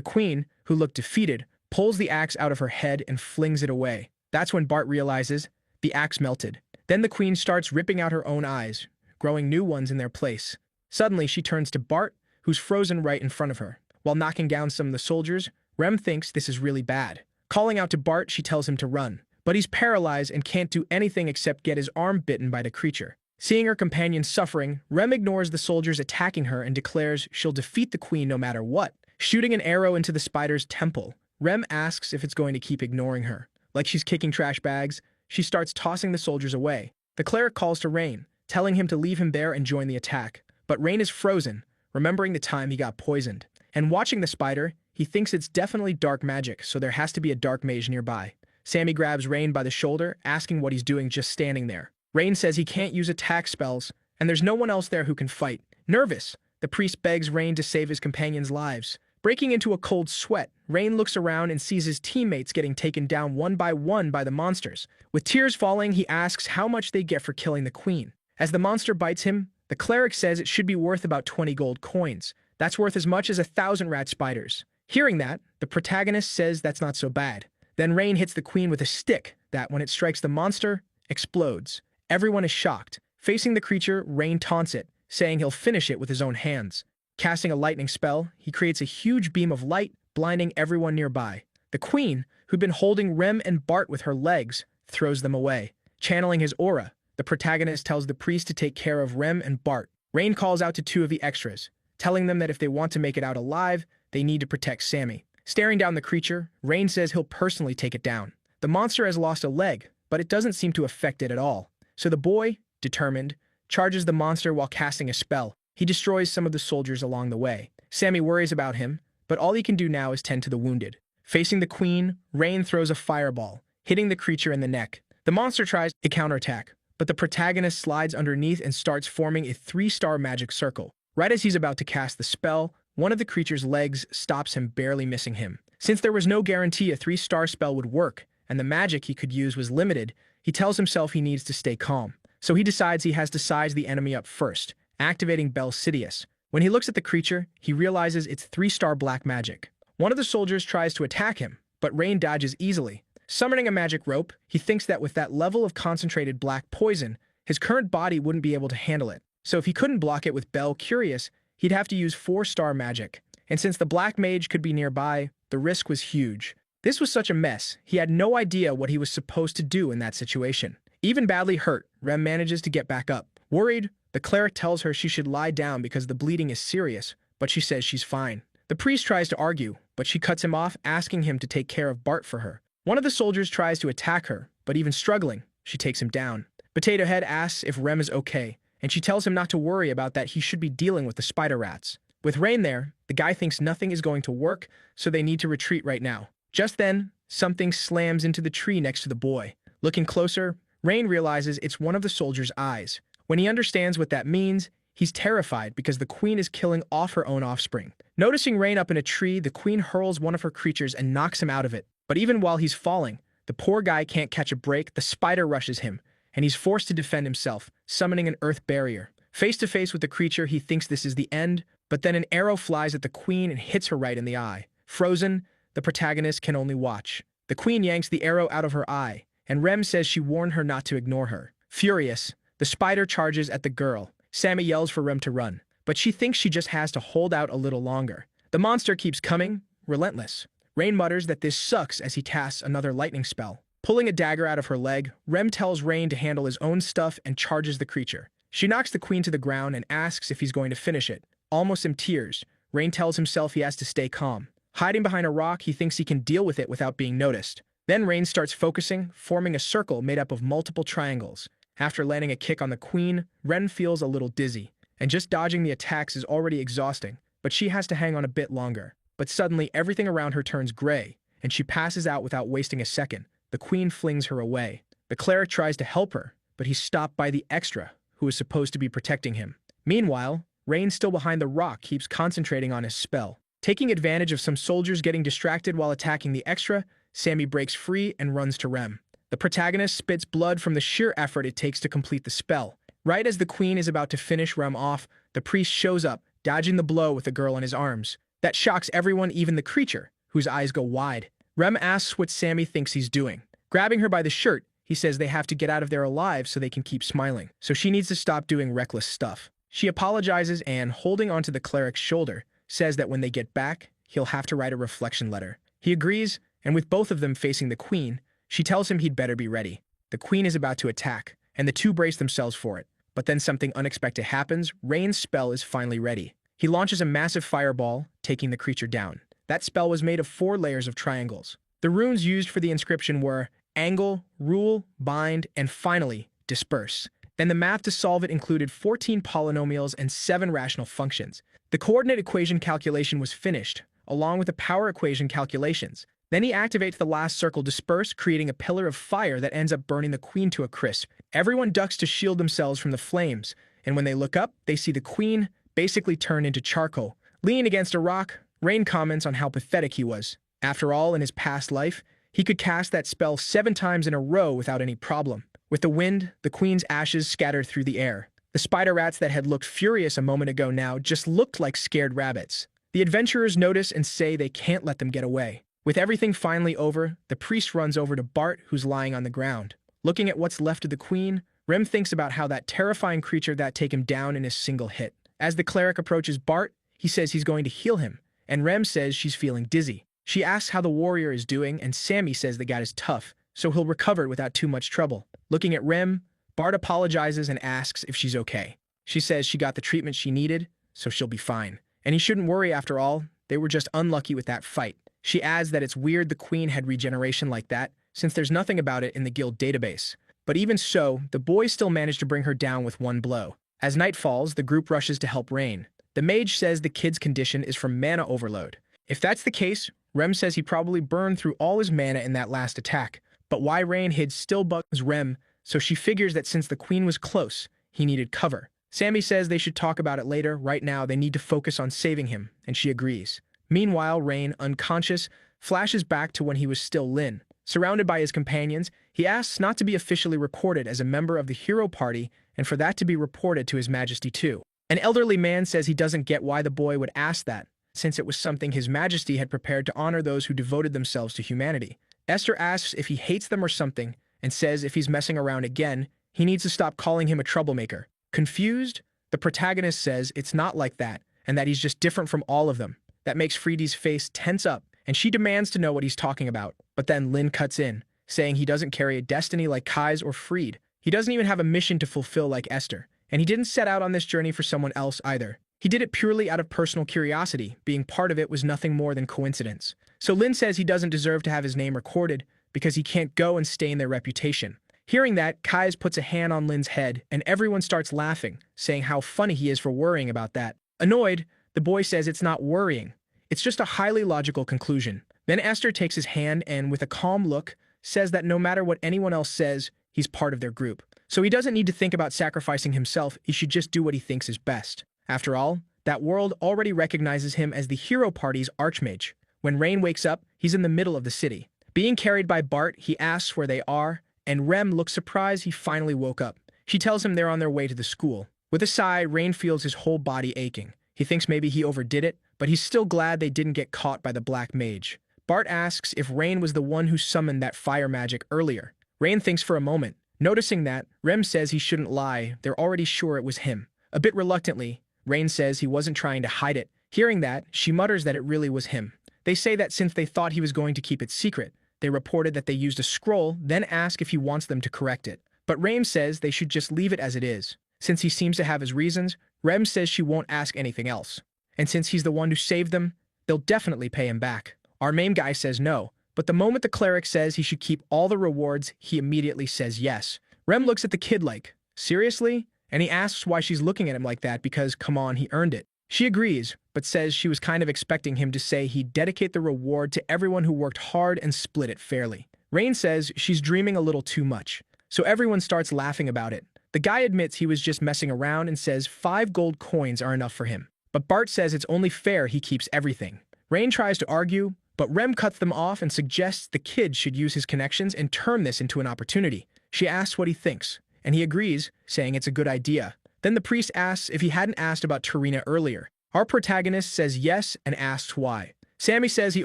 queen, who looked defeated, pulls the axe out of her head and flings it away. That's when Bart realizes the axe melted. Then the queen starts ripping out her own eyes, growing new ones in their place. Suddenly, she turns to Bart, who's frozen right in front of her. While knocking down some of the soldiers, Rem thinks this is really bad. Calling out to Bart, she tells him to run. But he's paralyzed and can't do anything except get his arm bitten by the creature. Seeing her companion suffering, Rem ignores the soldiers attacking her and declares she'll defeat the queen no matter what. Shooting an arrow into the spider's temple, Rem asks if it's going to keep ignoring her. Like she's kicking trash bags, she starts tossing the soldiers away. The cleric calls to Rain, telling him to leave him there and join the attack. But Rain is frozen, remembering the time he got poisoned. And watching the spider, he thinks it's definitely dark magic, so there has to be a dark mage nearby. Sammy grabs Rain by the shoulder, asking what he's doing just standing there. Rain says he can't use attack spells, and there's no one else there who can fight. Nervous, the priest begs Rain to save his companions' lives. Breaking into a cold sweat, Rain looks around and sees his teammates getting taken down one by the monsters. With tears falling, he asks how much they get for killing the queen. As the monster bites him, the cleric says it should be worth about 20 gold coins. That's worth as much as 1,000 rat spiders. Hearing that, the protagonist says that's not so bad. Then Rain hits the queen with a stick that, when it strikes the monster, explodes. Everyone is shocked. Facing the creature, Rain taunts it, saying he'll finish it with his own hands. Casting a lightning spell, he creates a huge beam of light, blinding everyone nearby. The queen, who'd been holding Rem and Bart with her legs, throws them away. Channeling his aura, the protagonist tells the priest to take care of Rem and Bart. Rain calls out to two of the extras, telling them that if they want to make it out alive, they need to protect Sammy. Staring down the creature, Rain says he'll personally take it down. The monster has lost a leg, but it doesn't seem to affect it at all. So the boy, determined, charges the monster while casting a spell. He destroys some of the soldiers along the way. Sammy worries about him, but all he can do now is tend to the wounded. Facing the queen, Rain throws a fireball, hitting the creature in the neck. The monster tries to counterattack, but the protagonist slides underneath and starts forming a 3-star magic circle. Right as he's about to cast the spell, one of the creature's legs stops him, barely missing him. Since there was no guarantee a 3-star spell would work, and the magic he could use was limited, he tells himself he needs to stay calm. So he decides he has to size the enemy up first, activating Bel Sidious. When he looks at the creature, he realizes it's 3-star black magic. One of the soldiers tries to attack him, but Rain dodges easily. Summoning a magic rope, he thinks that with that level of concentrated black poison, his current body wouldn't be able to handle it. So if he couldn't block it with Bel Curious, he'd have to use 4-star magic. And since the black mage could be nearby, the risk was huge. This was such a mess, he had no idea what he was supposed to do in that situation. Even badly hurt, Rem manages to get back up. Worried, the cleric tells her she should lie down because the bleeding is serious, but she says she's fine. The priest tries to argue, but she cuts him off, asking him to take care of Bart for her. One of the soldiers tries to attack her, but even struggling, she takes him down. Potato Head asks if Rem is okay, and she tells him not to worry about that, he should be dealing with the spider rats. With Rain there, the guy thinks nothing is going to work, so they need to retreat right now. Just then, something slams into the tree next to the boy. Looking closer, Rain realizes it's one of the soldiers' eyes. When he understands what that means, he's terrified because the queen is killing off her own offspring. Noticing Rain up in a tree, the queen hurls one of her creatures and knocks him out of it. But even while he's falling, the poor guy can't catch a break. The spider rushes him, and he's forced to defend himself, summoning an earth barrier. Face to face with the creature, he thinks this is the end, but then an arrow flies at the queen and hits her right in the eye. Frozen, the protagonist can only watch. The queen yanks the arrow out of her eye, and Rem says she warned her not to ignore her. Furious, the spider charges at the girl. Sammy yells for Rem to run, but she thinks she just has to hold out a little longer. The monster keeps coming, relentless. Rain mutters that this sucks as he casts another lightning spell. Pulling a dagger out of her leg, Rem tells Rain to handle his own stuff and charges the creature. She knocks the queen to the ground and asks if he's going to finish it. Almost in tears, Rain tells himself he has to stay calm. Hiding behind a rock, he thinks he can deal with it without being noticed. Then Rain starts focusing, forming a circle made up of multiple triangles. After landing a kick on the queen, Ren feels a little dizzy, and just dodging the attacks is already exhausting, but she has to hang on a bit longer. But suddenly, everything around her turns gray, and she passes out without wasting a second. the queen flings her away. The cleric tries to help her, but he's stopped by the extra, who is supposed to be protecting him. Meanwhile, Rain, still behind the rock, keeps concentrating on his spell. Taking advantage of some soldiers getting distracted while attacking the extra, Sammy breaks free and runs to Rem. The protagonist spits blood from the sheer effort it takes to complete the spell. Right as the queen is about to finish Rem off, the priest shows up, dodging the blow with the girl in his arms. That shocks everyone, even the creature, whose eyes go wide. Rem asks what Sammy thinks he's doing. Grabbing her by the shirt, he says they have to get out of there alive so they can keep smiling. So she needs to stop doing reckless stuff. She apologizes and, holding onto the cleric's shoulder, says that when they get back, he'll have to write a reflection letter. He agrees, and with both of them facing the queen, she tells him he'd better be ready. The queen is about to attack, and the two brace themselves for it. But then something unexpected happens. Rain's spell is finally ready. He launches a massive fireball, taking the creature down. That spell was made of 4 layers of triangles. The runes used for the inscription were angle, rule, bind, and finally, disperse. Then the math to solve it included 14 polynomials and 7 rational functions. The coordinate equation calculation was finished, along with the power equation calculations. Then he activates the last circle, disperse, creating a pillar of fire that ends up burning the queen to a crisp. Everyone ducks to shield themselves from the flames, and when they look up, they see the queen basically turn into charcoal. Leaning against a rock, Rain comments on how pathetic he was. After all, in his past life, he could cast that spell 7 times in a row without any problem. With the wind, the queen's ashes scatter through the air. The spider rats that had looked furious a moment ago now just looked like scared rabbits. The adventurers notice and say they can't let them get away. With everything finally over, the priest runs over to Bart, who's lying on the ground. Looking at what's left of the queen, Rem thinks about how that terrifying creature that take him down in a single hit. As the cleric approaches Bart, he says he's going to heal him, and Rem says she's feeling dizzy. She asks how the warrior is doing, and Sammy says the guy is tough, so he'll recover without too much trouble. Looking at Rem, Bart apologizes and asks if she's okay. She says she got the treatment she needed, so she'll be fine. And he shouldn't worry after all, they were just unlucky with that fight. She adds that it's weird the queen had regeneration like that, since there's nothing about it in the guild database. But even so, the boys still manage to bring her down with one blow. As night falls, the group rushes to help Rain. The mage says the kid's condition is from mana overload. If that's the case, Rem says he probably burned through all his mana in that last attack. But why Rain hid still bugs Rem, so she figures that since the queen was close, he needed cover. Sammy says they should talk about it later. Right now, they need to focus on saving him, and she agrees. Meanwhile, Rain, unconscious, flashes back to when he was still Lin. Surrounded by his companions, he asks not to be officially recorded as a member of the hero party and for that to be reported to His Majesty too. An elderly man says he doesn't get why the boy would ask that, since it was something His Majesty had prepared to honor those who devoted themselves to humanity. Esther asks if he hates them or something, and says if he's messing around again, he needs to stop calling him a troublemaker. Confused, the protagonist says it's not like that, and that he's just different from all of them. That makes Freedy's face tense up, and she demands to know what he's talking about. But then Lin cuts in, saying he doesn't carry a destiny like Kai's or Freed. He doesn't even have a mission to fulfill like Esther, and he didn't set out on this journey for someone else either. He did it purely out of personal curiosity. Being part of it was nothing more than coincidence. So Lin says he doesn't deserve to have his name recorded because he can't go and stain their reputation. Hearing that, Kai's puts a hand on Lin's head, and everyone starts laughing, saying how funny he is for worrying about that. Annoyed, the boy says it's not worrying. It's just a highly logical conclusion. Then Esther takes his hand and, with a calm look, says that no matter what anyone else says, he's part of their group. So he doesn't need to think about sacrificing himself, he should just do what he thinks is best. After all, that world already recognizes him as the hero party's archmage. When Rain wakes up, he's in the middle of the city. Being carried by Bart, he asks where they are, and Rem looks surprised he finally woke up. She tells him they're on their way to the school. With a sigh, Rain feels his whole body aching. He thinks maybe he overdid it, but he's still glad they didn't get caught by the Black Mage. Bart asks if Rain was the one who summoned that fire magic earlier. Rain thinks for a moment. Noticing that, Rem says he shouldn't lie, they're already sure it was him. A bit reluctantly, Rain says he wasn't trying to hide it. Hearing that, she mutters that it really was him. They say that since they thought he was going to keep it secret, they reported that they used a scroll, then ask if he wants them to correct it. But Rem says they should just leave it as it is. Since he seems to have his reasons, Rem says she won't ask anything else. And since he's the one who saved them, they'll definitely pay him back. Our main guy says no, but the moment the cleric says he should keep all the rewards, he immediately says yes. Rem looks at the kid like, seriously? And he asks why she's looking at him like that because, come on, he earned it. She agrees, but says she was kind of expecting him to say he'd dedicate the reward to everyone who worked hard and split it fairly. Rain says she's dreaming a little too much, so everyone starts laughing about it. The guy admits he was just messing around and says 5 gold coins are enough for him. But Bart says it's only fair he keeps everything. Rain tries to argue, but Rem cuts them off and suggests the kid should use his connections and turn this into an opportunity. She asks what he thinks, and he agrees, saying it's a good idea. Then the priest asks if he hadn't asked about Tarina earlier. Our protagonist says yes and asks why. Sammy says he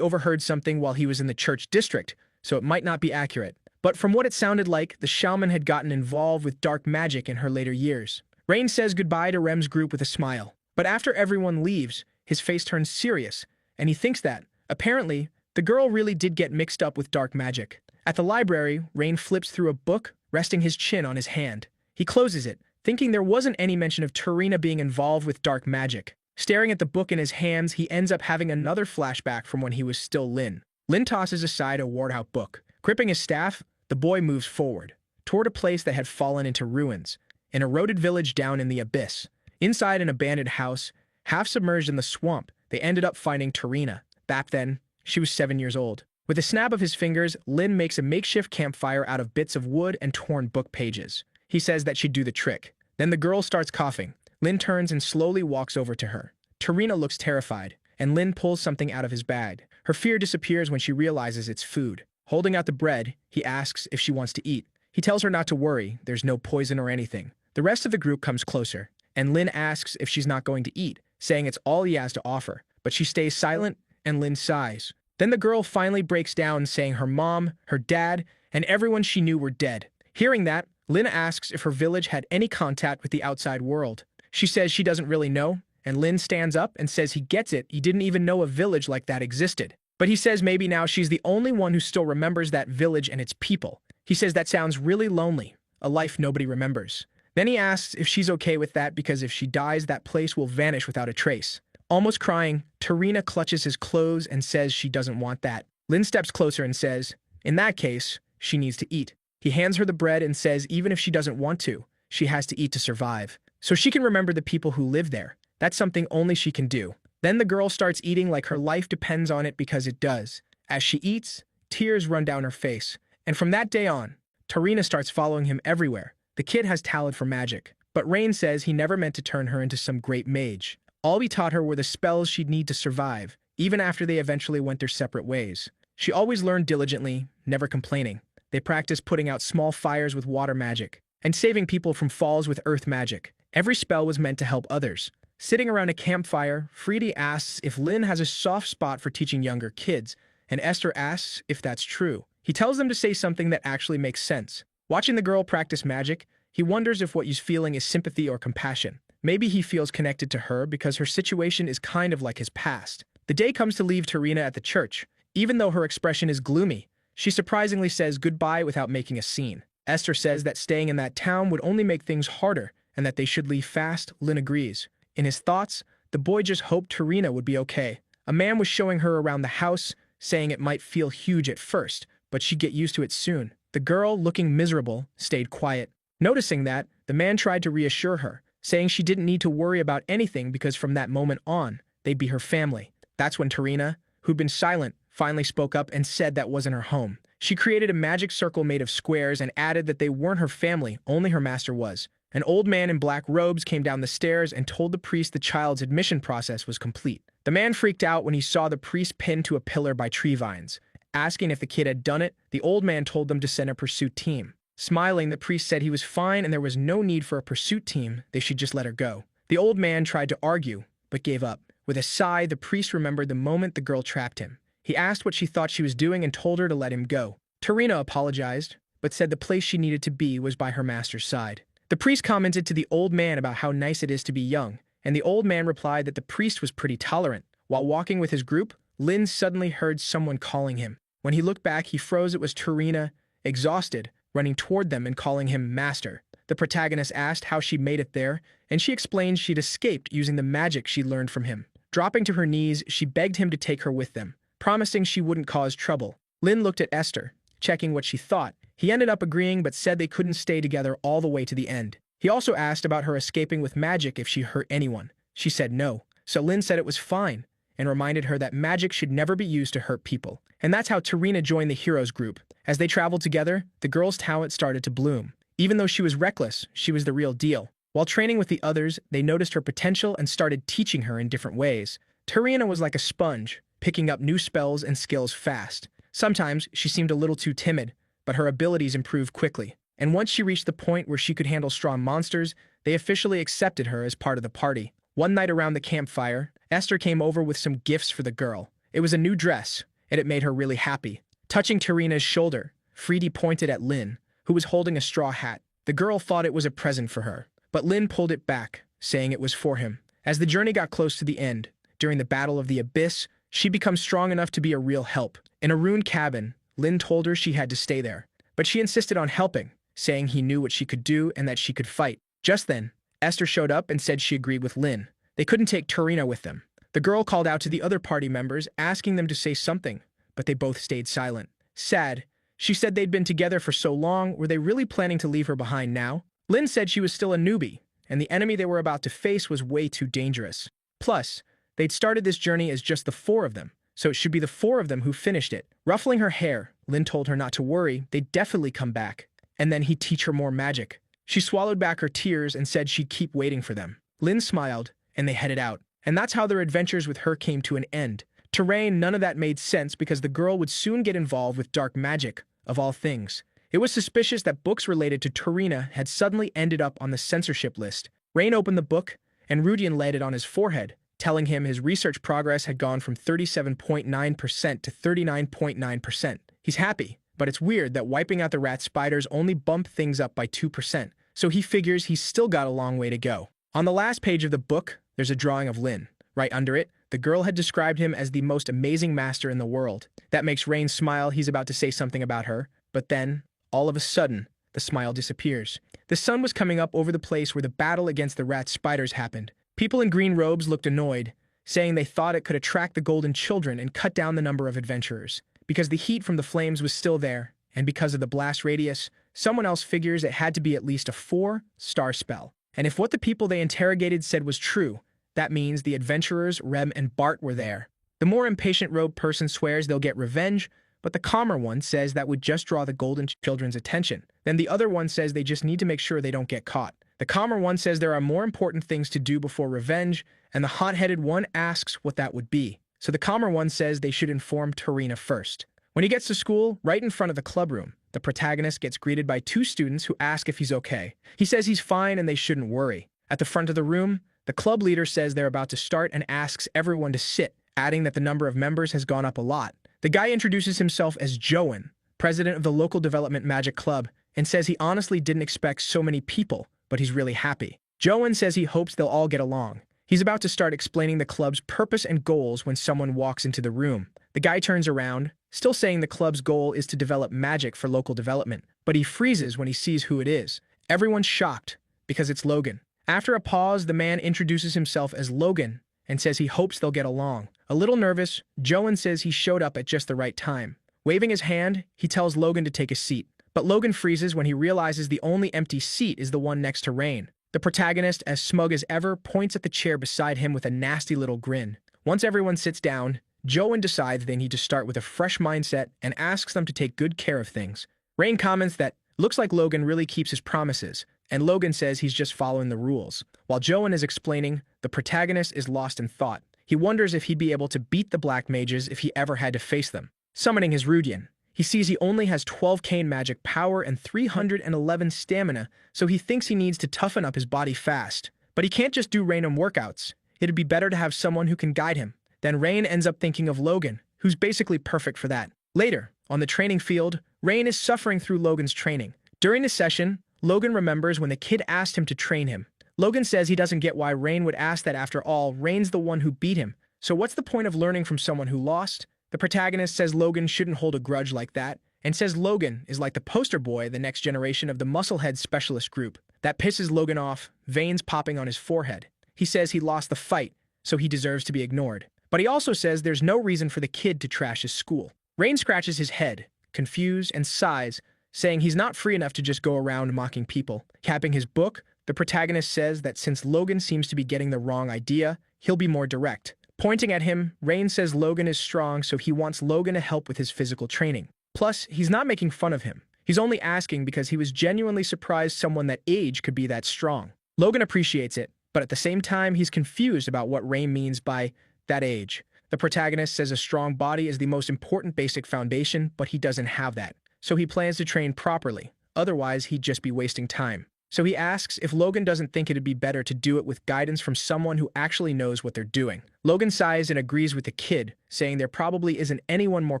overheard something while he was in the church district, so it might not be accurate. But from what it sounded like, the shaman had gotten involved with dark magic in her later years. Rain says goodbye to Rem's group with a smile. But after everyone leaves, his face turns serious, and he thinks that, apparently, the girl really did get mixed up with dark magic. At the library, Rain flips through a book, resting his chin on his hand. He closes it, thinking there wasn't any mention of Tarina being involved with dark magic. Staring at the book in his hands, he ends up having another flashback from when he was still Lin. Lin tosses aside a worn-out book. Gripping his staff, the boy moves forward, toward a place that had fallen into ruins, an eroded village down in the abyss. Inside an abandoned house, half submerged in the swamp, they ended up finding Tarina. Back then, she was 7 years old. With a snap of his fingers, Lin makes a makeshift campfire out of bits of wood and torn book pages. He says that she'd do the trick. Then the girl starts coughing. Lin turns and slowly walks over to her. Tarina looks terrified, and Lin pulls something out of his bag. Her fear disappears when she realizes it's food. Holding out the bread, he asks if she wants to eat. He tells her not to worry, there's no poison or anything. The rest of the group comes closer, and Lin asks if she's not going to eat, saying it's all he has to offer. But she stays silent, and Lin sighs. Then the girl finally breaks down, saying her mom, her dad, and everyone she knew were dead. Hearing that, Lin asks if her village had any contact with the outside world. She says she doesn't really know, and Lin stands up and says he gets it, he didn't even know a village like that existed. But he says maybe now she's the only one who still remembers that village and its people. He says that sounds really lonely, a life nobody remembers. Then he asks if she's okay with that because if she dies, that place will vanish without a trace. Almost crying, Tarina clutches his clothes and says she doesn't want that. Lin steps closer and says, in that case, she needs to eat. He hands her the bread and says even if she doesn't want to, she has to eat to survive. So she can remember the people who live there. That's something only she can do. Then the girl starts eating like her life depends on it because it does. As she eats, tears run down her face. And from that day on, Tarina starts following him everywhere. The kid has talent for magic, but Rain says he never meant to turn her into some great mage. All he taught her were the spells she'd need to survive, even after they eventually went their separate ways. She always learned diligently, never complaining. They practiced putting out small fires with water magic, and saving people from falls with earth magic. Every spell was meant to help others. Sitting around a campfire, Freedy asks if Lin has a soft spot for teaching younger kids, and Esther asks if that's true. He tells them to say something that actually makes sense. Watching the girl practice magic, he wonders if what he's feeling is sympathy or compassion. Maybe he feels connected to her because her situation is kind of like his past. The day comes to leave Tarina at the church. Even though her expression is gloomy, she surprisingly says goodbye without making a scene. Esther says that staying in that town would only make things harder and that they should leave fast. Lin agrees. In his thoughts, the boy just hoped Tarina would be okay. A man was showing her around the house, saying it might feel huge at first, but she'd get used to it soon. The girl, looking miserable, stayed quiet. Noticing that, the man tried to reassure her, saying she didn't need to worry about anything because from that moment on, they'd be her family. That's when Tarina, who'd been silent, finally spoke up and said that wasn't her home. She created a magic circle made of squares and added that they weren't her family, only her master was. An old man in black robes came down the stairs and told the priest the child's admission process was complete. The man freaked out when he saw the priest pinned to a pillar by tree vines. Asking if the kid had done it, the old man told them to send a pursuit team. Smiling, the priest said he was fine and there was no need for a pursuit team, they should just let her go. The old man tried to argue, but gave up. With a sigh, the priest remembered the moment the girl trapped him. He asked what she thought she was doing and told her to let him go. Tarina apologized, but said the place she needed to be was by her master's side. The priest commented to the old man about how nice it is to be young, and the old man replied that the priest was pretty tolerant. While walking with his group, Lin suddenly heard someone calling him. When he looked back, he froze. It was Tarina, exhausted, running toward them and calling him master. The protagonist asked how she made it there, and she explained she'd escaped using the magic she learned from him. Dropping to her knees, she begged him to take her with them, promising she wouldn't cause trouble. Lin looked at Esther, checking what she thought. He ended up agreeing but said they couldn't stay together all the way to the end. He also asked about her escaping with magic if she hurt anyone. She said no, so Lin said it was fine, and reminded her that magic should never be used to hurt people. And that's how Tarina joined the heroes group. As they traveled together, the girl's talent started to bloom. Even though she was reckless, she was the real deal. While training with the others, they noticed her potential and started teaching her in different ways. Tarina was like a sponge, picking up new spells and skills fast. Sometimes she seemed a little too timid, but her abilities improved quickly. And once she reached the point where she could handle strong monsters, they officially accepted her as part of the party. One night around the campfire, Esther came over with some gifts for the girl. It was a new dress, and it made her really happy. Touching Tarina's shoulder, Freedy pointed at Lynn, who was holding a straw hat. The girl thought it was a present for her, but Lynn pulled it back, saying it was for him. As the journey got close to the end, during the Battle of the Abyss, she became strong enough to be a real help. In a ruined cabin, Lynn told her she had to stay there, but she insisted on helping, saying he knew what she could do and that she could fight. Just then, Esther showed up and said she agreed with Lynn. They couldn't take Tarina with them. The girl called out to the other party members, asking them to say something, but they both stayed silent. Sad, she said they'd been together for so long, were they really planning to leave her behind now? Lynn said she was still a newbie, and the enemy they were about to face was way too dangerous. Plus, they'd started this journey as just the four of them, so it should be the four of them who finished it. Ruffling her hair, Lynn told her not to worry, they'd definitely come back, and then he'd teach her more magic. She swallowed back her tears and said she'd keep waiting for them. Lynn smiled, and they headed out. And that's how their adventures with her came to an end. To Rain, none of that made sense because the girl would soon get involved with dark magic, of all things. It was suspicious that books related to Tarina had suddenly ended up on the censorship list. Rain opened the book, and Rudian laid it on his forehead, telling him his research progress had gone from 37.9% to 39.9%. He's happy, but it's weird that wiping out the rat spiders only bumped things up by 2%, so he figures he's still got a long way to go. On the last page of the book, there's a drawing of Lynn. Right under it, the girl had described him as the most amazing master in the world. That makes Rain smile. He's about to say something about her, but then, all of a sudden, the smile disappears. The sun was coming up over the place where the battle against the rat spiders happened. People in green robes looked annoyed, saying they thought it could attract the golden children and cut down the number of adventurers. Because the heat from the flames was still there, and because of the blast radius, someone else figures it had to be at least a 4-star spell. And if what the people they interrogated said was true, that means the adventurers, Rem and Bart, were there. The more impatient robed person swears they'll get revenge, but the calmer one says that would just draw the golden children's attention. Then the other one says they just need to make sure they don't get caught. The calmer one says there are more important things to do before revenge, and the hot-headed one asks what that would be. So the calmer one says they should inform Tarina first. When he gets to school, right in front of the club room, the protagonist gets greeted by 2 students who ask if he's okay. He says he's fine and they shouldn't worry. At the front of the room, the club leader says they're about to start and asks everyone to sit, adding that the number of members has gone up a lot. The guy introduces himself as Joan, president of the local development magic club, and says he honestly didn't expect so many people, but he's really happy. Joan says he hopes they'll all get along. He's about to start explaining the club's purpose and goals when someone walks into the room. The guy turns around, still saying the club's goal is to develop magic for local development, but he freezes when he sees who it is. Everyone's shocked, because it's Logan. After a pause, the man introduces himself as Logan and says he hopes they'll get along. A little nervous, Joan says he showed up at just the right time. Waving his hand, he tells Logan to take a seat. But Logan freezes when he realizes the only empty seat is the one next to Rain. The protagonist, as smug as ever, points at the chair beside him with a nasty little grin. Once everyone sits down, Joan decides they need to start with a fresh mindset and asks them to take good care of things. Rain comments that, looks like Logan really keeps his promises, and Logan says he's just following the rules. While Joan is explaining, the protagonist is lost in thought. He wonders if he'd be able to beat the black mages if he ever had to face them. Summoning his Rudian, he sees he only has 12 cane magic power and 311 stamina, so he thinks he needs to toughen up his body fast. But he can't just do random workouts. It'd be better to have someone who can guide him. Then Rain ends up thinking of Logan, who's basically perfect for that. Later, on the training field, Rain is suffering through Logan's training. During the session, Logan remembers when the kid asked him to train him. Logan says he doesn't get why Rain would ask that. After all, Rain's the one who beat him. So what's the point of learning from someone who lost? The protagonist says Logan shouldn't hold a grudge like that, and says Logan is like the poster boy of the next generation of the Musclehead Specialist Group. That pisses Logan off, veins popping on his forehead. He says he lost the fight, so he deserves to be ignored. But he also says there's no reason for the kid to trash his school. Rain scratches his head, confused, and sighs, saying he's not free enough to just go around mocking people. Capping his book, the protagonist says that since Logan seems to be getting the wrong idea, he'll be more direct. Pointing at him, Rain says Logan is strong, so he wants Logan to help with his physical training. Plus, he's not making fun of him. He's only asking because he was genuinely surprised someone that age could be that strong. Logan appreciates it, but at the same time, he's confused about what Rain means by that age. The protagonist says a strong body is the most important basic foundation, but he doesn't have that. So he plans to train properly. Otherwise, he'd just be wasting time. So he asks if Logan doesn't think it'd be better to do it with guidance from someone who actually knows what they're doing. Logan sighs and agrees with the kid, saying there probably isn't anyone more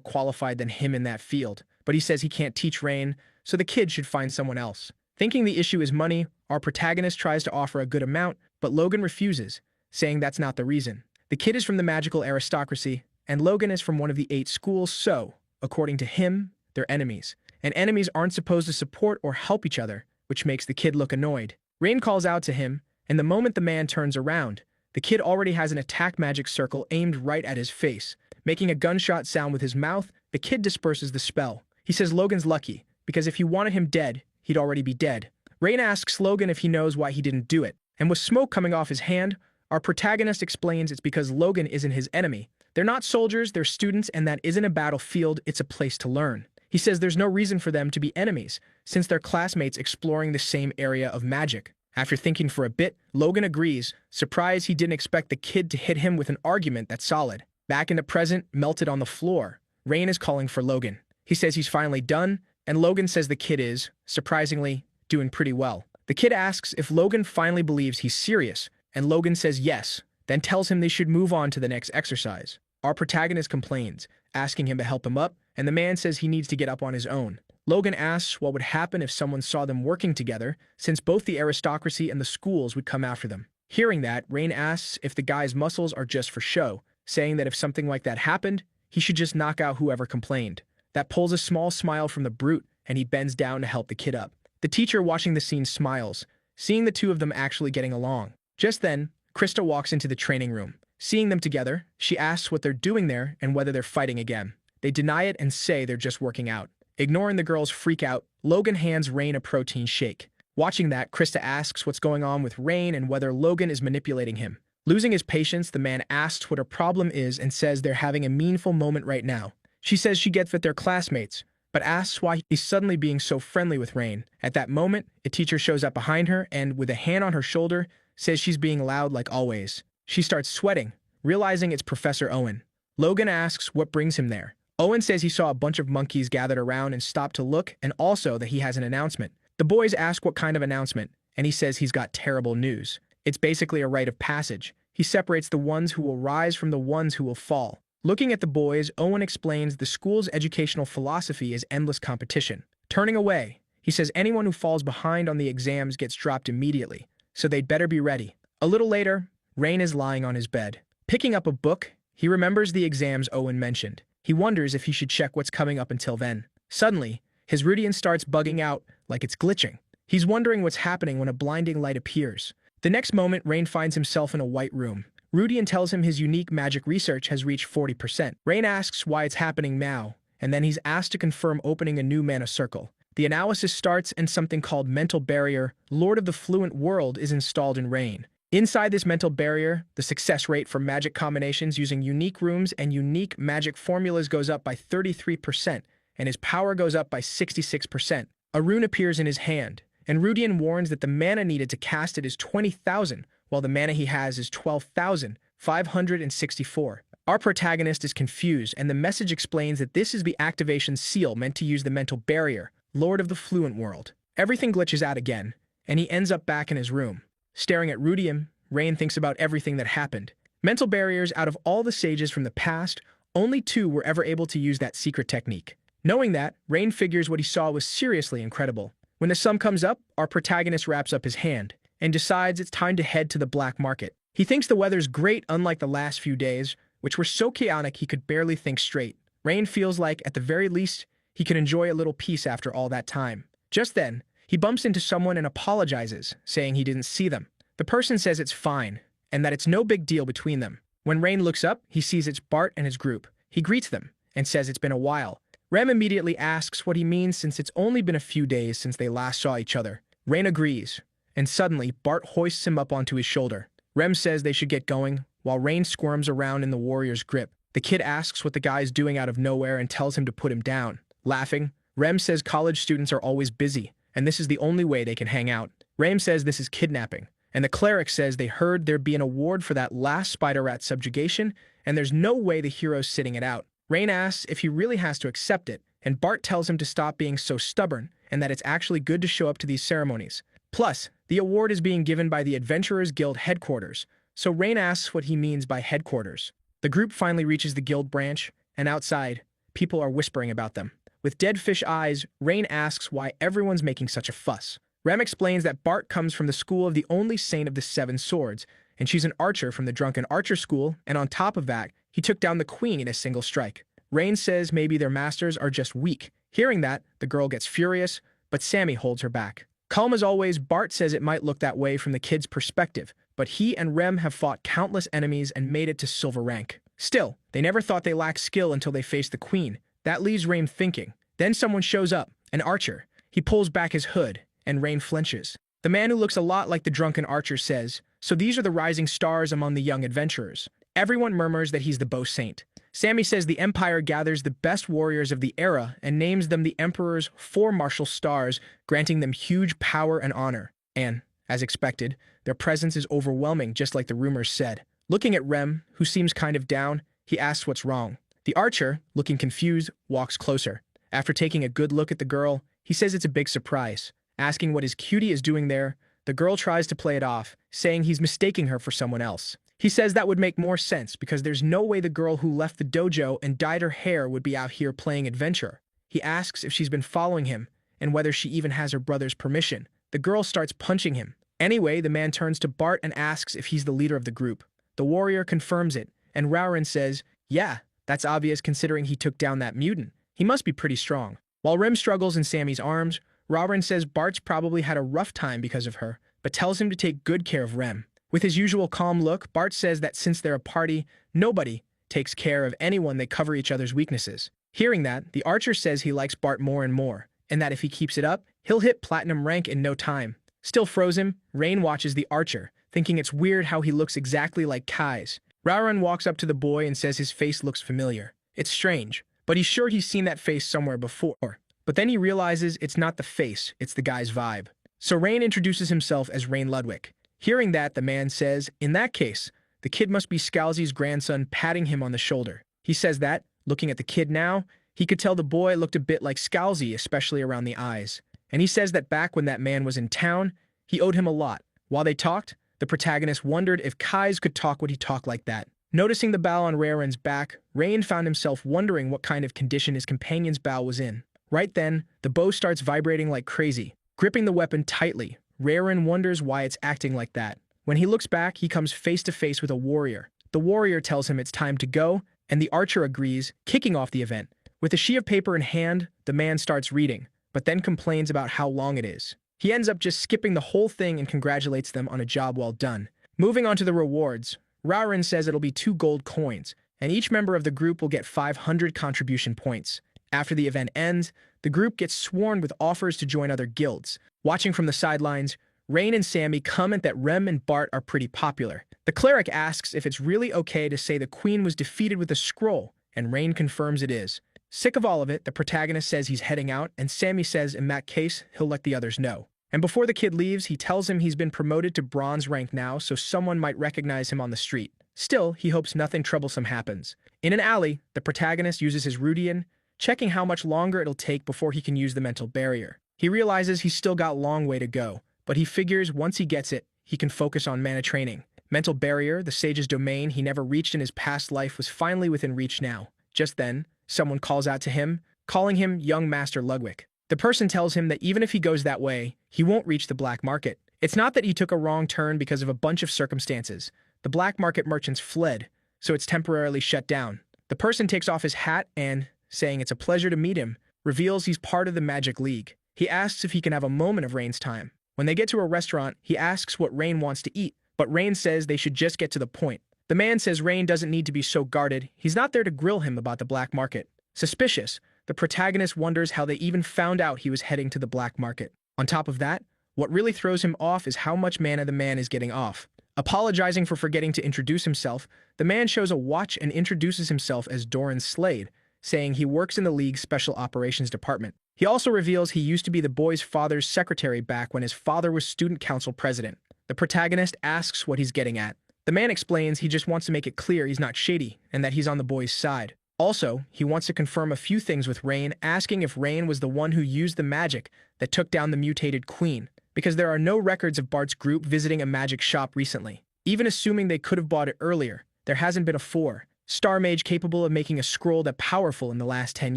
qualified than him in that field, but he says he can't teach Rain, so the kid should find someone else. Thinking the issue is money, our protagonist tries to offer a good amount, but Logan refuses, saying that's not the reason. The kid is from the magical aristocracy, and Logan is from one of the 8 schools, so, according to him, they're enemies. And enemies aren't supposed to support or help each other, which makes the kid look annoyed. Rain calls out to him, and the moment the man turns around, the kid already has an attack magic circle aimed right at his face. Making a gunshot sound with his mouth, the kid disperses the spell. He says Logan's lucky, because if he wanted him dead, he'd already be dead. Rain asks Logan if he knows why he didn't do it, and with smoke coming off his hand, our protagonist explains it's because Logan isn't his enemy. They're not soldiers, they're students, and that isn't a battlefield, it's a place to learn. He says there's no reason for them to be enemies, since they're classmates exploring the same area of magic. After thinking for a bit, Logan agrees, surprised he didn't expect the kid to hit him with an argument that's solid. Back in the present, melted on the floor, Rain is calling for Logan. He says he's finally done, and Logan says the kid is, surprisingly, doing pretty well. The kid asks if Logan finally believes he's serious, and Logan says yes, then tells him they should move on to the next exercise. Our protagonist complains, asking him to help him up, and the man says he needs to get up on his own. Logan asks what would happen if someone saw them working together, since both the aristocracy and the schools would come after them. Hearing that, Rain asks if the guy's muscles are just for show, saying that if something like that happened, he should just knock out whoever complained. That pulls a small smile from the brute, and he bends down to help the kid up. The teacher watching the scene smiles, seeing the two of them actually getting along. Just then, Krista walks into the training room. Seeing them together, she asks what they're doing there and whether they're fighting again. They deny it and say they're just working out. Ignoring the girls' freak out, Logan hands Rain a protein shake. Watching that, Krista asks what's going on with Rain and whether Logan is manipulating him. Losing his patience, the man asks what her problem is and says they're having a meaningful moment right now. She says she gets that they're classmates, but asks why he's suddenly being so friendly with Rain. At that moment, a teacher shows up behind her and, with a hand on her shoulder, says she's being loud like always. She starts sweating, realizing it's Professor Owen. Logan asks what brings him there. Owen says he saw a bunch of monkeys gathered around and stopped to look, and also that he has an announcement. The boys ask what kind of announcement, and he says he's got terrible news. It's basically a rite of passage. He separates the ones who will rise from the ones who will fall. Looking at the boys, Owen explains the school's educational philosophy is endless competition. Turning away, he says anyone who falls behind on the exams gets dropped immediately, so they'd better be ready. A little later, Rain is lying on his bed. Picking up a book, he remembers the exams Owen mentioned. He wonders if he should check what's coming up until then. Suddenly, his Rudian starts bugging out like it's glitching. He's wondering what's happening when a blinding light appears. The next moment, Rain finds himself in a white room. Rudian tells him his unique magic research has reached 40%. Rain asks why it's happening now, and then he's asked to confirm opening a new mana circle. The analysis starts and something called Mental Barrier, Lord of the Fluent World, is installed in Rain. Inside this mental barrier, the success rate for magic combinations using unique rooms and unique magic formulas goes up by 33%, and his power goes up by 66%. A rune appears in his hand, and Rudian warns that the mana needed to cast it is 20,000, while the mana he has is 12,564. Our protagonist is confused, and the message explains that this is the activation seal meant to use the mental barrier, Lord of the Fluent World. Everything glitches out again, and he ends up back in his room. Staring at Rudian, Rain thinks about everything that happened. Mental barriers, out of all the sages from the past, only 2 were ever able to use that secret technique. Knowing that, Rain figures what he saw was seriously incredible. When the sun comes up, our protagonist wraps up his hand and decides it's time to head to the black market. He thinks the weather's great, unlike the last few days, which were so chaotic he could barely think straight. Rain feels like, at the very least, he could enjoy a little peace after all that time. Just then, he bumps into someone and apologizes, saying he didn't see them. The person says it's fine, and that it's no big deal between them. When Rain looks up, he sees it's Bart and his group. He greets them, and says it's been a while. Rem immediately asks what he means since it's only been a few days since they last saw each other. Rain agrees, and suddenly Bart hoists him up onto his shoulder. Rem says they should get going, while Rain squirms around in the warrior's grip. The kid asks what the guy's doing out of nowhere and tells him to put him down. Laughing, Rem says college students are always busy, and this is the only way they can hang out. Rain says this is kidnapping, and the cleric says they heard there'd be an award for that last spider rat subjugation, and there's no way the hero's sitting it out. Rain asks if he really has to accept it, and Bart tells him to stop being so stubborn, and that it's actually good to show up to these ceremonies. Plus, the award is being given by the Adventurers Guild headquarters, so Rain asks what he means by headquarters. The group finally reaches the guild branch, and outside, people are whispering about them. With dead fish eyes, Rain asks why everyone's making such a fuss. Rem explains that Bart comes from the school of the only saint of the seven swords, and she's an archer from the drunken archer school, and on top of that, he took down the queen in a single strike. Rain says maybe their masters are just weak. Hearing that, the girl gets furious, but Sammy holds her back. Calm as always, Bart says it might look that way from the kid's perspective, but he and Rem have fought countless enemies and made it to silver rank. Still, they never thought they lacked skill until they faced the queen. That leaves Rain thinking. Then someone shows up, an archer. He pulls back his hood, and Rain flinches. The man who looks a lot like the drunken archer says, "So these are the rising stars among the young adventurers." Everyone murmurs that he's the bow saint. Sammy says the Empire gathers the best warriors of the era and names them the Emperor's 4 martial stars, granting them huge power and honor. And, as expected, their presence is overwhelming, just like the rumors said. Looking at Rem, who seems kind of down, he asks what's wrong. The archer, looking confused, walks closer. After taking a good look at the girl, he says it's a big surprise. Asking what his cutie is doing there, the girl tries to play it off, saying he's mistaking her for someone else. He says that would make more sense because there's no way the girl who left the dojo and dyed her hair would be out here playing adventure. He asks if she's been following him and whether she even has her brother's permission. The girl starts punching him. Anyway, the man turns to Bart and asks if he's the leader of the group. The warrior confirms it, and Rauren says, "Yeah, that's obvious considering he took down that mutant. He must be pretty strong." While Rem struggles in Sammy's arms, Rauren says Bart's probably had a rough time because of her, but tells him to take good care of Rem. With his usual calm look, Bart says that since they're a party, nobody takes care of anyone. They cover each other's weaknesses. Hearing that, the archer says he likes Bart more and more, and that if he keeps it up, he'll hit platinum rank in no time. Still frozen, Rain watches the archer, thinking it's weird how he looks exactly like Kai's. Rauren walks up to the boy and says his face looks familiar. It's strange, but he's sure he's seen that face somewhere before. But then he realizes it's not the face, it's the guy's vibe. So Rain introduces himself as Rain Ludwig. Hearing that, the man says, in that case, the kid must be Scalzi's grandson, patting him on the shoulder. He says that, looking at the kid now, he could tell the boy looked a bit like Scalzi, especially around the eyes. And he says that back when that man was in town, he owed him a lot. While they talked, the protagonist wondered if Kais could talk would he talk like that. Noticing the bow on Rauren's back, Rain found himself wondering what kind of condition his companion's bow was in. Right then, the bow starts vibrating like crazy. Gripping the weapon tightly, Rauren wonders why it's acting like that. When he looks back, he comes face to face with a warrior. The warrior tells him it's time to go, and the archer agrees, kicking off the event. With a sheet of paper in hand, the man starts reading, but then complains about how long it is. He ends up just skipping the whole thing and congratulates them on a job well done. Moving on to the rewards, Rauren says it'll be 2 gold coins, and each member of the group will get 500 contribution points. After the event ends, the group gets swarmed with offers to join other guilds. Watching from the sidelines, Rain and Sammy comment that Rem and Bart are pretty popular. The cleric asks if it's really okay to say the queen was defeated with a scroll, and Rain confirms it is. Sick of all of it, the protagonist says he's heading out, and Sammy says in that case, he'll let the others know. And before the kid leaves, he tells him he's been promoted to bronze rank now, so someone might recognize him on the street. Still, he hopes nothing troublesome happens. In an alley, the protagonist uses his Rudian, checking how much longer it'll take before he can use the mental barrier. He realizes he's still got a long way to go, but he figures once he gets it, he can focus on mana training. Mental barrier, the sage's domain he never reached in his past life, was finally within reach now. Just then, someone calls out to him, calling him young Master Ludwig. The person tells him that even if he goes that way, he won't reach the black market. It's not that he took a wrong turn because of a bunch of circumstances. The black market merchants fled, so it's temporarily shut down. The person takes off his hat and, saying it's a pleasure to meet him, reveals he's part of the Magic League. He asks if he can have a moment of Rain's time. When they get to a restaurant, he asks what Rain wants to eat, but Rain says they should just get to the point. The man says Rain doesn't need to be so guarded. He's not there to grill him about the black market. Suspicious, the protagonist wonders how they even found out he was heading to the black market. On top of that, what really throws him off is how much mana the man is getting off. Apologizing for forgetting to introduce himself, the man shows a watch and introduces himself as Doran Slade, saying he works in the League's Special Operations Department. He also reveals he used to be the boy's father's secretary back when his father was student council president. The protagonist asks what he's getting at. The man explains he just wants to make it clear he's not shady and that he's on the boy's side. Also, he wants to confirm a few things with Rain, asking if Rain was the one who used the magic that took down the mutated queen, because there are no records of Bart's group visiting a magic shop recently. Even assuming they could have bought it earlier, there hasn't been a four-star mage capable of making a scroll that powerful in the last 10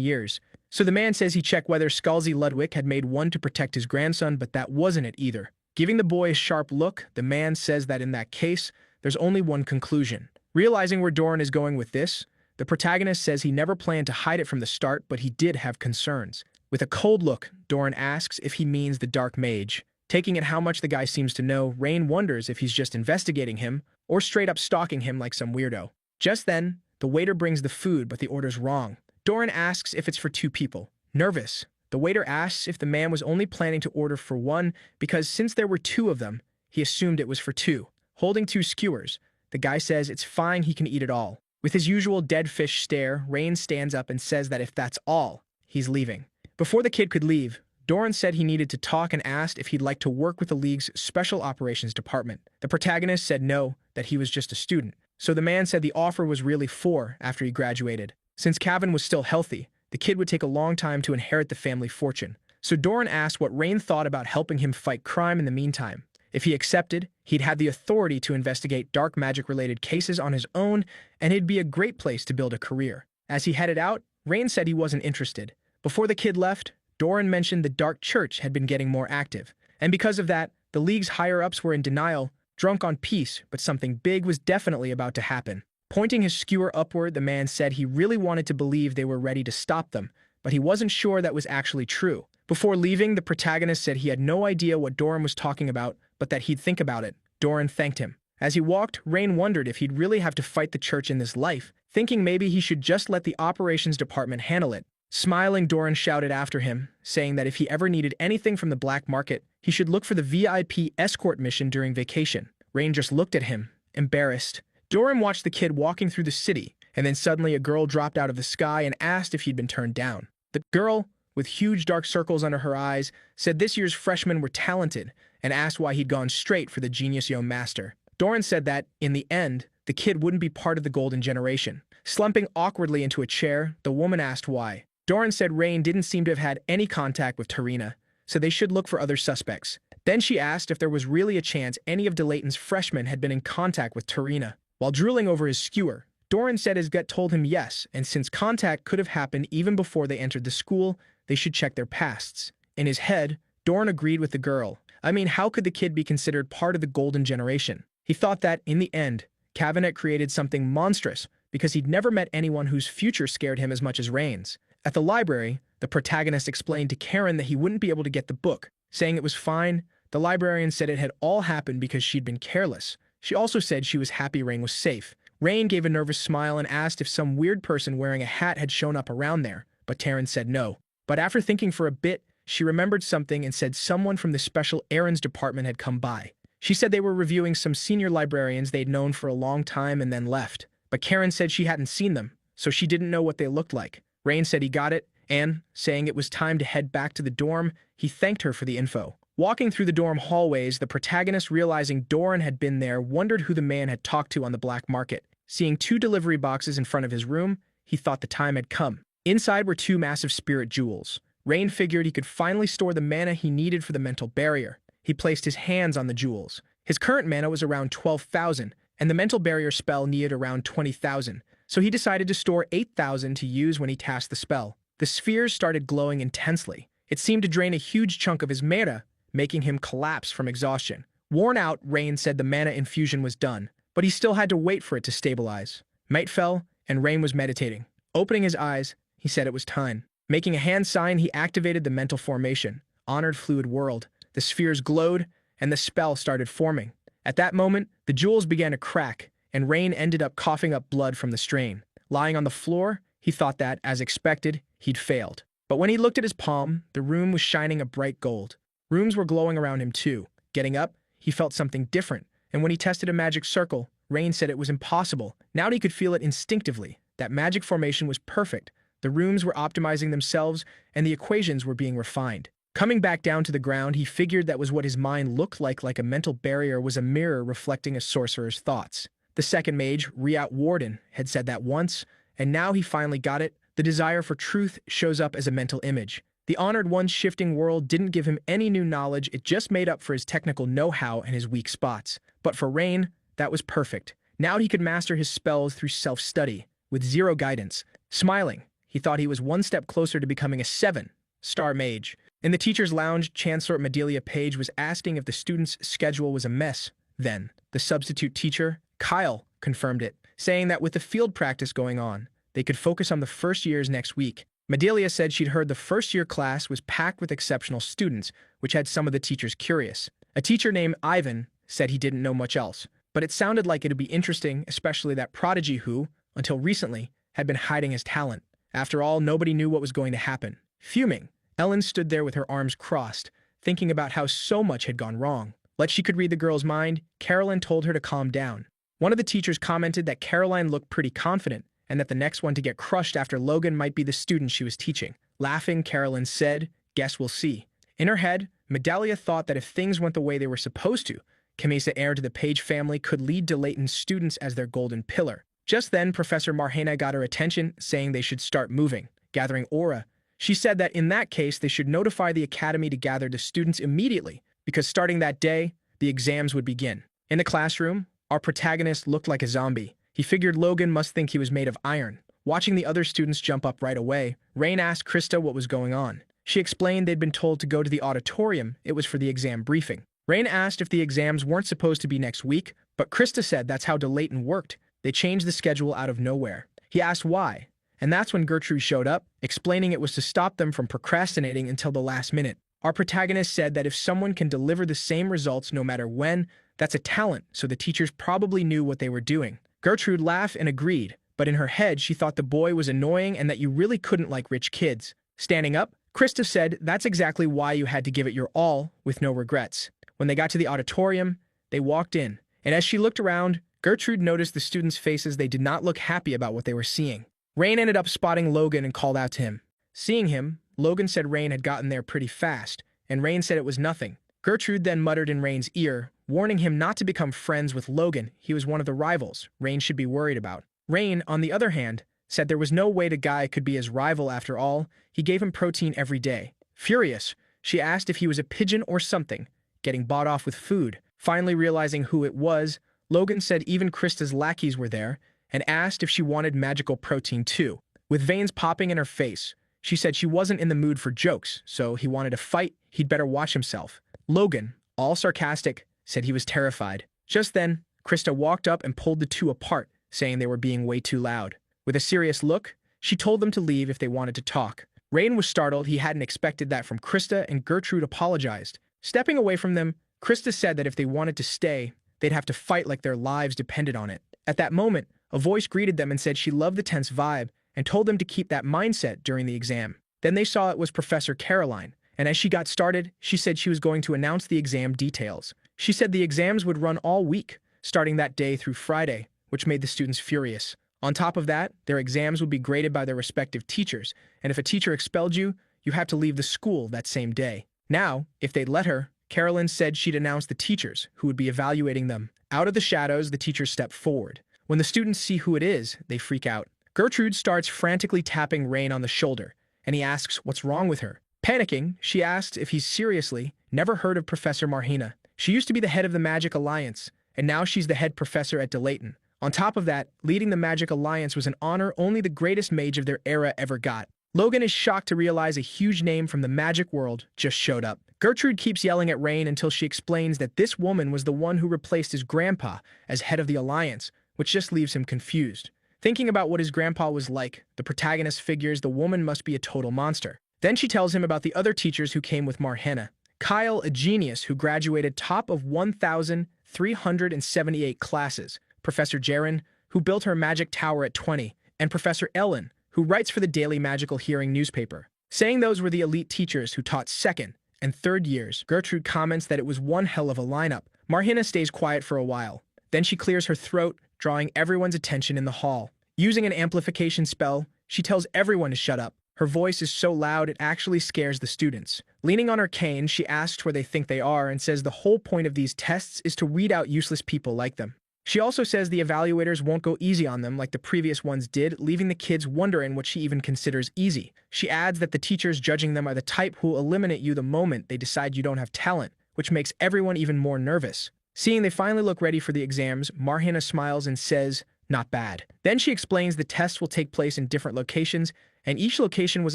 years. So the man says he checked whether Scalzi Ludwig had made one to protect his grandson, but that wasn't it either. Giving the boy a sharp look, the man says that in that case, there's only one conclusion. Realizing where Doran is going with this, the protagonist says he never planned to hide it from the start, but he did have concerns. With a cold look, Doran asks if he means the dark mage. Taking it how much the guy seems to know, Rain wonders if he's just investigating him or straight up stalking him like some weirdo. Just then, the waiter brings the food, but the order's wrong. Doran asks if it's for 2 people. Nervous, the waiter asks if the man was only planning to order for 1 because since there were 2 of them, he assumed it was for 2. Holding 2 skewers, the guy says it's fine, he can eat it all. With his usual dead fish stare, Rain stands up and says that if that's all, he's leaving. Before the kid could leave, Doran said he needed to talk and asked if he'd like to work with the League's Special Operations Department. The protagonist said no, that he was just a student. So the man said the offer was really for after he graduated. Since Cavan was still healthy, the kid would take a long time to inherit the family fortune. So Doran asked what Rain thought about helping him fight crime in the meantime. If he accepted, he'd have the authority to investigate dark magic-related cases on his own, and it'd be a great place to build a career. As he headed out, Rain said he wasn't interested. Before the kid left, Doran mentioned the Dark Church had been getting more active, and because of that, the League's higher-ups were in denial, drunk on peace, but something big was definitely about to happen. Pointing his skewer upward, the man said he really wanted to believe they were ready to stop them, but he wasn't sure that was actually true. Before leaving, the protagonist said he had no idea what Doran was talking about, but that he'd think about it. Doran thanked him. As he walked, Rain wondered if he'd really have to fight the church in this life, thinking maybe he should just let the operations department handle it. Smiling, Doran shouted after him, saying that if he ever needed anything from the black market, he should look for the VIP escort mission during vacation. Rain just looked at him, embarrassed. Doran watched the kid walking through the city, and then suddenly a girl dropped out of the sky and asked if he'd been turned down. The girl, with huge dark circles under her eyes, said this year's freshmen were talented and asked why he'd gone straight for the genius young master. Doran said that, in the end, the kid wouldn't be part of the golden generation. Slumping awkwardly into a chair, the woman asked why. Doran said Rain didn't seem to have had any contact with Tarina, so they should look for other suspects. Then she asked if there was really a chance any of DeLayton's freshmen had been in contact with Tarina. While drooling over his skewer, Doran said his gut told him yes, and since contact could have happened even before they entered the school, they should check their pasts. In his head, Doran agreed with the girl. I mean, how could the kid be considered part of the golden generation? He thought that, in the end, Cavan had created something monstrous because he'd never met anyone whose future scared him as much as Rain's. At the library, the protagonist explained to Karen that he wouldn't be able to get the book, saying it was fine. The librarian said it had all happened because she'd been careless. She also said she was happy Rain was safe. Rain gave a nervous smile and asked if some weird person wearing a hat had shown up around there, but Taryn said no. But after thinking for a bit, she remembered something and said someone from the Special Errands Department had come by. She said they were reviewing some senior librarians they'd known for a long time and then left. But Karen said she hadn't seen them, so she didn't know what they looked like. Rain said he got it, and, saying it was time to head back to the dorm, he thanked her for the info. Walking through the dorm hallways, the protagonist, realizing Doran had been there, wondered who the man had talked to on the black market. Seeing 2 delivery boxes in front of his room, he thought the time had come. Inside were 2 massive spirit jewels. Rain figured he could finally store the mana he needed for the mental barrier. He placed his hands on the jewels. His current mana was around 12,000, and the mental barrier spell needed around 20,000, so he decided to store 8,000 to use when he cast the spell. The spheres started glowing intensely. It seemed to drain a huge chunk of his mana, making him collapse from exhaustion. Worn out, Rain said the mana infusion was done, but he still had to wait for it to stabilize. Night fell, and Rain was meditating. Opening his eyes, he said it was time. Making a hand sign, he activated the mental formation, Honored Fluid World. The spheres glowed, and the spell started forming. At that moment, the jewels began to crack, and Rain ended up coughing up blood from the strain. Lying on the floor, he thought that, as expected, he'd failed. But when he looked at his palm, the room was shining a bright gold. Rooms were glowing around him too. Getting up, he felt something different, And when he tested a magic circle, Rain said it was impossible. Now he could feel it instinctively. That magic formation was perfect. The rooms were optimizing themselves, and the equations were being refined. Coming back down to the ground, he figured that was what his mind looked like a mental barrier was a mirror reflecting a sorcerer's thoughts. The second mage, Riat Warden, had said that once, and now he finally got it. The desire for truth shows up as a mental image. The Honored One's shifting world didn't give him any new knowledge, it just made up for his technical know-how and his weak spots. But for Rain, that was perfect. Now he could master his spells through self-study, with zero guidance. Smiling, he thought he was one step closer to becoming a 7-star mage. In the teacher's lounge, Chancellor Medelia Page was asking if the students' schedule was a mess. Then, the substitute teacher, Kyle, confirmed it, saying that with the field practice going on, they could focus on the first years next week. Medelia said she'd heard the first-year class was packed with exceptional students, which had some of the teachers curious. A teacher named Ivan said he didn't know much else, but it sounded like it'd be interesting, especially that prodigy who, until recently, had been hiding his talent. After all, nobody knew what was going to happen. Fuming, Ellen stood there with her arms crossed, thinking about how so much had gone wrong. Like she could read the girl's mind, Caroline told her to calm down. One of the teachers commented that Caroline looked pretty confident, and that the next one to get crushed after Logan might be the student she was teaching. Laughing, Caroline said, "Guess we'll see." In her head, Medelia thought that if things went the way they were supposed to, Camisa, heir to the Page family, could lead Delayton's students as their golden pillar. Just then, Professor Marhena got her attention, saying they should start moving, gathering aura. She said that in that case, they should notify the academy to gather the students immediately, because starting that day, the exams would begin. In the classroom, our protagonist looked like a zombie. He figured Logan must think he was made of iron. Watching the other students jump up right away, Rain asked Krista what was going on. She explained they'd been told to go to the auditorium. It was for the exam briefing. Rain asked if the exams weren't supposed to be next week, but Krista said that's how Delayton worked. They changed the schedule out of nowhere. He asked why, and that's when Gertrude showed up, explaining it was to stop them from procrastinating until the last minute. Our protagonist said that if someone can deliver the same results no matter when, that's a talent, so the teachers probably knew what they were doing. Gertrude laughed and agreed, but in her head she thought the boy was annoying and that you really couldn't like rich kids. Standing up, Krista said that's exactly why you had to give it your all, with no regrets. When they got to the auditorium, they walked in, and as she looked around, Gertrude noticed the students' faces. They did not look happy about what they were seeing. Rain ended up spotting Logan and called out to him. Seeing him, Logan said Rain had gotten there pretty fast, and Rain said it was nothing. Gertrude then muttered in Rain's ear, warning him not to become friends with Logan. He was one of the rivals Rain should be worried about. Rain, on the other hand, said there was no way the guy could be his rival after all. He gave him protein every day. Furious, she asked if he was a pigeon or something, getting bought off with food. Finally realizing who it was, Logan said even Krista's lackeys were there, and asked if she wanted magical protein too. With veins popping in her face, she said she wasn't in the mood for jokes, so he wanted to fight, he'd better watch himself. Logan, all sarcastic, said he was terrified. Just then, Krista walked up and pulled the two apart, saying they were being way too loud. With a serious look, she told them to leave if they wanted to talk. Rain was startled. He hadn't expected that from Krista, and Gertrude apologized. Stepping away from them, Krista said that if they wanted to stay, they'd have to fight like their lives depended on it. At that moment, a voice greeted them and said she loved the tense vibe and told them to keep that mindset during the exam. Then they saw it was Professor Caroline, and as she got started, she said she was going to announce the exam details. She said the exams would run all week, starting that day through Friday, which made the students furious. On top of that, their exams would be graded by their respective teachers, and if a teacher expelled you, you had to leave the school that same day. Now, if they'd let her, Carolyn said she'd announce the teachers, who would be evaluating them. Out of the shadows, the teachers step forward. When the students see who it is, they freak out. Gertrude starts frantically tapping Rain on the shoulder, and he asks what's wrong with her. Panicking, she asks if he's seriously never heard of Professor Marhena. She used to be the head of the Magic Alliance, and now she's the head professor at Delayton. On top of that, leading the Magic Alliance was an honor only the greatest mage of their era ever got. Logan is shocked to realize a huge name from the magic world just showed up. Gertrude keeps yelling at Rain until she explains that this woman was the one who replaced his grandpa as head of the Alliance, which just leaves him confused. Thinking about what his grandpa was like, the protagonist figures the woman must be a total monster. Then she tells him about the other teachers who came with Marhena. Kyle, a genius who graduated top of 1,378 classes, Professor Jaren, who built her magic tower at 20, and Professor Ellen, who writes for the Daily Magical Hearing newspaper. Saying those were the elite teachers who taught second and third years, Gertrude comments that it was one hell of a lineup. Marhina stays quiet for a while. Then she clears her throat, drawing everyone's attention in the hall. Using an amplification spell, she tells everyone to shut up. Her voice is so loud it actually scares the students. Leaning on her cane, she asks where they think they are and says the whole point of these tests is to weed out useless people like them. She also says the evaluators won't go easy on them like the previous ones did, leaving the kids wondering what she even considers easy. She adds that the teachers judging them are the type who will eliminate you the moment they decide you don't have talent, which makes everyone even more nervous. Seeing they finally look ready for the exams, Marhina smiles and says, "Not bad." Then she explains the tests will take place in different locations, and each location was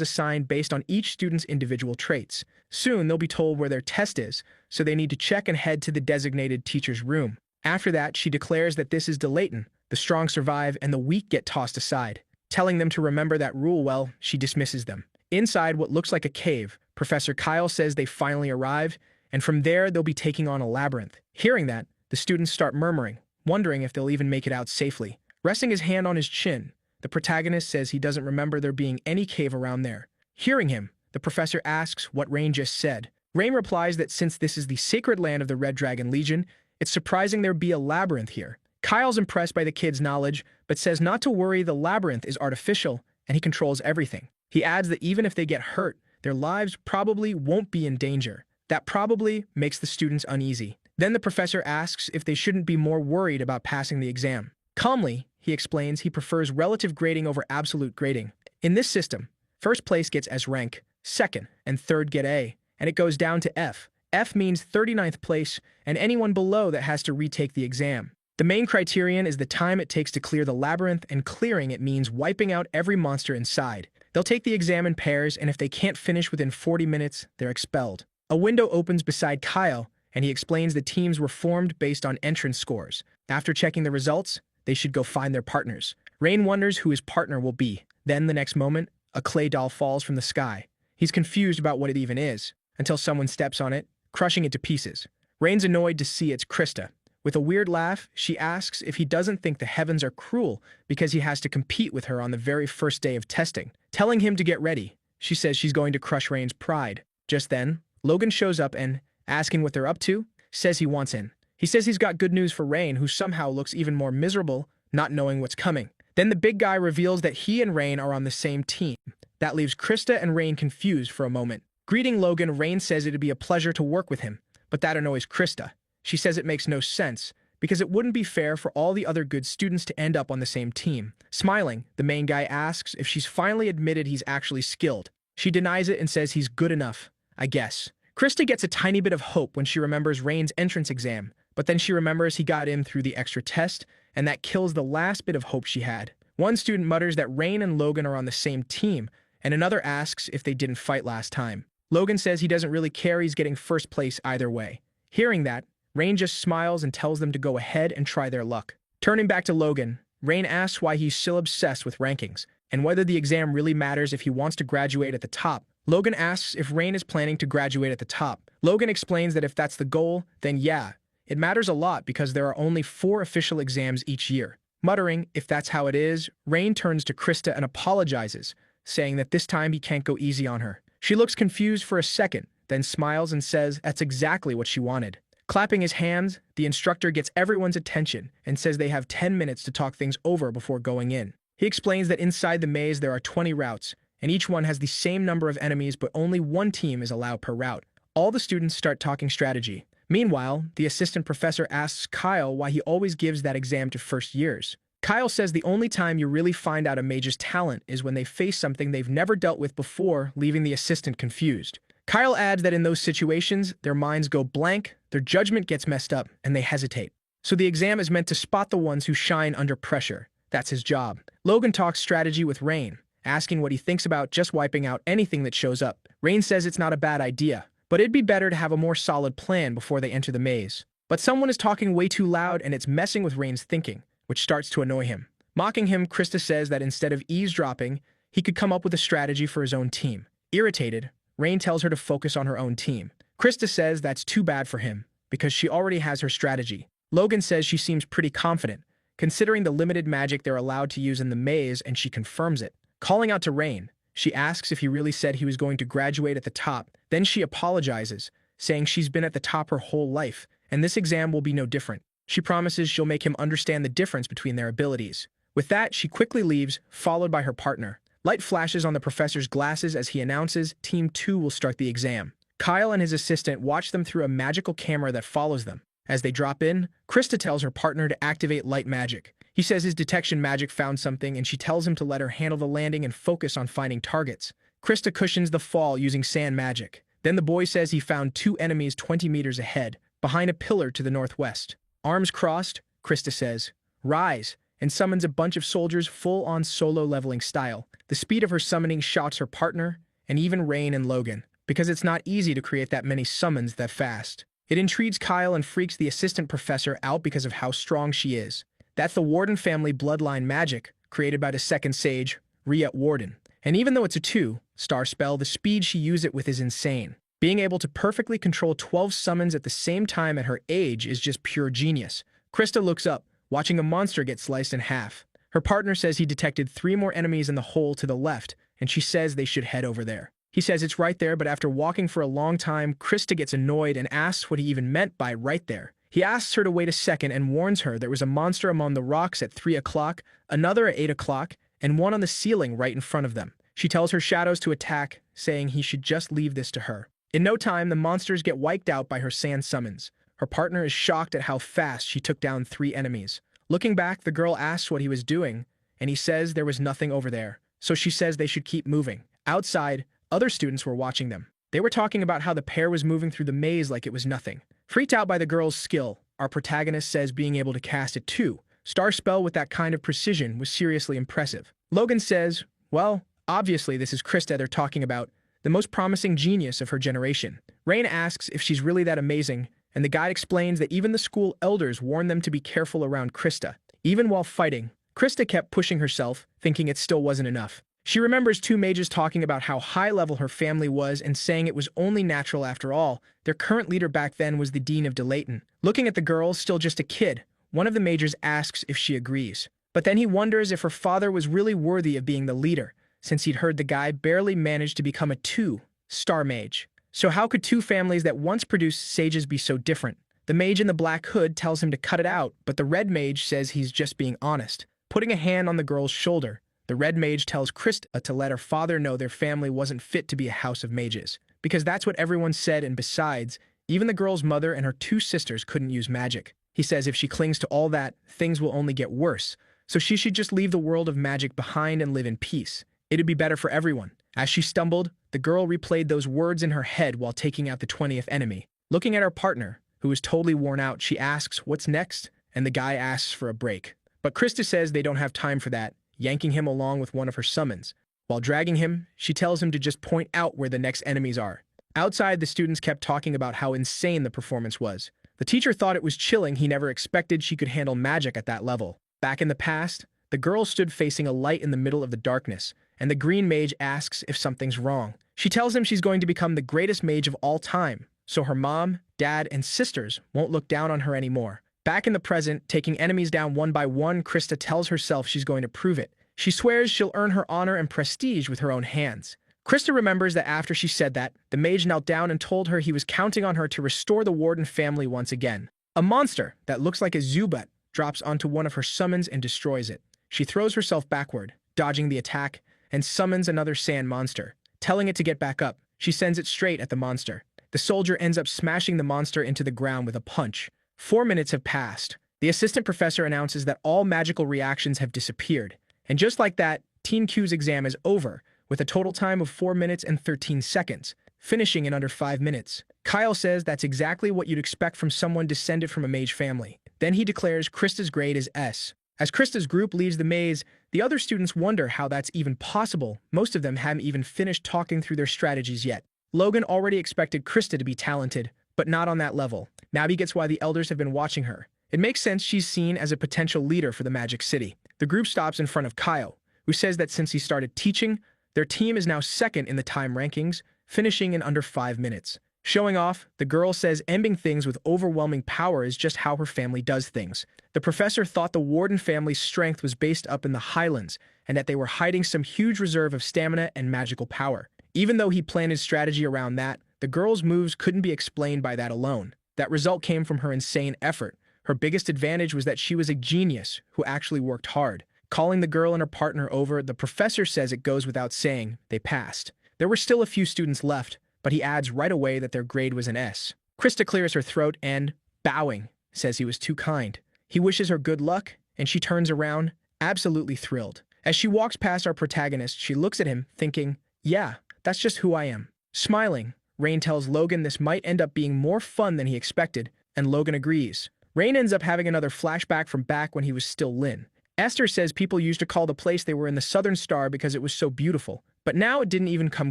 assigned based on each student's individual traits. Soon they'll be told where their test is, so they need to check and head to the designated teacher's room. After that, she declares that this is Delayton. The strong survive and the weak get tossed aside. Telling them to remember that rule well, she dismisses them. Inside what looks like a cave, Professor Kyle says they finally arrived, and from there they'll be taking on a labyrinth. Hearing that, the students start murmuring, wondering if they'll even make it out safely. Resting his hand on his chin, the protagonist says he doesn't remember there being any cave around there. Hearing him, the professor asks what Rain just said. Rain replies that since this is the sacred land of the Red Dragon Legion, it's surprising there be a labyrinth here. Kyle's impressed by the kid's knowledge, but says not to worry, the labyrinth is artificial, and he controls everything. He adds that even if they get hurt, their lives probably won't be in danger. That probably makes the students uneasy. Then the professor asks if they shouldn't be more worried about passing the exam. Calmly, he explains he prefers relative grading over absolute grading. In this system, first place gets S rank, second and third get A, and it goes down to F. F means 39th place, and anyone below that has to retake the exam. The main criterion is the time it takes to clear the labyrinth, and clearing it means wiping out every monster inside. They'll take the exam in pairs, and if they can't finish within 40 minutes, they're expelled. A window opens beside Kyle, and he explains the teams were formed based on entrance scores. After checking the results, they should go find their partners. Rain wonders who his partner will be. Then, the next moment, a clay doll falls from the sky. He's confused about what it even is, until someone steps on it, crushing it to pieces. Rain's annoyed to see it's Krista. With a weird laugh, she asks if he doesn't think the heavens are cruel because he has to compete with her on the very first day of testing. Telling him to get ready, she says she's going to crush Rain's pride. Just then, Logan shows up and, asking what they're up to, says he wants in. He says he's got good news for Rain, who somehow looks even more miserable, not knowing what's coming. Then the big guy reveals that he and Rain are on the same team. That leaves Krista and Rain confused for a moment. Greeting Logan, Rain says it'd be a pleasure to work with him, but that annoys Krista. She says it makes no sense, because it wouldn't be fair for all the other good students to end up on the same team. Smiling, the main guy asks if she's finally admitted he's actually skilled. She denies it and says he's good enough, I guess. Krista gets a tiny bit of hope when she remembers Rain's entrance exam, but then she remembers he got in through the extra test, and that kills the last bit of hope she had. One student mutters that Rain and Logan are on the same team, and another asks if they didn't fight last time. Logan says he doesn't really care, he's getting first place either way. Hearing that, Rain just smiles and tells them to go ahead and try their luck. Turning back to Logan, Rain asks why he's still obsessed with rankings, and whether the exam really matters if he wants to graduate at the top. Logan asks if Rain is planning to graduate at the top. Logan explains that if that's the goal, then yeah, it matters a lot because there are only 4 official exams each year. Muttering, if that's how it is, Rain turns to Krista and apologizes, saying that this time he can't go easy on her. She looks confused for a second, then smiles and says that's exactly what she wanted. Clapping his hands, the instructor gets everyone's attention and says they have 10 minutes to talk things over before going in. He explains that inside the maze there are 20 routes, and each one has the same number of enemies, but only one team is allowed per route. All the students start talking strategy. Meanwhile, the assistant professor asks Kyle why he always gives that exam to first years. Kyle says the only time you really find out a mage's talent is when they face something they've never dealt with before, leaving the assistant confused. Kyle adds that in those situations, their minds go blank, their judgment gets messed up, and they hesitate. So the exam is meant to spot the ones who shine under pressure. That's his job. Logan talks strategy with Rain, asking what he thinks about just wiping out anything that shows up. Rain says it's not a bad idea, but it'd be better to have a more solid plan before they enter the maze. But someone is talking way too loud and it's messing with Rain's thinking, which starts to annoy him. Mocking him, Krista says that instead of eavesdropping, he could come up with a strategy for his own team. Irritated, Rain tells her to focus on her own team. Krista says that's too bad for him, because she already has her strategy. Logan says she seems pretty confident, considering the limited magic they're allowed to use in the maze, and she confirms it. Calling out to Rain, she asks if he really said he was going to graduate at the top. Then she apologizes, saying she's been at the top her whole life, and this exam will be no different. She promises she'll make him understand the difference between their abilities. With that, she quickly leaves, followed by her partner. Light flashes on the professor's glasses as he announces Team 2 will start the exam. Kyle and his assistant watch them through a magical camera that follows them. As they drop in, Krista tells her partner to activate light magic. He says his detection magic found something, and she tells him to let her handle the landing and focus on finding targets. Krista cushions the fall using sand magic. Then the boy says he found 2 enemies 20 meters ahead, behind a pillar to the northwest. Arms crossed, Krista says, "Rise," and summons a bunch of soldiers full-on solo leveling style. The speed of her summoning shocks her partner, and even Rain and Logan, because it's not easy to create that many summons that fast. It intrigues Kyle and freaks the assistant professor out because of how strong she is. That's the Warden family bloodline magic, created by the second sage, Rhea Warden. And even though it's a 2-star spell, the speed she uses it with is insane. Being able to perfectly control 12 summons at the same time at her age is just pure genius. Krista looks up, watching a monster get sliced in half. Her partner says he detected 3 more enemies in the hole to the left, and she says they should head over there. He says it's right there, but after walking for a long time, Krista gets annoyed and asks what he even meant by right there. He asks her to wait a second and warns her there was a monster among the rocks at 3 o'clock, another at 8 o'clock, and one on the ceiling right in front of them. She tells her shadows to attack, saying he should just leave this to her. In no time, the monsters get wiped out by her sand summons. Her partner is shocked at how fast she took down 3 enemies. Looking back, the girl asks what he was doing, and he says there was nothing over there. So she says they should keep moving. Outside, other students were watching them. They were talking about how the pair was moving through the maze like it was nothing. Freaked out by the girl's skill, our protagonist says being able to cast a 2-star spell with that kind of precision was seriously impressive. Logan says, well, obviously this is Krista they're talking about, the most promising genius of her generation. Rain asks if she's really that amazing, and the guide explains that even the school elders warned them to be careful around Krista. Even while fighting, Krista kept pushing herself, thinking it still wasn't enough. She remembers 2 mages talking about how high level her family was and saying it was only natural after all. Their current leader back then was the Dean of Delayton. Looking at the girl, still just a kid, one of the mages asks if she agrees. But then he wonders if her father was really worthy of being the leader, since he'd heard the guy barely managed to become a 2-star mage. So how could 2 families that once produced sages be so different? The mage in the black hood tells him to cut it out, but the red mage says he's just being honest. Putting a hand on the girl's shoulder, the red mage tells Krista to let her father know their family wasn't fit to be a house of mages, because that's what everyone said, and besides, even the girl's mother and her 2 sisters couldn't use magic. He says if she clings to all that, things will only get worse, so she should just leave the world of magic behind and live in peace. It'd be better for everyone. As she stumbled, the girl replayed those words in her head while taking out the 20th enemy. Looking at her partner, who is totally worn out, she asks what's next, and the guy asks for a break. But Krista says they don't have time for that, yanking him along with one of her summons. While dragging him, she tells him to just point out where the next enemies are. Outside, the students kept talking about how insane the performance was. The teacher thought it was chilling. He never expected she could handle magic at that level. Back in the past, the girl stood facing a light in the middle of the darkness, and the green mage asks if something's wrong. She tells him she's going to become the greatest mage of all time, so her mom, dad, and sisters won't look down on her anymore. Back in the present, taking enemies down one by one, Krista tells herself she's going to prove it. She swears she'll earn her honor and prestige with her own hands. Krista remembers that after she said that, the mage knelt down and told her he was counting on her to restore the Warden family once again. A monster that looks like a Zubat drops onto one of her summons and destroys it. She throws herself backward, dodging the attack, and summons another sand monster. Telling it to get back up, she sends it straight at the monster. The soldier ends up smashing the monster into the ground with a punch. 4 minutes have passed. The assistant professor announces that all magical reactions have disappeared. And just like that, Teen Q's exam is over, with a total time of 4 minutes and 13 seconds, finishing in under 5 minutes. Kyle says that's exactly what you'd expect from someone descended from a mage family. Then he declares Krista's grade is S. As Krista's group leaves the maze, the other students wonder how that's even possible. Most of them haven't even finished talking through their strategies yet. Logan already expected Krista to be talented, but not on that level. Now he gets why the elders have been watching her. It makes sense she's seen as a potential leader for the Magic City. The group stops in front of Kyle, who says that since he started teaching, their team is now second in the time rankings, finishing in under 5 minutes. Showing off, the girl says ending things with overwhelming power is just how her family does things. The professor thought the Warden family's strength was based up in the Highlands, and that they were hiding some huge reserve of stamina and magical power. Even though he planned his strategy around that, the girl's moves couldn't be explained by that alone. That result came from her insane effort. Her biggest advantage was that she was a genius who actually worked hard. Calling the girl and her partner over, the professor says it goes without saying they passed. There were still a few students left, but he adds right away that their grade was an S. Krista clears her throat and, bowing, says he was too kind. He wishes her good luck, and she turns around, absolutely thrilled. As she walks past our protagonist, she looks at him, thinking, yeah, that's just who I am. Smiling, Rain tells Logan this might end up being more fun than he expected, and Logan agrees. Rain ends up having another flashback from back when he was still Lin. Esther says people used to call the place they were in the Southern Star because it was so beautiful, but now it didn't even come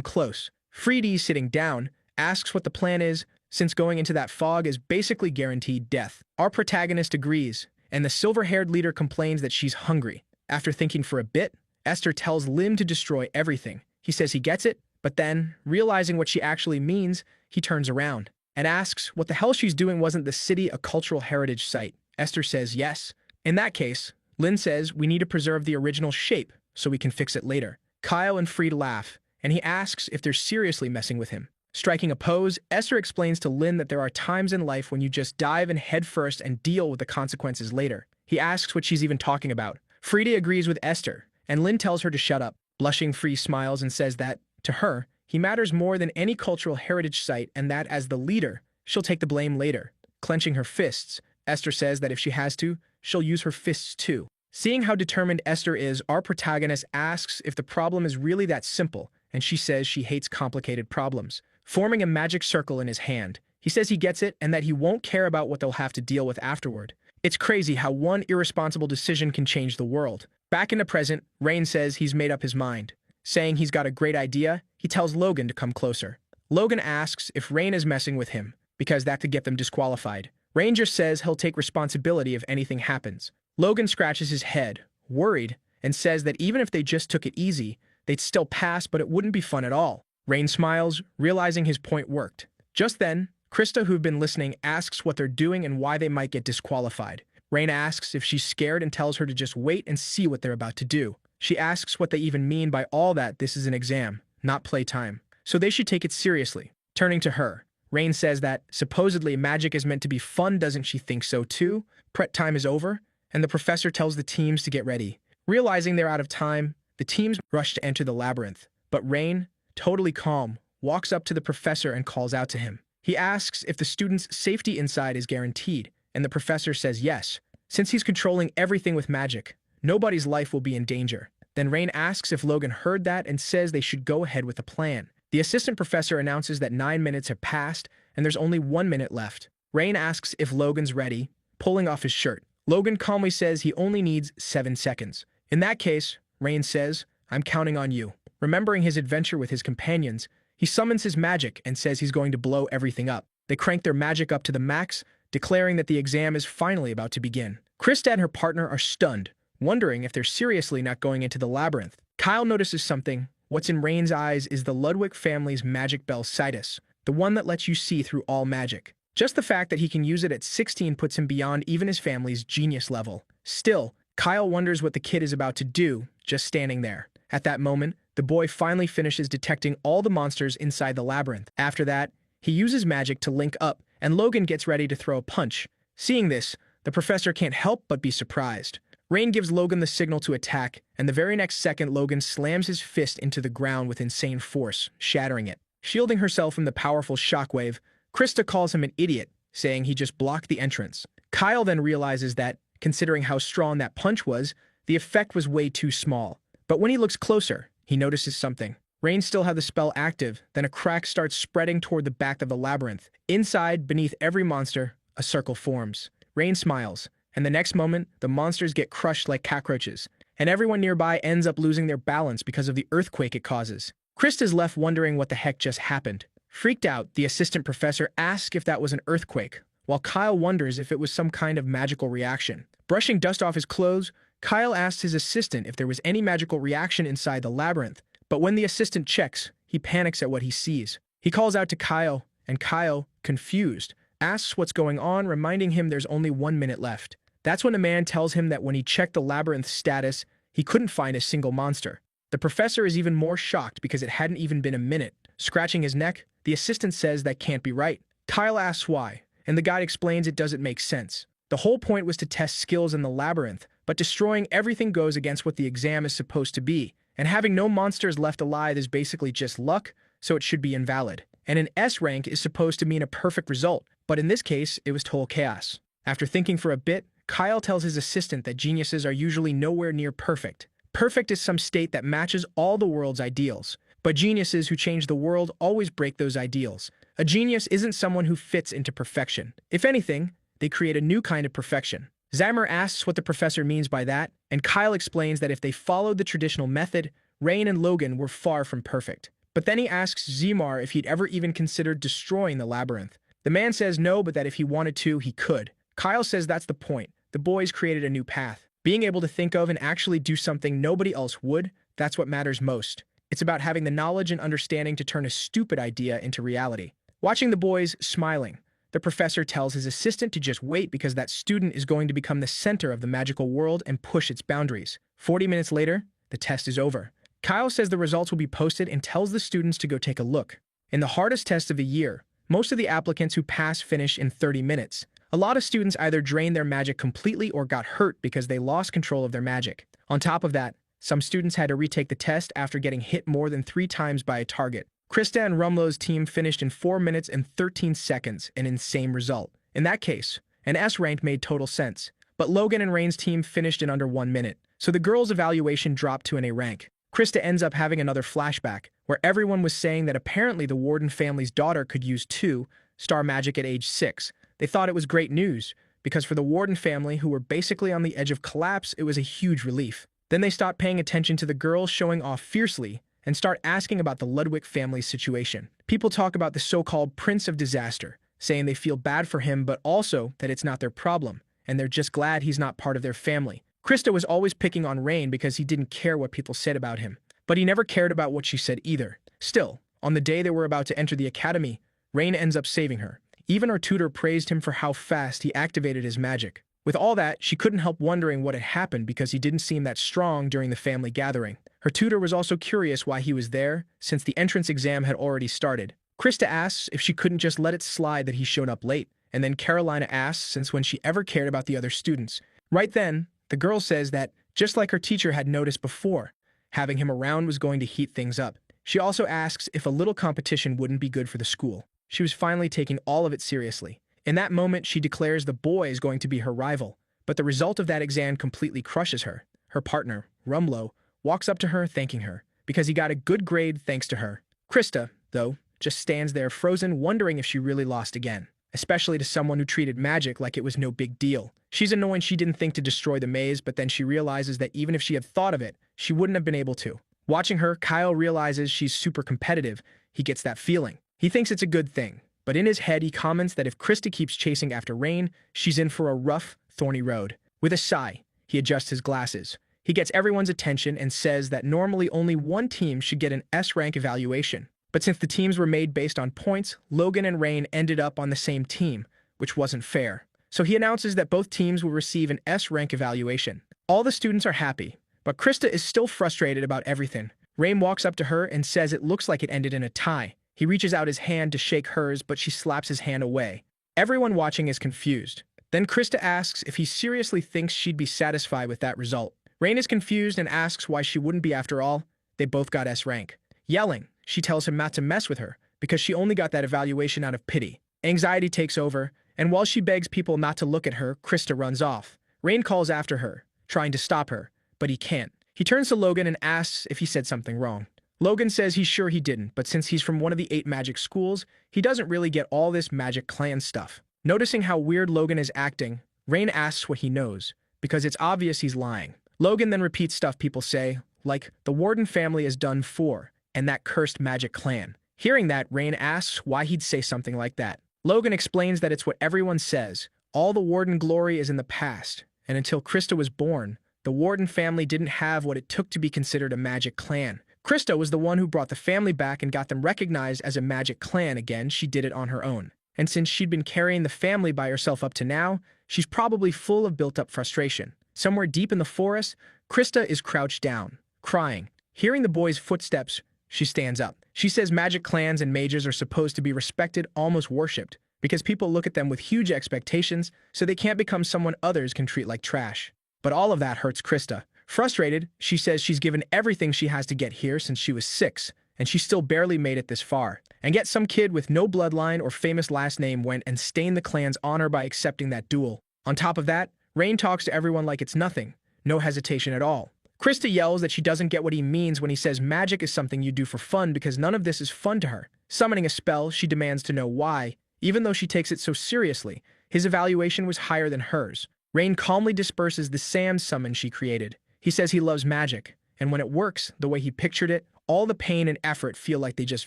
close. Freedy, sitting down, asks what the plan is, since going into that fog is basically guaranteed death. Our protagonist agrees, and the silver-haired leader complains that she's hungry. After thinking for a bit, Esther tells Lim to destroy everything. He says he gets it, but then, realizing what she actually means, he turns around and asks what the hell she's doing. Wasn't the city a cultural heritage site? Esther says yes. In that case, Lin says we need to preserve the original shape so we can fix it later. Kyle and Freed laugh, and he asks if they're seriously messing with him. Striking a pose, Esther explains to Lin that there are times in life when you just dive in head first and deal with the consequences later. He asks what she's even talking about. Freedy agrees with Esther, and Lin tells her to shut up. Blushing, Free smiles and says that, to her, he matters more than any cultural heritage site and that as the leader, she'll take the blame later. Clenching her fists, Esther says that if she has to, she'll use her fists too. Seeing how determined Esther is, our protagonist asks if the problem is really that simple, and she says she hates complicated problems. Forming a magic circle in his hand, he says he gets it and that he won't care about what they'll have to deal with afterward. It's crazy how one irresponsible decision can change the world. Back in the present, Rain says he's made up his mind. Saying he's got a great idea, he tells Logan to come closer. Logan asks if Rain is messing with him, because that could get them disqualified. Rain just says he'll take responsibility if anything happens. Logan scratches his head, worried, and says that even if they just took it easy, they'd still pass, but it wouldn't be fun at all. Rain smiles, realizing his point worked. Just then, Krista, who'd been listening, asks what they're doing and why they might get disqualified. Rain asks if she's scared and tells her to just wait and see what they're about to do. She asks what they even mean by all that. This is an exam, not playtime, so they should take it seriously. Turning to her, Rain says that, supposedly, magic is meant to be fun. Doesn't she think so too? Prep time is over, and the professor tells the teams to get ready. Realizing they're out of time, the teams rush to enter the labyrinth, but Rain, totally calm, walks up to the professor and calls out to him. He asks if the students' safety inside is guaranteed, and the professor says yes. Since he's controlling everything with magic, nobody's life will be in danger. Then Rain asks if Logan heard that and says they should go ahead with the plan. The assistant professor announces that 9 minutes have passed and there's only 1 minute left. Rain asks if Logan's ready, pulling off his shirt. Logan calmly says he only needs 7 seconds. In that case, Rain says, I'm counting on you. Remembering his adventure with his companions, he summons his magic and says he's going to blow everything up. They crank their magic up to the max, declaring that the exam is finally about to begin. Krista and her partner are stunned, wondering if they're seriously not going into the labyrinth. Kyle notices something. What's in Rain's eyes is the Ludwig family's magic bell Sidus, the one that lets you see through all magic. Just the fact that he can use it at 16 puts him beyond even his family's genius level. Still, Kyle wonders what the kid is about to do, just standing there. At that moment, the boy finally finishes detecting all the monsters inside the labyrinth. After that, he uses magic to link up, and Logan gets ready to throw a punch. Seeing this, the professor can't help but be surprised. Rain gives Logan the signal to attack, and the very next second Logan slams his fist into the ground with insane force, shattering it. Shielding herself from the powerful shockwave, Krista calls him an idiot, saying he just blocked the entrance. Kyle then realizes that, considering how strong that punch was, the effect was way too small. But when he looks closer, he notices something. Rain still had the spell active, then a crack starts spreading toward the back of the labyrinth. Inside, beneath every monster, a circle forms. Rain smiles, and the next moment, the monsters get crushed like cockroaches, and everyone nearby ends up losing their balance because of the earthquake it causes. Krista's left wondering what the heck just happened. Freaked out, the assistant professor asks if that was an earthquake, while Kyle wonders if it was some kind of magical reaction. Brushing dust off his clothes, Kyle asks his assistant if there was any magical reaction inside the labyrinth, but when the assistant checks, he panics at what he sees. He calls out to Kyle, and Kyle, confused, asks what's going on, reminding him there's only 1 minute left. That's when the man tells him that when he checked the labyrinth status, he couldn't find a single monster. The professor is even more shocked because it hadn't even been a minute. Scratching his neck, the assistant says that can't be right. Kyle asks why, and the guide explains it doesn't make sense. The whole point was to test skills in the labyrinth, but destroying everything goes against what the exam is supposed to be, and having no monsters left alive is basically just luck, so it should be invalid. And an S rank is supposed to mean a perfect result, but in this case, it was total chaos. After thinking for a bit, Kyle tells his assistant that geniuses are usually nowhere near perfect. Perfect is some state that matches all the world's ideals, but geniuses who change the world always break those ideals. A genius isn't someone who fits into perfection. If anything, they create a new kind of perfection. Xammer asks what the professor means by that, and Kyle explains that if they followed the traditional method, Rain and Logan were far from perfect. But then he asks Zemar if he'd ever even considered destroying the labyrinth. The man says no, but that if he wanted to, he could. Kyle says that's the point. The boys created a new path. Being able to think of and actually do something nobody else would, that's what matters most. It's about having the knowledge and understanding to turn a stupid idea into reality. Watching the boys smiling, the professor tells his assistant to just wait because that student is going to become the center of the magical world and push its boundaries. 40 minutes later, the test is over. Kyle says the results will be posted and tells the students to go take a look. In the hardest test of the year, most of the applicants who pass finish in 30 minutes. A lot of students either drained their magic completely or got hurt because they lost control of their magic. On top of that, some students had to retake the test after getting hit more than 3 times by a target. Krista and Rumlow's team finished in 4 minutes and 13 seconds, an insane result. In that case, an S rank made total sense, but Logan and Rain's team finished in under 1 minute, so the girls' evaluation dropped to an A rank. Krista ends up having another flashback, where everyone was saying that apparently the Warden family's daughter could use 2-star magic at age 6. They thought it was great news, because for the Warden family, who were basically on the edge of collapse, it was a huge relief. Then they stopped paying attention to the girls showing off fiercely, and start asking about the Ludwig family's situation. People talk about the so-called Prince of Disaster, saying they feel bad for him but also that it's not their problem, and they're just glad he's not part of their family. Krista was always picking on Rain because he didn't care what people said about him, but he never cared about what she said either. Still, on the day they were about to enter the academy, Rain ends up saving her. Even her tutor praised him for how fast he activated his magic. With all that, she couldn't help wondering what had happened because he didn't seem that strong during the family gathering. Her tutor was also curious why he was there, since the entrance exam had already started. Krista asks if she couldn't just let it slide that he showed up late, and then Carolina asks since when she ever cared about the other students. Right then, the girl says that, just like her teacher had noticed before, having him around was going to heat things up. She also asks if a little competition wouldn't be good for the school. She was finally taking all of it seriously. In that moment, she declares the boy is going to be her rival, but the result of that exam completely crushes her. Her partner, Rumlow, walks up to her thanking her, because he got a good grade thanks to her. Krista, though, just stands there frozen, wondering if she really lost again, especially to someone who treated magic like it was no big deal. She's annoyed she didn't think to destroy the maze, but then she realizes that even if she had thought of it, she wouldn't have been able to. Watching her, Kyle realizes she's super competitive. He gets that feeling. He thinks it's a good thing. But in his head, he comments that if Krista keeps chasing after Rain, she's in for a rough, thorny road. With a sigh, he adjusts his glasses. He gets everyone's attention and says that normally only one team should get an S-rank evaluation. But since the teams were made based on points, Logan and Rain ended up on the same team, which wasn't fair. So he announces that both teams will receive an S-rank evaluation. All the students are happy, but Krista is still frustrated about everything. Rain walks up to her and says it looks like it ended in a tie. He reaches out his hand to shake hers, but she slaps his hand away. Everyone watching is confused. Then Krista asks if he seriously thinks she'd be satisfied with that result. Rain is confused and asks why she wouldn't be after all. They both got S rank. Yelling, she tells him not to mess with her, because she only got that evaluation out of pity. Anxiety takes over, and while she begs people not to look at her, Krista runs off. Rain calls after her, trying to stop her, but he can't. He turns to Logan and asks if he said something wrong. Logan says he's sure he didn't, but since he's from one of the 8 magic schools, he doesn't really get all this magic clan stuff. Noticing how weird Logan is acting, Rain asks what he knows, because it's obvious he's lying. Logan then repeats stuff people say, like, the Warden family is done for, and that cursed magic clan. Hearing that, Rain asks why he'd say something like that. Logan explains that it's what everyone says. All the Warden glory is in the past, and until Krista was born, the Warden family didn't have what it took to be considered a magic clan. Krista was the one who brought the family back and got them recognized as a magic clan again. She did it on her own. And since she'd been carrying the family by herself up to now, she's probably full of built-up frustration. Somewhere deep in the forest, Krista is crouched down, crying. Hearing the boys' footsteps, she stands up. She says magic clans and mages are supposed to be respected, almost worshipped, because people look at them with huge expectations, so they can't become someone others can treat like trash. But all of that hurts Krista. Frustrated, she says she's given everything she has to get here since she was 6, and she still barely made it this far. And yet some kid with no bloodline or famous last name went and stained the clan's honor by accepting that duel. On top of that, Rain talks to everyone like it's nothing, no hesitation at all. Krista yells that she doesn't get what he means when he says magic is something you do for fun because none of this is fun to her. Summoning a spell, she demands to know why, even though she takes it so seriously. His evaluation was higher than hers. Rain calmly disperses the Sam summon she created. He says he loves magic, and when it works, the way he pictured it, all the pain and effort feel like they just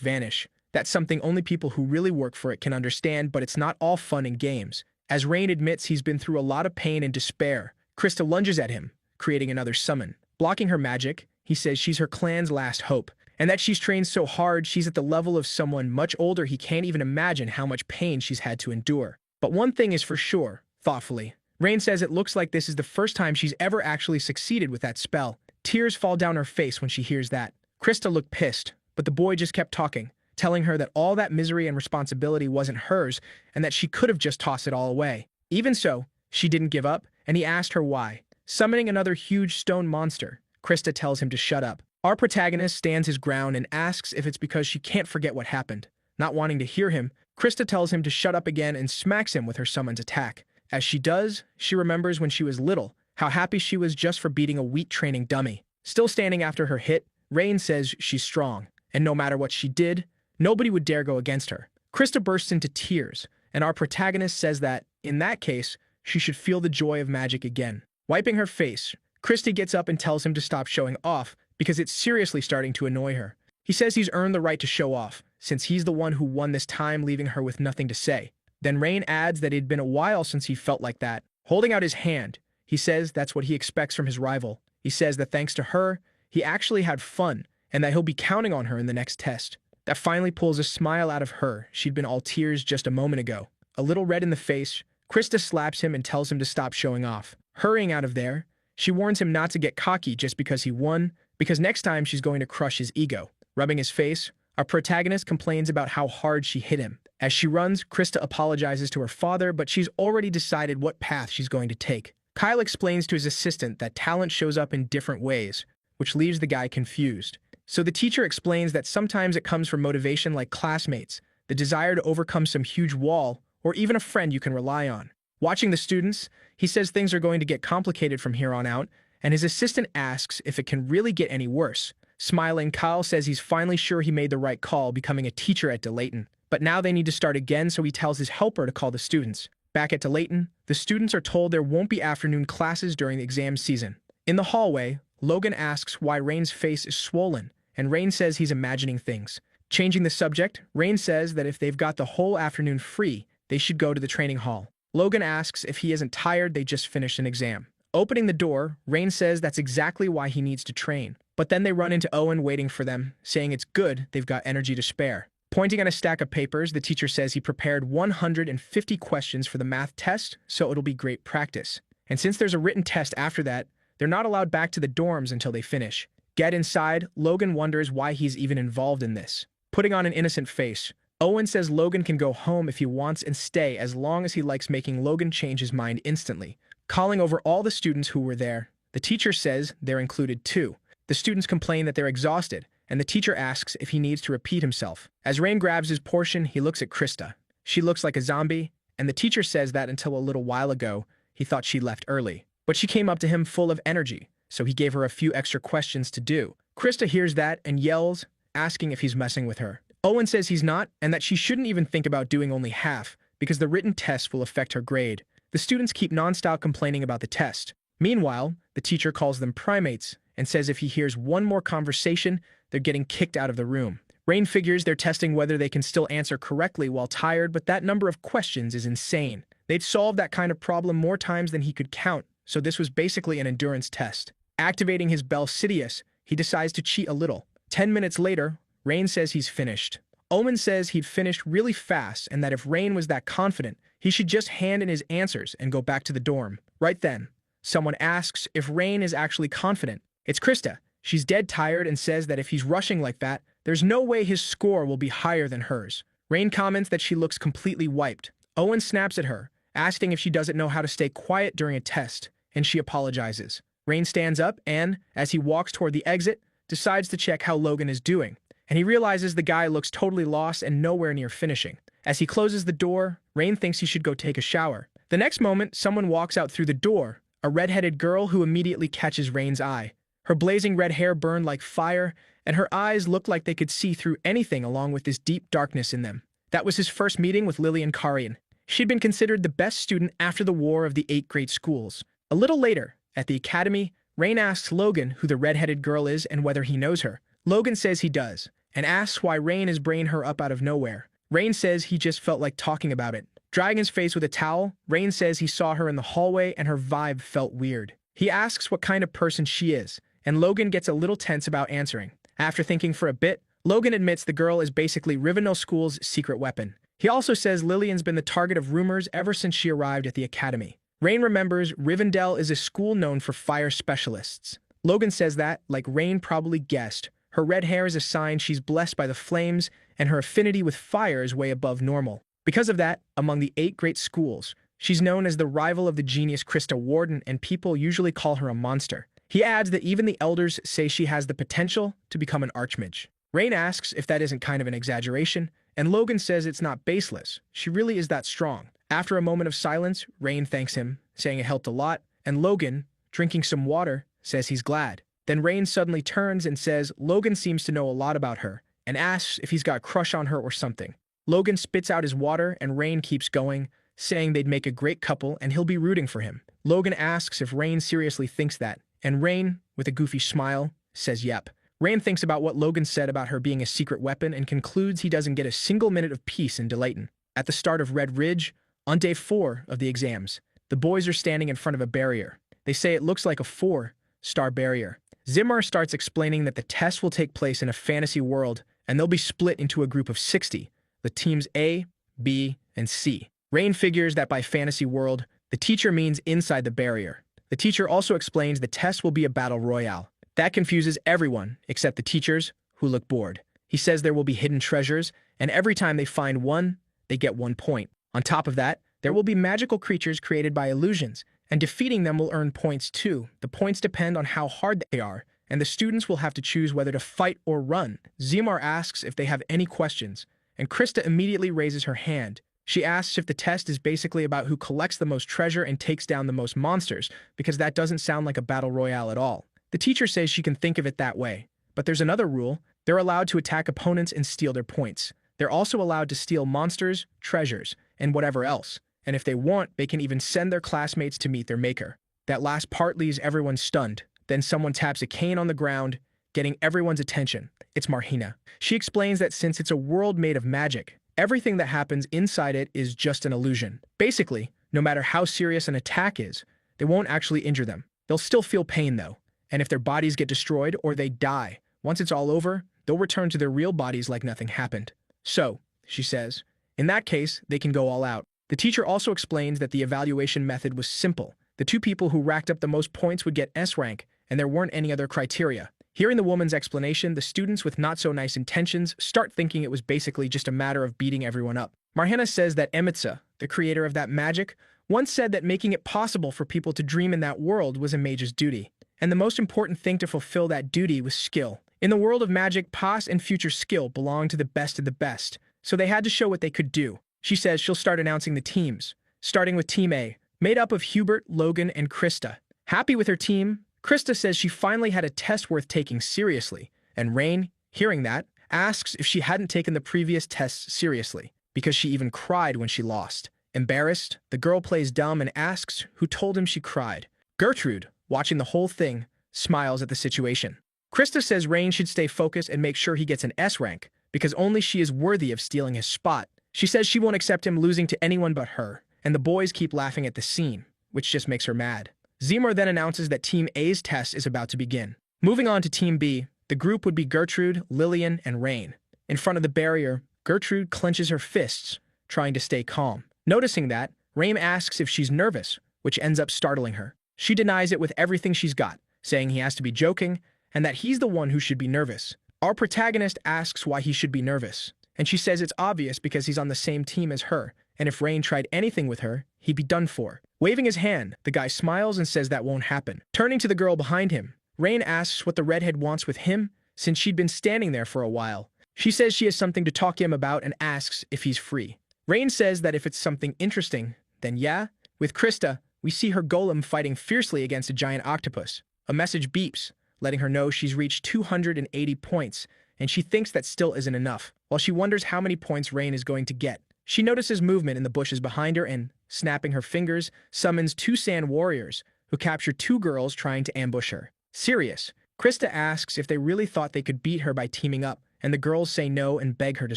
vanish. That's something only people who really work for it can understand, but it's not all fun and games. As Rain admits he's been through a lot of pain and despair, Krista lunges at him, creating another summon. Blocking her magic, he says she's her clan's last hope, and that she's trained so hard she's at the level of someone much older he can't even imagine how much pain she's had to endure. But one thing is for sure, thoughtfully. Rain says it looks like this is the first time she's ever actually succeeded with that spell. Tears fall down her face when she hears that. Krista looked pissed, but the boy just kept talking, telling her that all that misery and responsibility wasn't hers and that she could have just tossed it all away. Even so, she didn't give up, and he asked her why. Summoning another huge stone monster, Krista tells him to shut up. Our protagonist stands his ground and asks if it's because she can't forget what happened. Not wanting to hear him, Krista tells him to shut up again and smacks him with her summon's attack. As she does, she remembers when she was little, how happy she was just for beating a weak training dummy. Still standing after her hit, Rain says she's strong, and no matter what she did, nobody would dare go against her. Krista bursts into tears, and our protagonist says that, in that case, she should feel the joy of magic again. Wiping her face, Krista gets up and tells him to stop showing off because it's seriously starting to annoy her. He says he's earned the right to show off, since he's the one who won this time, leaving her with nothing to say. Then Rain adds that it'd been a while since he felt like that. Holding out his hand, he says that's what he expects from his rival. He says that thanks to her, he actually had fun, and that he'll be counting on her in the next test. That finally pulls a smile out of her. She'd been all tears just a moment ago. A little red in the face, Krista slaps him and tells him to stop showing off. Hurrying out of there, she warns him not to get cocky just because he won, because next time she's going to crush his ego. Rubbing his face, our protagonist complains about how hard she hit him. As she runs, Krista apologizes to her father, but she's already decided what path she's going to take. Kyle explains to his assistant that talent shows up in different ways, which leaves the guy confused. So the teacher explains that sometimes it comes from motivation like classmates, the desire to overcome some huge wall, or even a friend you can rely on. Watching the students, he says things are going to get complicated from here on out, and his assistant asks if it can really get any worse. Smiling, Kyle says he's finally sure he made the right call becoming a teacher at DeLayton. But now they need to start again, so he tells his helper to call the students. Back at DeLayton, the students are told there won't be afternoon classes during the exam season. In the hallway, Logan asks why Rain's face is swollen, and Rain says he's imagining things. Changing the subject, Rain says that if they've got the whole afternoon free, they should go to the training hall. Logan asks if he isn't tired, they just finished an exam. Opening the door, Rain says that's exactly why he needs to train. But then they run into Owen waiting for them, saying it's good they've got energy to spare. Pointing at a stack of papers, the teacher says he prepared 150 questions for the math test, so it'll be great practice. And since there's a written test after that, they're not allowed back to the dorms until they finish. Get inside, Logan wonders why he's even involved in this. Putting on an innocent face, Owen says Logan can go home if he wants and stay as long as he likes, making Logan change his mind instantly. Calling over all the students who were there, the teacher says they're included too. The students complain that they're exhausted, and the teacher asks if he needs to repeat himself. As Rain grabs his portion, he looks at Krista. She looks like a zombie, and the teacher says that until a little while ago, he thought she left early. But she came up to him full of energy, so he gave her a few extra questions to do. Krista hears that and yells, asking if he's messing with her. Owen says he's not, and that she shouldn't even think about doing only half, because the written test will affect her grade. The students keep non-stop complaining about the test. Meanwhile, the teacher calls them primates, and says if he hears one more conversation, they're getting kicked out of the room. Rain figures they're testing whether they can still answer correctly while tired, but that number of questions is insane. They'd solved that kind of problem more times than he could count, so this was basically an endurance test. Activating his Bell Sidious, he decides to cheat a little. 10 minutes later, Rain says he's finished. Omen says he'd finished really fast and that if Rain was that confident, he should just hand in his answers and go back to the dorm. Right then, someone asks if Rain is actually confident. It's Krista. She's dead tired and says that if he's rushing like that, there's no way his score will be higher than hers. Rain comments that she looks completely wiped. Owen snaps at her, asking if she doesn't know how to stay quiet during a test, and she apologizes. Rain stands up and, as he walks toward the exit, decides to check how Logan is doing, and he realizes the guy looks totally lost and nowhere near finishing. As he closes the door, Rain thinks he should go take a shower. The next moment, someone walks out through the door, a red-headed girl who immediately catches Rain's eye. Her blazing red hair burned like fire, and her eyes looked like they could see through anything along with this deep darkness in them. That was his first meeting with Lillian Karian. She'd been considered the best student after the war of the 8 great schools. A little later, at the academy, Rain asks Logan who the red-headed girl is and whether he knows her. Logan says he does, and asks why Rain is bringing her up out of nowhere. Rain says he just felt like talking about it. Drying his face with a towel, Rain says he saw her in the hallway and her vibe felt weird. He asks what kind of person she is, and Logan gets a little tense about answering. After thinking for a bit, Logan admits the girl is basically Rivendell School's secret weapon. He also says Lillian's been the target of rumors ever since she arrived at the academy. Rain remembers Rivendell is a school known for fire specialists. Logan says that, like Rain probably guessed, her red hair is a sign she's blessed by the flames, and her affinity with fire is way above normal. Because of that, among the 8 great schools, she's known as the rival of the genius Krista Warden, and people usually call her a monster. He adds that even the elders say she has the potential to become an archmage. Rain asks if that isn't kind of an exaggeration, and Logan says it's not baseless. She really is that strong. After a moment of silence, Rain thanks him, saying it helped a lot, and Logan, drinking some water, says he's glad. Then Rain suddenly turns and says Logan seems to know a lot about her, and asks if he's got a crush on her or something. Logan spits out his water, and Rain keeps going, saying they'd make a great couple and he'll be rooting for him. Logan asks if Rain seriously thinks that, and Rain, with a goofy smile, says yep. Rain thinks about what Logan said about her being a secret weapon and concludes he doesn't get a single minute of peace in Delayton. At the start of Red Ridge, on day 4 of the exams, the boys are standing in front of a barrier. They say it looks like a 4-star barrier. Zimmer starts explaining that the test will take place in a fantasy world, and they'll be split into a group of 60, the teams A, B, and C. Rain figures that by fantasy world, the teacher means inside the barrier. The teacher also explains the test will be a battle royale. That confuses everyone except the teachers, who look bored. He says there will be hidden treasures, and every time they find one, they get 1 point. On top of that, there will be magical creatures created by illusions, and defeating them will earn points too. The points depend on how hard they are, and the students will have to choose whether to fight or run. Zimar asks if they have any questions, and Krista immediately raises her hand. She asks if the test is basically about who collects the most treasure and takes down the most monsters, because that doesn't sound like a battle royale at all. The teacher says she can think of it that way, but there's another rule. They're allowed to attack opponents and steal their points. They're also allowed to steal monsters, treasures, and whatever else. And if they want, they can even send their classmates to meet their maker. That last part leaves everyone stunned. Then someone taps a cane on the ground, getting everyone's attention. It's Marhina. She explains that since it's a world made of magic, everything that happens inside it is just an illusion. Basically, no matter how serious an attack is, they won't actually injure them. They'll still feel pain though. And if their bodies get destroyed or they die, once it's all over, they'll return to their real bodies like nothing happened. So, she says, in that case, they can go all out. The teacher also explains that the evaluation method was simple. The 2 people who racked up the most points would get S rank, and there weren't any other criteria. Hearing the woman's explanation, the students with not-so-nice intentions start thinking it was basically just a matter of beating everyone up. Marhena says that Emitsa, the creator of that magic, once said that making it possible for people to dream in that world was a mage's duty. And the most important thing to fulfill that duty was skill. In the world of magic, past and future skill belong to the best of the best, so they had to show what they could do. She says she'll start announcing the teams, starting with Team A, made up of Hubert, Logan, and Krista. Happy with her team, Krista says she finally had a test worth taking seriously, and Rain, hearing that, asks if she hadn't taken the previous tests seriously, because she even cried when she lost. Embarrassed, the girl plays dumb and asks who told him she cried. Gertrude, watching the whole thing, smiles at the situation. Krista says Rain should stay focused and make sure he gets an S rank, because only she is worthy of stealing his spot. She says she won't accept him losing to anyone but her, and the boys keep laughing at the scene, which just makes her mad. Zimmer then announces that Team A's test is about to begin. Moving on to Team B, the group would be Gertrude, Lillian, and Rain. In front of the barrier, Gertrude clenches her fists, trying to stay calm. Noticing that, Rain asks if she's nervous, which ends up startling her. She denies it with everything she's got, saying he has to be joking, and that he's the one who should be nervous. Our protagonist asks why he should be nervous, and she says it's obvious because he's on the same team as her, and if Rain tried anything with her, he'd be done for. Waving his hand, the guy smiles and says that won't happen. Turning to the girl behind him, Rain asks what the redhead wants with him, since she'd been standing there for a while. She says she has something to talk to him about and asks if he's free. Rain says that if it's something interesting, then yeah. With Krista, we see her golem fighting fiercely against a giant octopus. A message beeps, letting her know she's reached 280 points, and she thinks that still isn't enough. While she wonders how many points Rain is going to get, she notices movement in the bushes behind her and, snapping her fingers, summons 2 sand warriors, who capture 2 girls trying to ambush her. Serious, Krista asks if they really thought they could beat her by teaming up, and the girls say no and beg her to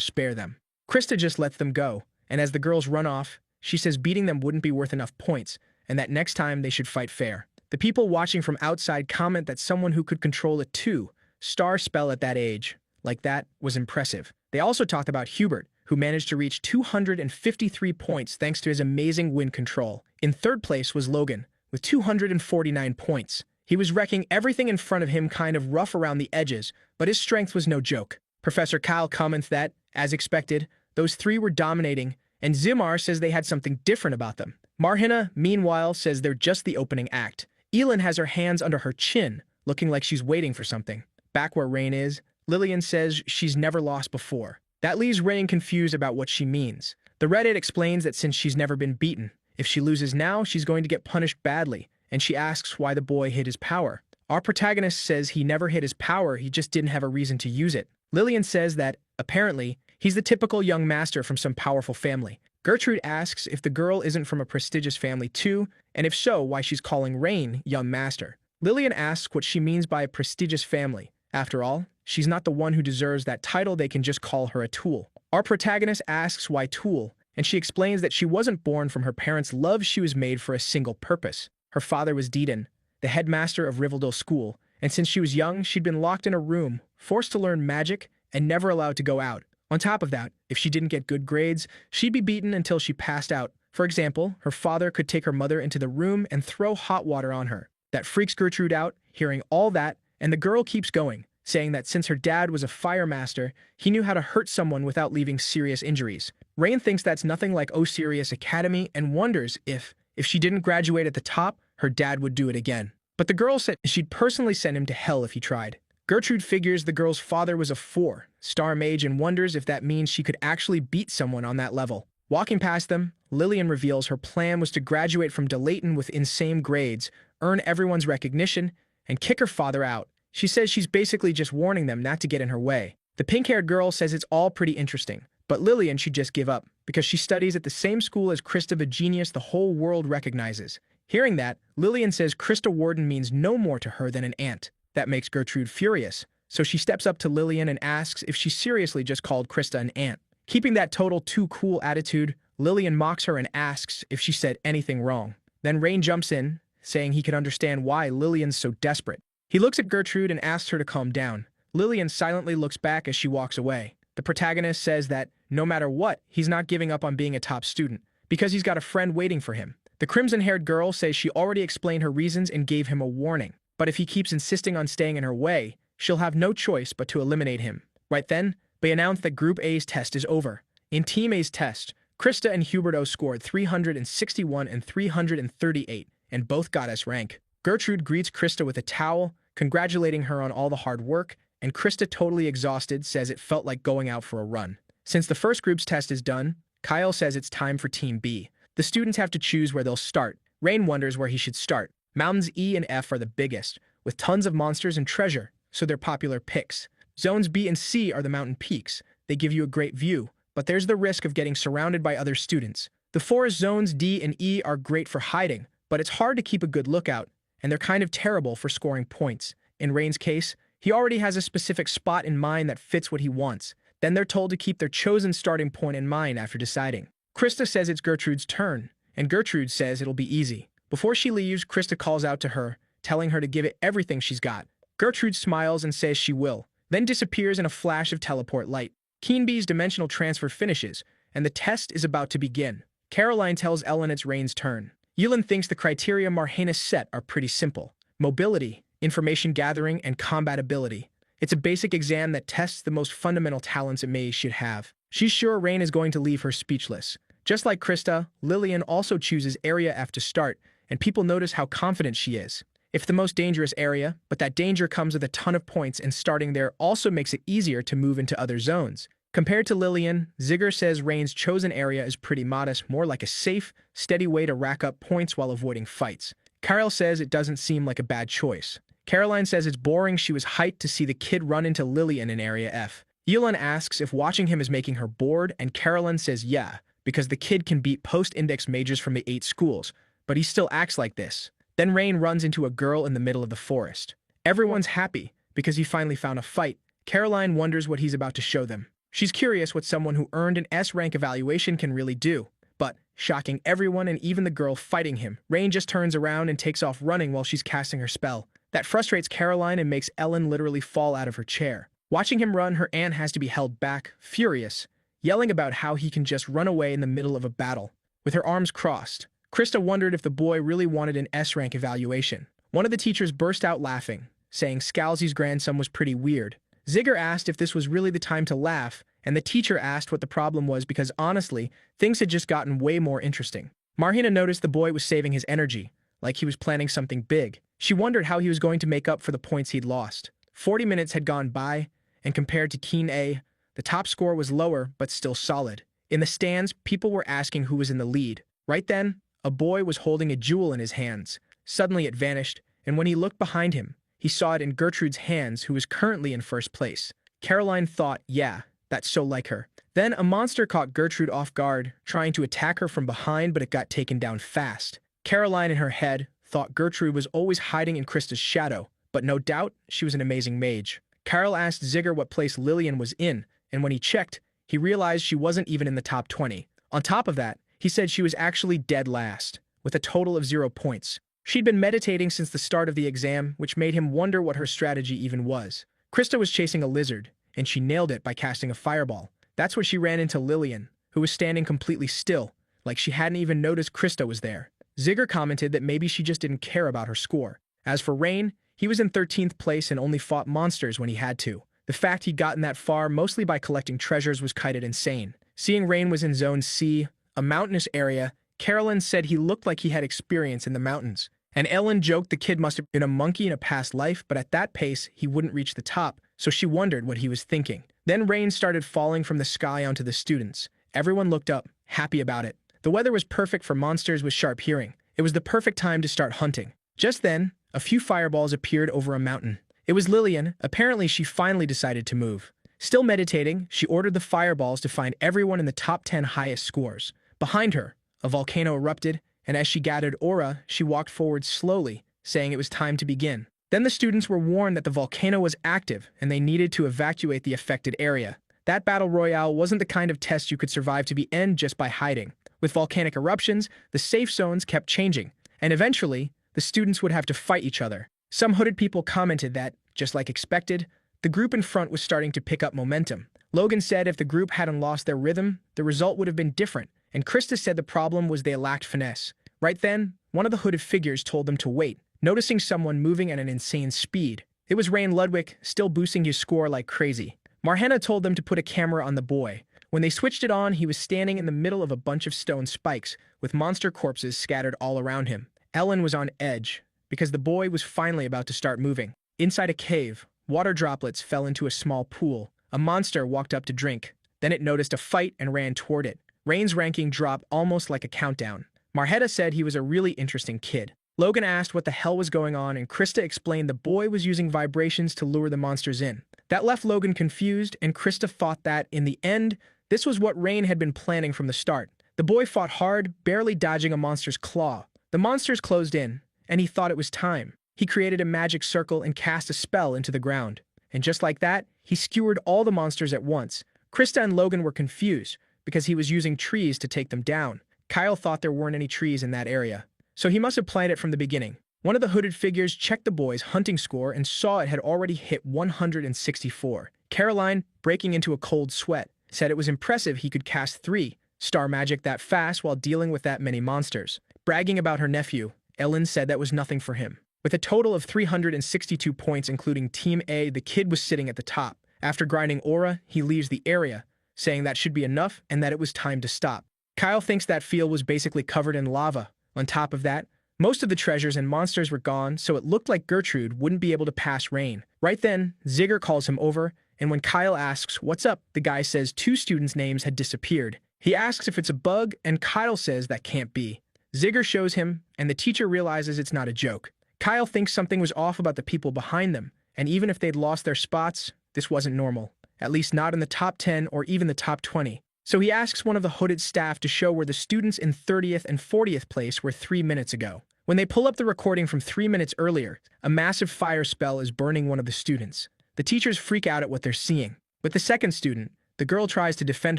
spare them. Krista just lets them go, and as the girls run off, she says beating them wouldn't be worth enough points, and that next time they should fight fair. The people watching from outside comment that someone who could control a 2-star spell at that age, like that, was impressive. They also talked about Hubert, who managed to reach 253 points thanks to his amazing wind control. In third place was Logan, with 249 points. He was wrecking everything in front of him, kind of rough around the edges, but his strength was no joke. Professor Kyle comments that, as expected, those 3 were dominating, and Zimar says they had something different about them. Marhina, meanwhile, says they're just the opening act. Elin has her hands under her chin, looking like she's waiting for something. Back where Rain is, Lillian says she's never lost before. That leaves Rain confused about what she means. The Reddit explains that since she's never been beaten, if she loses now, she's going to get punished badly, and she asks why the boy hid his power. Our protagonist says he never hid his power, he just didn't have a reason to use it. Lillian says that, apparently, he's the typical young master from some powerful family. Gertrude asks if the girl isn't from a prestigious family too, and if so, why she's calling Rain young master. Lillian asks what she means by a prestigious family. After all, she's not the one who deserves that title, they can just call her a tool. Our protagonist asks why tool, and she explains that she wasn't born from her parents' love, she was made for a single purpose. Her father was Deedon, the headmaster of Rivendell School, and since she was young, she'd been locked in a room, forced to learn magic, and never allowed to go out. On top of that, if she didn't get good grades, she'd be beaten until she passed out. For example, her father could take her mother into the room and throw hot water on her. That freaks Gertrude out, hearing all that, and the girl keeps going, saying that since her dad was a fire master, he knew how to hurt someone without leaving serious injuries. Rain thinks that's nothing like Osirius Academy and wonders if she didn't graduate at the top, her dad would do it again. But the girl said she'd personally send him to hell if he tried. Gertrude figures the girl's father was a 4-star mage and wonders if that means she could actually beat someone on that level. Walking past them, Lillian reveals her plan was to graduate from Delayton with insane grades, earn everyone's recognition, and kick her father out. She says she's basically just warning them not to get in her way. The pink-haired girl says it's all pretty interesting, but Lillian should just give up, because she studies at the same school as Krista, the genius the whole world recognizes. Hearing that, Lillian says Krista Warden means no more to her than an aunt. That makes Gertrude furious, so she steps up to Lillian and asks if she seriously just called Krista an aunt. Keeping that total too cool attitude, Lillian mocks her and asks if she said anything wrong. Then Rain jumps in, saying he can understand why Lillian's so desperate. He looks at Gertrude and asks her to calm down. Lillian silently looks back as she walks away. The protagonist says that, no matter what, he's not giving up on being a top student, because he's got a friend waiting for him. The crimson-haired girl says she already explained her reasons and gave him a warning. But if he keeps insisting on staying in her way, she'll have no choice but to eliminate him. Right then, they announce that Group A's test is over. In Team A's test, Krista and Huberto scored 361 and 338, and both got S rank. Gertrude greets Krista with a towel, congratulating her on all the hard work, and Krista, totally exhausted, says it felt like going out for a run. Since the first group's test is done, Kyle says it's time for Team B. The students have to choose where they'll start. Rain wonders where he should start. Mountains E and F are the biggest, with tons of monsters and treasure, so they're popular picks. Zones B and C are the mountain peaks. They give you a great view, but there's the risk of getting surrounded by other students. The forest zones D and E are great for hiding, but it's hard to keep a good lookout, and they're kind of terrible for scoring points. In Rain's case, he already has a specific spot in mind that fits what he wants. Then they're told to keep their chosen starting point in mind after deciding. Krista says it's Gertrude's turn, and Gertrude says it'll be easy. Before she leaves, Krista calls out to her, telling her to give it everything she's got. Gertrude smiles and says she will, then disappears in a flash of teleport light. Keenby's dimensional transfer finishes, and the test is about to begin. Caroline tells Ellen it's Rain's turn. Yulin thinks the criteria Marhena set are pretty simple. Mobility, information gathering, and combat ability. It's a basic exam that tests the most fundamental talents a mage should have. She's sure Rain is going to leave her speechless. Just like Krista, Lillian also chooses Area F to start, and people notice how confident she is. It's the most dangerous area, but that danger comes with a ton of points, and starting there also makes it easier to move into other zones. Compared to Lillian, Zigger says Rain's chosen area is pretty modest, more like a safe, steady way to rack up points while avoiding fights. Kyle says it doesn't seem like a bad choice. Caroline says it's boring. She was hyped to see the kid run into Lillian in Area F. Yulun asks if watching him is making her bored, and Caroline says yeah, because the kid can beat post-index majors from the 8 schools, but he still acts like this. Then Rain runs into a girl in the middle of the forest. Everyone's happy because he finally found a fight. Caroline wonders what he's about to show them. She's curious what someone who earned an S-rank evaluation can really do. But, shocking everyone and even the girl fighting him, Rain just turns around and takes off running while she's casting her spell. That frustrates Caroline and makes Ellen literally fall out of her chair. Watching him run, her aunt has to be held back, furious, yelling about how he can just run away in the middle of a battle. With her arms crossed, Krista wondered if the boy really wanted an S-rank evaluation. One of the teachers burst out laughing, saying Scalzi's grandson was pretty weird. Zigger asked if this was really the time to laugh, and the teacher asked what the problem was because honestly, things had just gotten way more interesting. Marhina noticed the boy was saving his energy, like he was planning something big. She wondered how he was going to make up for the points he'd lost. 40 minutes had gone by, and compared to Keen A, the top score was lower but still solid. In the stands, people were asking who was in the lead. Right then, a boy was holding a jewel in his hands. Suddenly it vanished, and when he looked behind him, he saw it in Gertrude's hands, who was currently in first place. Caroline thought, yeah, that's so like her. Then a monster caught Gertrude off guard, trying to attack her from behind, but it got taken down fast. Caroline, in her head, thought Gertrude was always hiding in Krista's shadow, but no doubt she was an amazing mage. Carl asked Zigger what place Lillian was in, and when he checked, he realized she wasn't even in the top 20. On top of that, he said she was actually dead last, with a total of 0 points. She'd been meditating since the start of the exam, which made him wonder what her strategy even was. Krista was chasing a lizard, and she nailed it by casting a fireball. That's where she ran into Lillian, who was standing completely still, like she hadn't even noticed Krista was there. Zigger commented that maybe she just didn't care about her score. As for Rain, he was in 13th place and only fought monsters when he had to. The fact he'd gotten that far, mostly by collecting treasures, was kind of insane. Seeing Rain was in Zone C, a mountainous area, Carolyn said he looked like he had experience in the mountains. And Ellen joked the kid must have been a monkey in a past life, but at that pace, he wouldn't reach the top, so she wondered what he was thinking. Then rain started falling from the sky onto the students. Everyone looked up, happy about it. The weather was perfect for monsters with sharp hearing. It was the perfect time to start hunting. Just then, a few fireballs appeared over a mountain. It was Lillian. Apparently, she finally decided to move. Still meditating, she ordered the fireballs to find everyone in the top 10 highest scores. Behind her, a volcano erupted, and as she gathered aura, she walked forward slowly, saying it was time to begin. Then the students were warned that the volcano was active and they needed to evacuate the affected area. That battle royale wasn't the kind of test you could survive to the end just by hiding. With volcanic eruptions, the safe zones kept changing, and eventually, the students would have to fight each other. Some hooded people commented that, just like expected, the group in front was starting to pick up momentum. Logan said if the group hadn't lost their rhythm, the result would have been different, and Krista said the problem was they lacked finesse. Right then, one of the hooded figures told them to wait, noticing someone moving at an insane speed. It was Rain Ludwig, still boosting his score like crazy. Marhena told them to put a camera on the boy. When they switched it on, he was standing in the middle of a bunch of stone spikes, with monster corpses scattered all around him. Ellen was on edge, because the boy was finally about to start moving. Inside a cave, water droplets fell into a small pool. A monster walked up to drink. Then it noticed a fight and ran toward it. Rain's ranking dropped almost like a countdown. Marheta said he was a really interesting kid. Logan asked what the hell was going on, and Krista explained the boy was using vibrations to lure the monsters in. That left Logan confused, and Krista thought that, in the end, this was what Rain had been planning from the start. The boy fought hard, barely dodging a monster's claw. The monsters closed in, and he thought it was time. He created a magic circle and cast a spell into the ground. And just like that, he skewered all the monsters at once. Krista and Logan were confused, because he was using trees to take them down. Kyle thought there weren't any trees in that area, so he must have planned it from the beginning. One of the hooded figures checked the boy's hunting score and saw it had already hit 164. Caroline, breaking into a cold sweat, said it was impressive he could cast 3-star magic that fast while dealing with that many monsters. Bragging about her nephew, Ellen said that was nothing for him. With a total of 362 points including Team A, the kid was sitting at the top. After grinding aura, he leaves the area, saying that should be enough and that it was time to stop. Kyle thinks that field was basically covered in lava. On top of that, most of the treasures and monsters were gone, so it looked like Gertrude wouldn't be able to pass Rain. Right then, Zigger calls him over, and when Kyle asks, "What's up?" the guy says two students' names had disappeared. He asks if it's a bug, and Kyle says that can't be. Zigger shows him, and the teacher realizes it's not a joke. Kyle thinks something was off about the people behind them, and even if they'd lost their spots, this wasn't normal. At least not in the top 10 or even the top 20. So he asks one of the hooded staff to show where the students in 30th and 40th place were 3 minutes ago. When they pull up the recording from 3 minutes earlier, a massive fire spell is burning one of the students. The teachers freak out at what they're seeing. With the second student, the girl tries to defend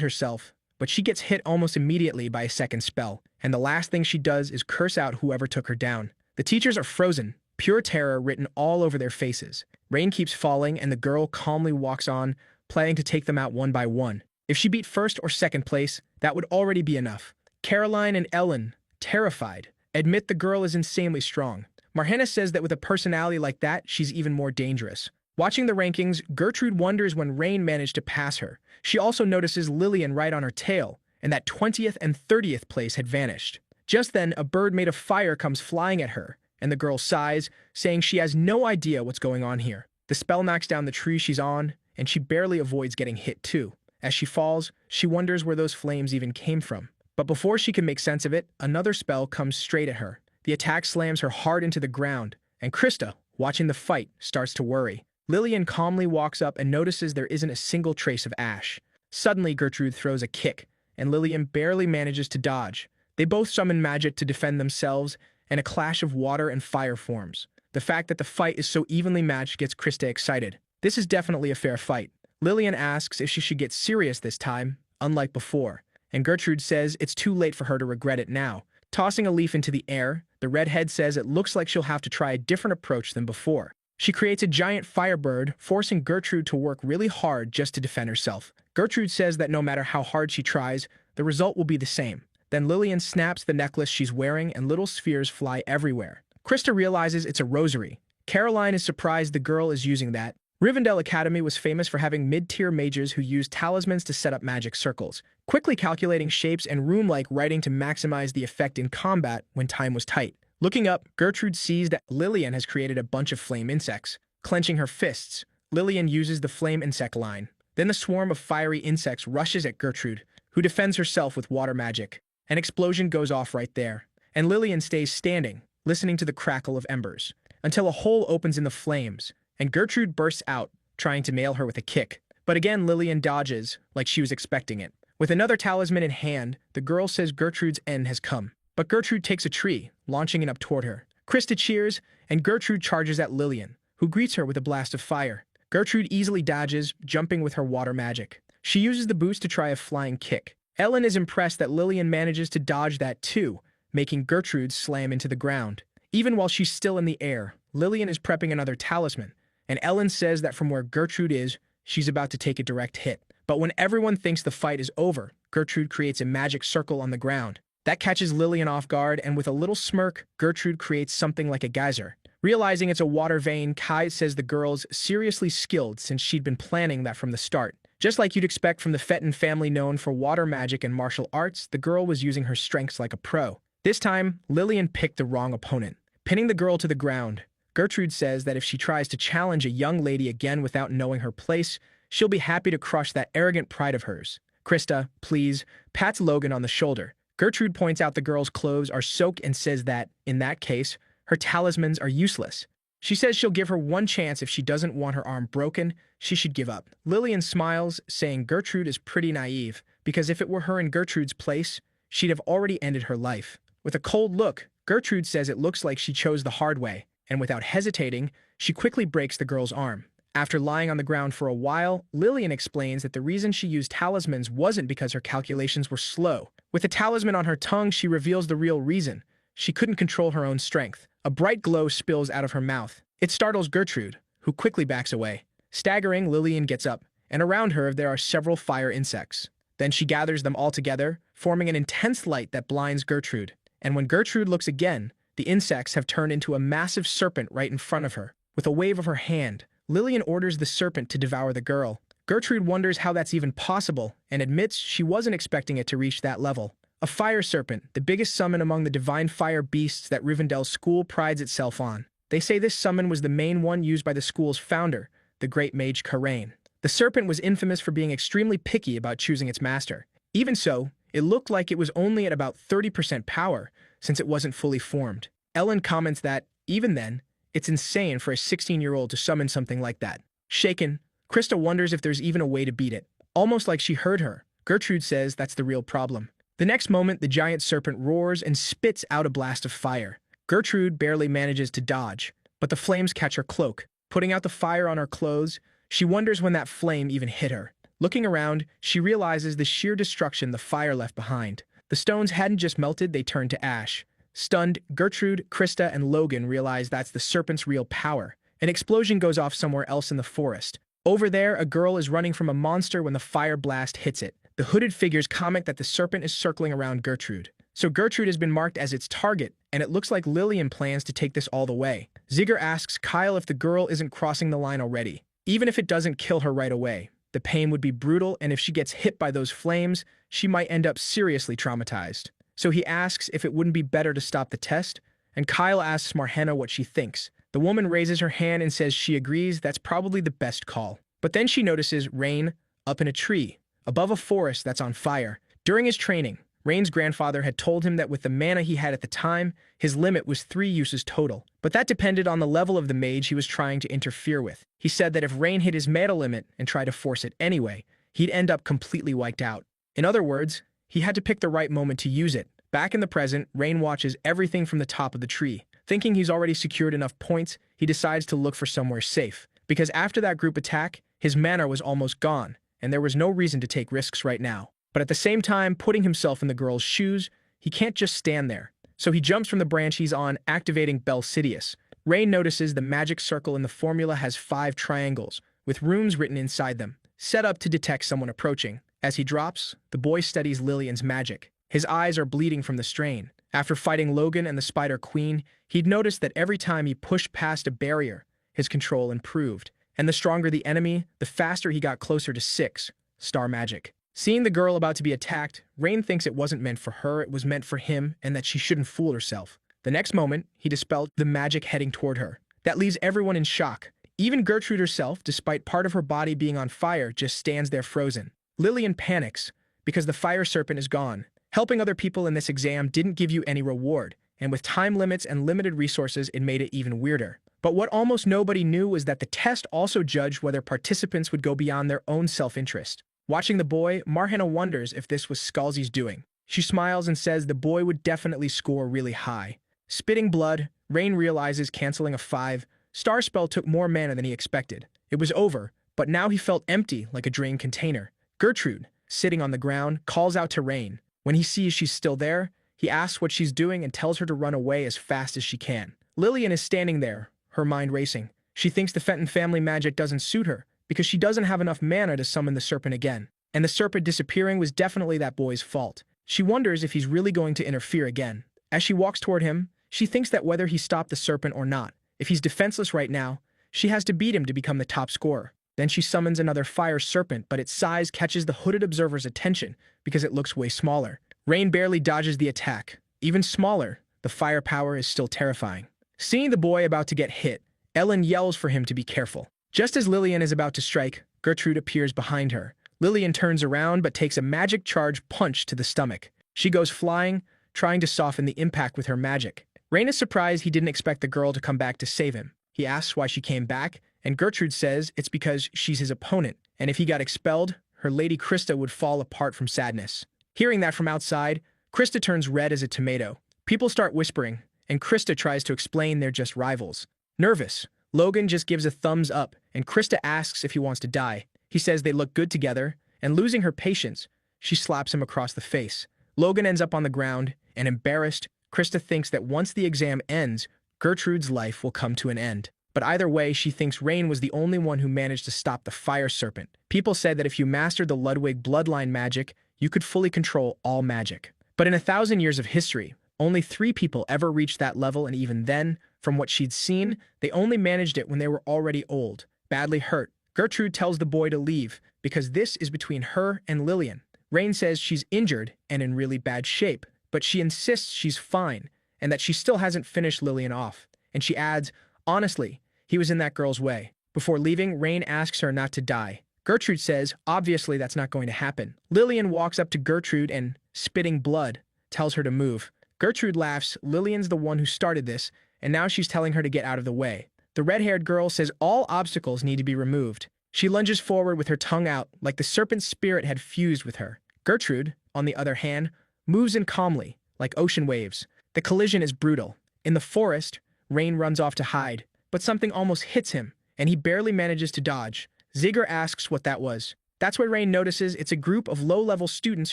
herself, but she gets hit almost immediately by a second spell, and the last thing she does is curse out whoever took her down. The teachers are frozen, pure terror written all over their faces. Rain keeps falling, and the girl calmly walks on, planning to take them out one by one. If she beat first or second place, that would already be enough. Caroline and Ellen, terrified, admit the girl is insanely strong. Marhena says that with a personality like that, she's even more dangerous. Watching the rankings, Gertrude wonders when Rain managed to pass her. She also notices Lillian right on her tail, and that 20th and 30th place had vanished. Just then, a bird made of fire comes flying at her, and the girl sighs, saying she has no idea what's going on here. The spell knocks down the tree she's on, and she barely avoids getting hit too. As she falls, she wonders where those flames even came from. But before she can make sense of it, another spell comes straight at her. The attack slams her hard into the ground, and Krista, watching the fight, starts to worry. Lillian calmly walks up and notices there isn't a single trace of ash. Suddenly, Gertrude throws a kick, and Lillian barely manages to dodge. They both summon magic to defend themselves, and a clash of water and fire forms. The fact that the fight is so evenly matched gets Krista excited. This is definitely a fair fight. Lillian asks if she should get serious this time, unlike before, and Gertrude says it's too late for her to regret it now. Tossing a leaf into the air, the redhead says it looks like she'll have to try a different approach than before. She creates a giant firebird, forcing Gertrude to work really hard just to defend herself. Gertrude says that no matter how hard she tries, the result will be the same. Then Lillian snaps the necklace she's wearing and little spheres fly everywhere. Krista realizes it's a rosary. Caroline is surprised the girl is using that. Rivendell Academy was famous for having mid-tier mages who used talismans to set up magic circles, quickly calculating shapes and rune-like writing to maximize the effect in combat when time was tight. Looking up, Gertrude sees that Lillian has created a bunch of flame insects. Clenching her fists, Lillian uses the flame insect line. Then the swarm of fiery insects rushes at Gertrude, who defends herself with water magic. An explosion goes off right there, and Lillian stays standing, listening to the crackle of embers, until a hole opens in the flames, and Gertrude bursts out, trying to nail her with a kick. But again, Lillian dodges, like she was expecting it. With another talisman in hand, the girl says Gertrude's end has come. But Gertrude takes a tree, launching it up toward her. Krista cheers, and Gertrude charges at Lillian, who greets her with a blast of fire. Gertrude easily dodges, jumping with her water magic. She uses the boost to try a flying kick. Ellen is impressed that Lillian manages to dodge that too, making Gertrude slam into the ground. Even while she's still in the air, Lillian is prepping another talisman, and Ellen says that from where Gertrude is, she's about to take a direct hit. But when everyone thinks the fight is over, Gertrude creates a magic circle on the ground. That catches Lillian off guard, and with a little smirk, Gertrude creates something like a geyser. Realizing it's a water vein, Kai says the girl's seriously skilled since she'd been planning that from the start. Just like you'd expect from the Fenton family known for water magic and martial arts, the girl was using her strengths like a pro. This time, Lillian picked the wrong opponent. Pinning the girl to the ground, Gertrude says that if she tries to challenge a young lady again without knowing her place, she'll be happy to crush that arrogant pride of hers. Krista, please, pats Logan on the shoulder. Gertrude points out the girl's clothes are soaked and says that, in that case, her talismans are useless. She says she'll give her one chance if she doesn't want her arm broken, she should give up. Lillian smiles, saying Gertrude is pretty naive, because if it were her in Gertrude's place, she'd have already ended her life. With a cold look, Gertrude says it looks like she chose the hard way, and without hesitating, she quickly breaks the girl's arm. After lying on the ground for a while, Lillian explains that the reason she used talismans wasn't because her calculations were slow. With a talisman on her tongue, she reveals the real reason. She couldn't control her own strength. A bright glow spills out of her mouth. It startles Gertrude, who quickly backs away. Staggering, Lillian gets up, and around her there are several fire insects. Then she gathers them all together, forming an intense light that blinds Gertrude. And when Gertrude looks again, the insects have turned into a massive serpent right in front of her. With a wave of her hand, Lillian orders the serpent to devour the girl. Gertrude wonders how that's even possible and admits she wasn't expecting it to reach that level. A fire serpent, the biggest summon among the divine fire beasts that Rivendell's school prides itself on. They say this summon was the main one used by the school's founder, the great mage Karain. The serpent was infamous for being extremely picky about choosing its master. Even so, it looked like it was only at about 30% power, since it wasn't fully formed. Ellen comments that, even then, it's insane for a 16-year-old to summon something like that. Shaken, Krista wonders if there's even a way to beat it. Almost like she heard her, Gertrude says that's the real problem. The next moment, the giant serpent roars and spits out a blast of fire. Gertrude barely manages to dodge, but the flames catch her cloak. Putting out the fire on her clothes, she wonders when that flame even hit her. Looking around, she realizes the sheer destruction the fire left behind. The stones hadn't just melted, they turned to ash. Stunned, Gertrude, Krista, and Logan realize that's the serpent's real power. An explosion goes off somewhere else in the forest. Over there, a girl is running from a monster when the fire blast hits it. The hooded figures comment that the serpent is circling around Gertrude. So Gertrude has been marked as its target, and it looks like Lillian plans to take this all the way. Zigger asks Kyle if the girl isn't crossing the line already. Even if it doesn't kill her right away, the pain would be brutal, and if she gets hit by those flames, she might end up seriously traumatized. So he asks if it wouldn't be better to stop the test, and Kyle asks Marhenna what she thinks. The woman raises her hand and says she agrees that's probably the best call. But then she notices Rain up in a tree, above a forest that's on fire. During his training, Rain's grandfather had told him that with the mana he had at the time, his limit was 3 uses total. But that depended on the level of the mage he was trying to interfere with. He said that if Rain hit his mana limit and tried to force it anyway, he'd end up completely wiped out. In other words, he had to pick the right moment to use it. Back in the present, Rain watches everything from the top of the tree. Thinking he's already secured enough points, he decides to look for somewhere safe. Because after that group attack, his mana was almost gone, and there was no reason to take risks right now. But at the same time, putting himself in the girl's shoes, he can't just stand there. So he jumps from the branch he's on, activating Belsidius. Rain notices the magic circle in the formula has 5 triangles, with runes written inside them, set up to detect someone approaching. As he drops, the boy studies Lillian's magic. His eyes are bleeding from the strain. After fighting Logan and the Spider Queen, he'd noticed that every time he pushed past a barrier, his control improved. And the stronger the enemy, the faster he got closer to 6, star magic. Seeing the girl about to be attacked, Rain thinks it wasn't meant for her, it was meant for him, and that she shouldn't fool herself. The next moment, he dispelled the magic heading toward her. That leaves everyone in shock. Even Gertrude herself, despite part of her body being on fire, just stands there frozen. Lillian panics, because the fire serpent is gone. Helping other people in this exam didn't give you any reward, and with time limits and limited resources, it made it even weirder. But what almost nobody knew was that the test also judged whether participants would go beyond their own self-interest. Watching the boy, Marhenna wonders if this was Scalzi's doing. She smiles and says the boy would definitely score really high. Spitting blood, Rain realizes canceling a 5-star spell took more mana than he expected. It was over, but now he felt empty like a drained container. Gertrude, sitting on the ground, calls out to Rain. When he sees she's still there, he asks what she's doing and tells her to run away as fast as she can. Lillian is standing there, her mind racing. She thinks the Fenton family magic doesn't suit her, because she doesn't have enough mana to summon the serpent again. And the serpent disappearing was definitely that boy's fault. She wonders if he's really going to interfere again. As she walks toward him, she thinks that whether he stopped the serpent or not, if he's defenseless right now, she has to beat him to become the top scorer. Then she summons another fire serpent, but its size catches the hooded observer's attention because it looks way smaller. Rain barely dodges the attack. Even smaller, the firepower is still terrifying. Seeing the boy about to get hit, Ellen yells for him to be careful. Just as Lillian is about to strike, Gertrude appears behind her. Lillian turns around but takes a magic charge punch to the stomach. She goes flying, trying to soften the impact with her magic. Rain is surprised he didn't expect the girl to come back to save him. He asks why she came back, and Gertrude says it's because she's his opponent, and if he got expelled, her lady Krista would fall apart from sadness. Hearing that from outside, Krista turns red as a tomato. People start whispering, and Krista tries to explain they're just rivals. Nervous, Logan just gives a thumbs up, and Krista asks if he wants to die. He says they look good together, and losing her patience, she slaps him across the face. Logan ends up on the ground, and embarrassed, Krista thinks that once the exam ends, Gertrude's life will come to an end. But either way, she thinks Rain was the only one who managed to stop the fire serpent. People said that if you mastered the Ludwig bloodline magic, you could fully control all magic. But in 1,000 years of history, only 3 people ever reached that level, and even then, from what she'd seen, they only managed it when they were already old, badly hurt. Gertrude tells the boy to leave, because this is between her and Lillian. Rain says she's injured and in really bad shape, but she insists she's fine and that she still hasn't finished Lillian off. And she adds, honestly, he was in that girl's way. Before leaving, Rain asks her not to die. Gertrude says, obviously that's not going to happen. Lillian walks up to Gertrude and, spitting blood, tells her to move. Gertrude laughs. Lillian's the one who started this, and now she's telling her to get out of the way. The red-haired girl says all obstacles need to be removed. She lunges forward with her tongue out, like the serpent's spirit had fused with her. Gertrude, on the other hand, moves in calmly, like ocean waves. The collision is brutal. In the forest, Rain runs off to hide, but something almost hits him, and he barely manages to dodge. Zigger asks what that was. That's when Rain notices it's a group of low-level students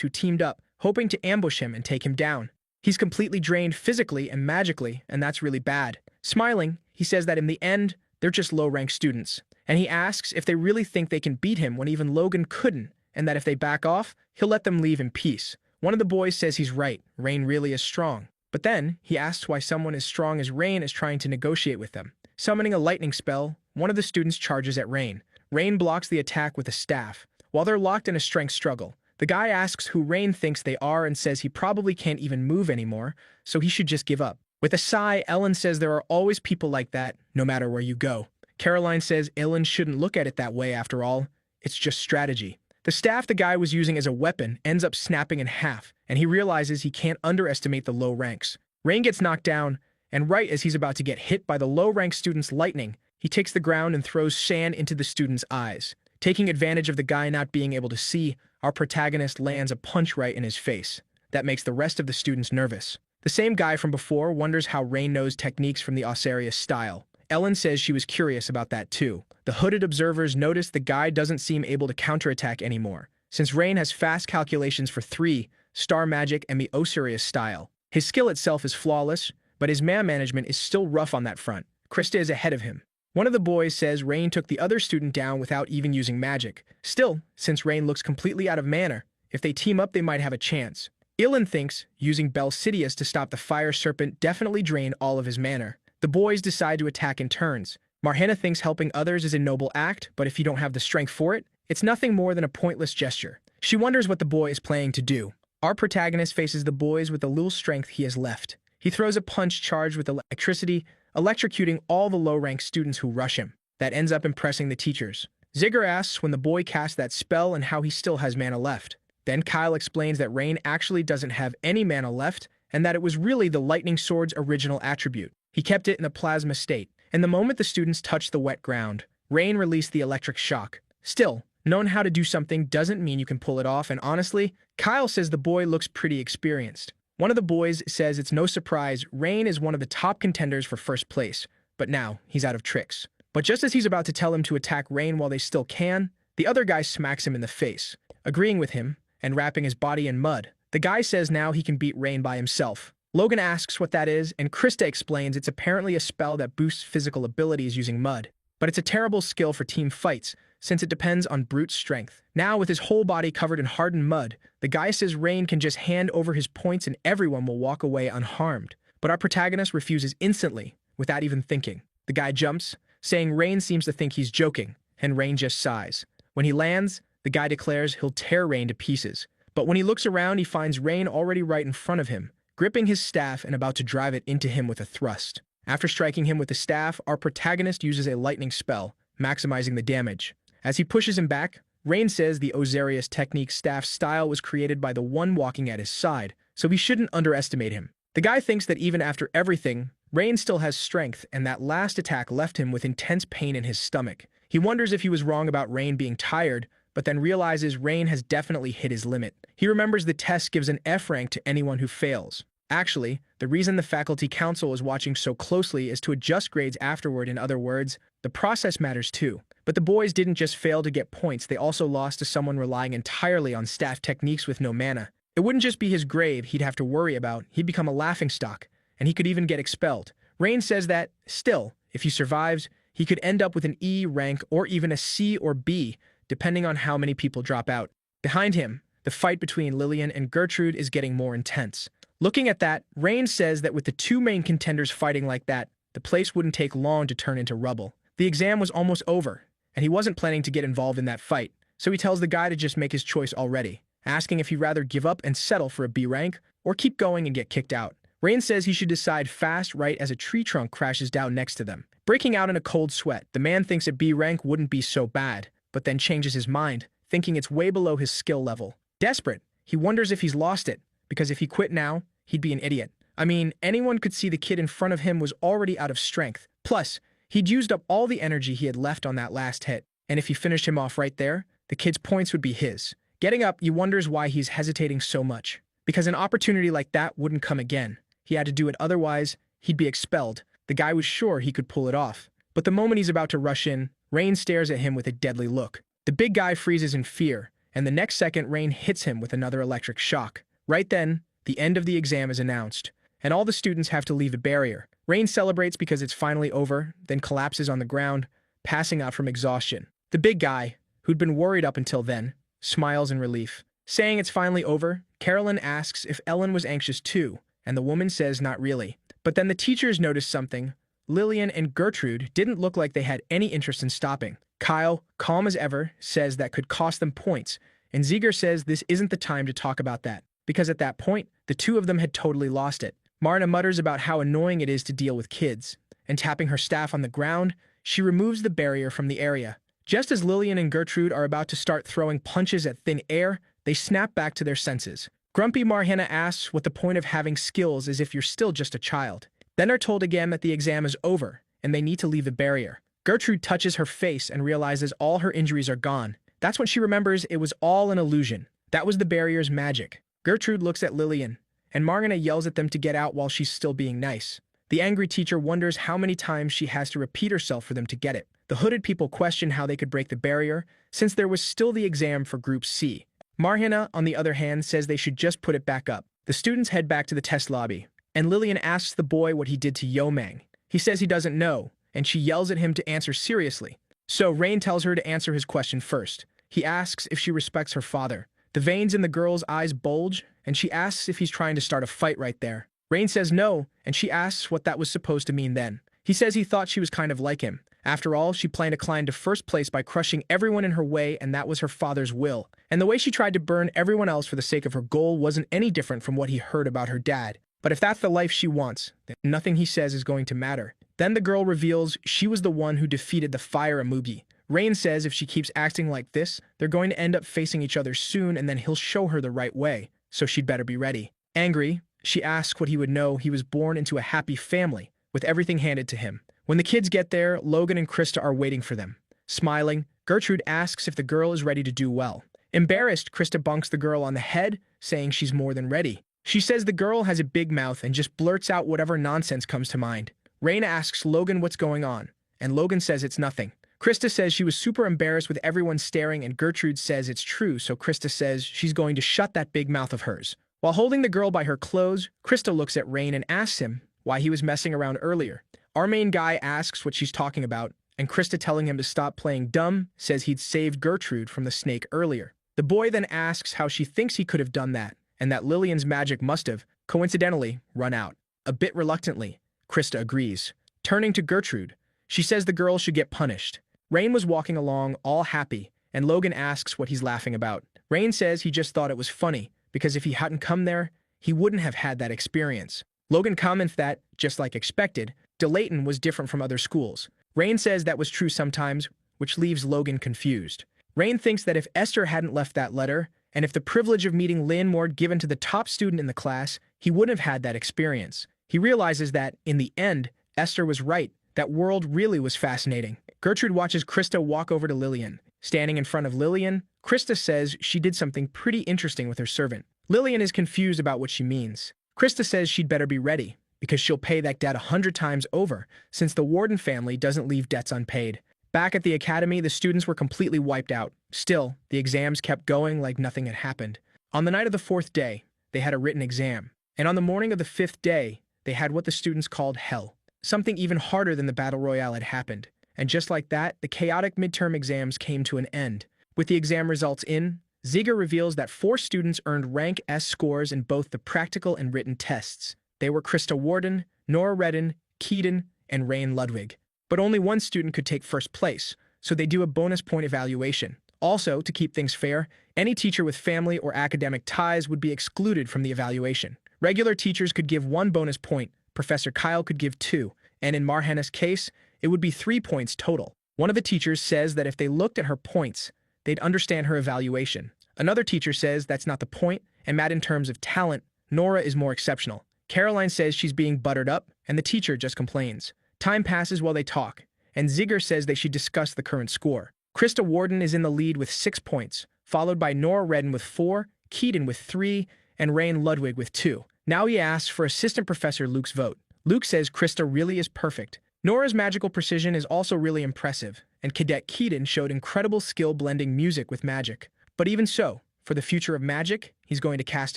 who teamed up, hoping to ambush him and take him down. He's completely drained physically and magically, and that's really bad. Smiling, he says that in the end, they're just low-ranked students. And he asks if they really think they can beat him when even Logan couldn't, and that if they back off, he'll let them leave in peace. One of the boys says he's right, Rain really is strong. But then, he asks why someone as strong as Rain is trying to negotiate with them. Summoning a lightning spell, one of the students charges at Rain. Rain blocks the attack with a staff. While they're locked in a strength struggle, the guy asks who Rain thinks they are and says he probably can't even move anymore, so he should just give up. With a sigh, Ellen says there are always people like that, no matter where you go. Caroline says Ellen shouldn't look at it that way after all. It's just strategy. The staff the guy was using as a weapon ends up snapping in half, and he realizes he can't underestimate the low ranks. Rain gets knocked down, and right as he's about to get hit by the low-ranked student's lightning, he takes the ground and throws sand into the student's eyes. Taking advantage of the guy not being able to see, our protagonist lands a punch right in his face. That makes the rest of the students nervous. The same guy from before wonders how Rain knows techniques from the Osarius style. Ellen says she was curious about that too. The hooded observers notice the guy doesn't seem able to counterattack anymore, since Rain has fast calculations for 3, star magic, and the Osarius style. His skill itself is flawless, but his man management is still rough on that front. Krista is ahead of him. One of the boys says Rain took the other student down without even using magic. Still, since Rain looks completely out of mana, if they team up they might have a chance. Ilan thinks using Belsidius to stop the fire serpent definitely drained all of his mana. The boys decide to attack in turns. Marhana thinks helping others is a noble act, but if you don't have the strength for it, it's nothing more than a pointless gesture. She wonders what the boy is planning to do. Our protagonist faces the boys with the little strength he has left. He throws a punch charged with electricity, electrocuting all the low-ranked students who rush him. That ends up impressing the teachers. Zigger asks when the boy cast that spell and how he still has mana left. Then Kyle explains that Rain actually doesn't have any mana left, and that it was really the lightning sword's original attribute. He kept it in a plasma state, and the moment the students touched the wet ground, Rain released the electric shock. Still, knowing how to do something doesn't mean you can pull it off, and honestly, Kyle says the boy looks pretty experienced. One of the boys says it's no surprise Rain is one of the top contenders for first place, but now he's out of tricks. But just as he's about to tell him to attack Rain while they still can, the other guy smacks him in the face. Agreeing with him, and wrapping his body in mud, the guy says now he can beat Rain by himself. Logan asks what that is, and Krista explains it's apparently a spell that boosts physical abilities using mud. But it's a terrible skill for team fights, since it depends on brute strength. Now, with his whole body covered in hardened mud, the guy says Rain can just hand over his points and everyone will walk away unharmed. But our protagonist refuses instantly, without even thinking. The guy jumps, saying Rain seems to think he's joking, and Rain just sighs. When he lands, the guy declares he'll tear Rain to pieces. But when he looks around, he finds Rain already right in front of him, gripping his staff and about to drive it into him with a thrust. After striking him with the staff, our protagonist uses a lightning spell, maximizing the damage. As he pushes him back, Rain says the Osarius technique staff style was created by the one walking at his side, so he shouldn't underestimate him. The guy thinks that even after everything, Rain still has strength, and that last attack left him with intense pain in his stomach. He wonders if he was wrong about Rain being tired, but then realizes Rain has definitely hit his limit. He remembers the test gives an F rank to anyone who fails. Actually, the reason the faculty council is watching so closely is to adjust grades afterward. In other words, the process matters too. But the boys didn't just fail to get points, they also lost to someone relying entirely on staff techniques with no mana. It wouldn't just be his grave he'd have to worry about, he'd become a laughingstock, and he could even get expelled. Rain says that, still, if he survives, he could end up with an E rank or even a C or B, depending on how many people drop out. Behind him, the fight between Lillian and Gertrude is getting more intense. Looking at that, Rain says that with the two main contenders fighting like that, the place wouldn't take long to turn into rubble. The exam was almost over, and he wasn't planning to get involved in that fight, so he tells the guy to just make his choice already. asking if he'd rather give up and settle for a B rank or keep going and get kicked out. Rain says he should decide fast right as a tree trunk crashes down next to them. Breaking out in a cold sweat, the man thinks a B rank wouldn't be so bad, but then changes his mind, thinking it's way below his skill level. Desperate, he wonders if he's lost it, because if he quit now, he'd be an idiot. I mean, anyone could see the kid in front of him was already out of strength. Plus, he'd used up all the energy he had left on that last hit, and if he finished him off right there, the kid's points would be his. Getting up, he wonders why he's hesitating so much. Because an opportunity like that wouldn't come again. He had to do it, otherwise, he'd be expelled. The guy was sure he could pull it off. But the moment he's about to rush in, Rain stares at him with a deadly look. The big guy freezes in fear, and the next second Rain hits him with another electric shock. Right then, the end of the exam is announced, and all the students have to leave the barrier. Rain celebrates because it's finally over, then collapses on the ground, passing out from exhaustion. The big guy, who'd been worried up until then, smiles in relief. Saying it's finally over, Carolyn asks if Ellen was anxious too, and the woman says not really. But then the teachers notice something. Lillian and Gertrude didn't look like they had any interest in stopping. Kyle, calm as ever, says that could cost them points, and Ziegler says this isn't the time to talk about that, because at that point, the two of them had totally lost it. Marna mutters about how annoying it is to deal with kids, and tapping her staff on the ground, she removes the barrier from the area. Just as Lillian and Gertrude are about to start throwing punches at thin air, they snap back to their senses. Grumpy Marhana asks what the point of having skills is if you're still just a child. Then are told again that the exam is over, and they need to leave the barrier. Gertrude touches her face and realizes all her injuries are gone. That's when she remembers it was all an illusion. That was the barrier's magic. Gertrude looks at Lillian, and Margana yells at them to get out while she's still being nice. The angry teacher wonders how many times she has to repeat herself for them to get it. The hooded people question how they could break the barrier, since there was still the exam for Group C. Marhana, on the other hand, says they should just put it back up. The students head back to the test lobby, and Lillian asks the boy what he did to Yomang. He says he doesn't know, and she yells at him to answer seriously. So Rain tells her to answer his question first. He asks if she respects her father. The veins in the girl's eyes bulge, and she asks if he's trying to start a fight right there. Rain says no, and she asks what that was supposed to mean then. He says he thought she was kind of like him. After all, she planned to climb to first place by crushing everyone in her way, and that was her father's will. And the way she tried to burn everyone else for the sake of her goal wasn't any different from what he heard about her dad. But if that's the life she wants, then nothing he says is going to matter. Then the girl reveals she was the one who defeated the Fire Amugi. Rain says if she keeps acting like this, they're going to end up facing each other soon, and then he'll show her the right way, so she'd better be ready. Angry, she asks what he would know. He was born into a happy family, with everything handed to him. When the kids get there, Logan and Krista are waiting for them. Smiling, Gertrude asks if the girl is ready to do well. Embarrassed, Krista bonks the girl on the head, saying she's more than ready. She says the girl has a big mouth and just blurts out whatever nonsense comes to mind. Rain asks Logan what's going on, and Logan says it's nothing. Krista says she was super embarrassed with everyone staring, and Gertrude says it's true, so Krista says she's going to shut that big mouth of hers. While holding the girl by her clothes, Krista looks at Rain and asks him why he was messing around earlier. Our main guy asks what she's talking about, and Krista, telling him to stop playing dumb, says he'd saved Gertrude from the snake earlier. The boy then asks how she thinks he could have done that, and that Lillian's magic must have, coincidentally, run out. A bit reluctantly, Krista agrees. Turning to Gertrude, she says the girl should get punished. Rain was walking along, all happy, and Logan asks what he's laughing about. Rain says he just thought it was funny, because if he hadn't come there, he wouldn't have had that experience. Logan comments that, just like expected, DeLayton was different from other schools. Rain says that was true sometimes, which leaves Logan confused. Rain thinks that if Esther hadn't left that letter, and if the privilege of meeting Lynn Moore given to the top student in the class, he wouldn't have had that experience. He realizes that, in the end, Esther was right. That world really was fascinating. Gertrude watches Krista walk over to Lillian. Standing in front of Lillian, Krista says she did something pretty interesting with her servant. Lillian is confused about what she means. Krista says she'd better be ready, because she'll pay that debt 100 times over, since the Warden family doesn't leave debts unpaid. Back at the academy, the students were completely wiped out. Still, the exams kept going like nothing had happened. On the night of the 4th day, they had a written exam. And on the morning of the 5th day, they had what the students called hell. Something even harder than the Battle Royale had happened. And just like that, the chaotic midterm exams came to an end. With the exam results in, Ziegler reveals that 4 students earned rank S scores in both the practical and written tests. They were Krista Warden, Nora Redden, Keaton, and Rain Ludwig. But only one student could take first place, so they do a bonus point evaluation. Also, to keep things fair, any teacher with family or academic ties would be excluded from the evaluation. Regular teachers could give 1 bonus point, Professor Kyle could give 2, and in Marhana's case, it would be 3 points total. One of the teachers says that if they looked at her points, they'd understand her evaluation. Another teacher says that's not the point, and Matt in terms of talent, Nora is more exceptional. Caroline says she's being buttered up, and the teacher just complains. Time passes while they talk, and Zigger says they should discuss the current score. Krista Warden is in the lead with 6 points, followed by Nora Redden with 4, Keaton with 3, and Rain Ludwig with 2. Now he asks for Assistant Professor Luke's vote. Luke says Krista really is perfect. Nora's magical precision is also really impressive, and Cadet Keaton showed incredible skill blending music with magic. But even so, for the future of magic, he's going to cast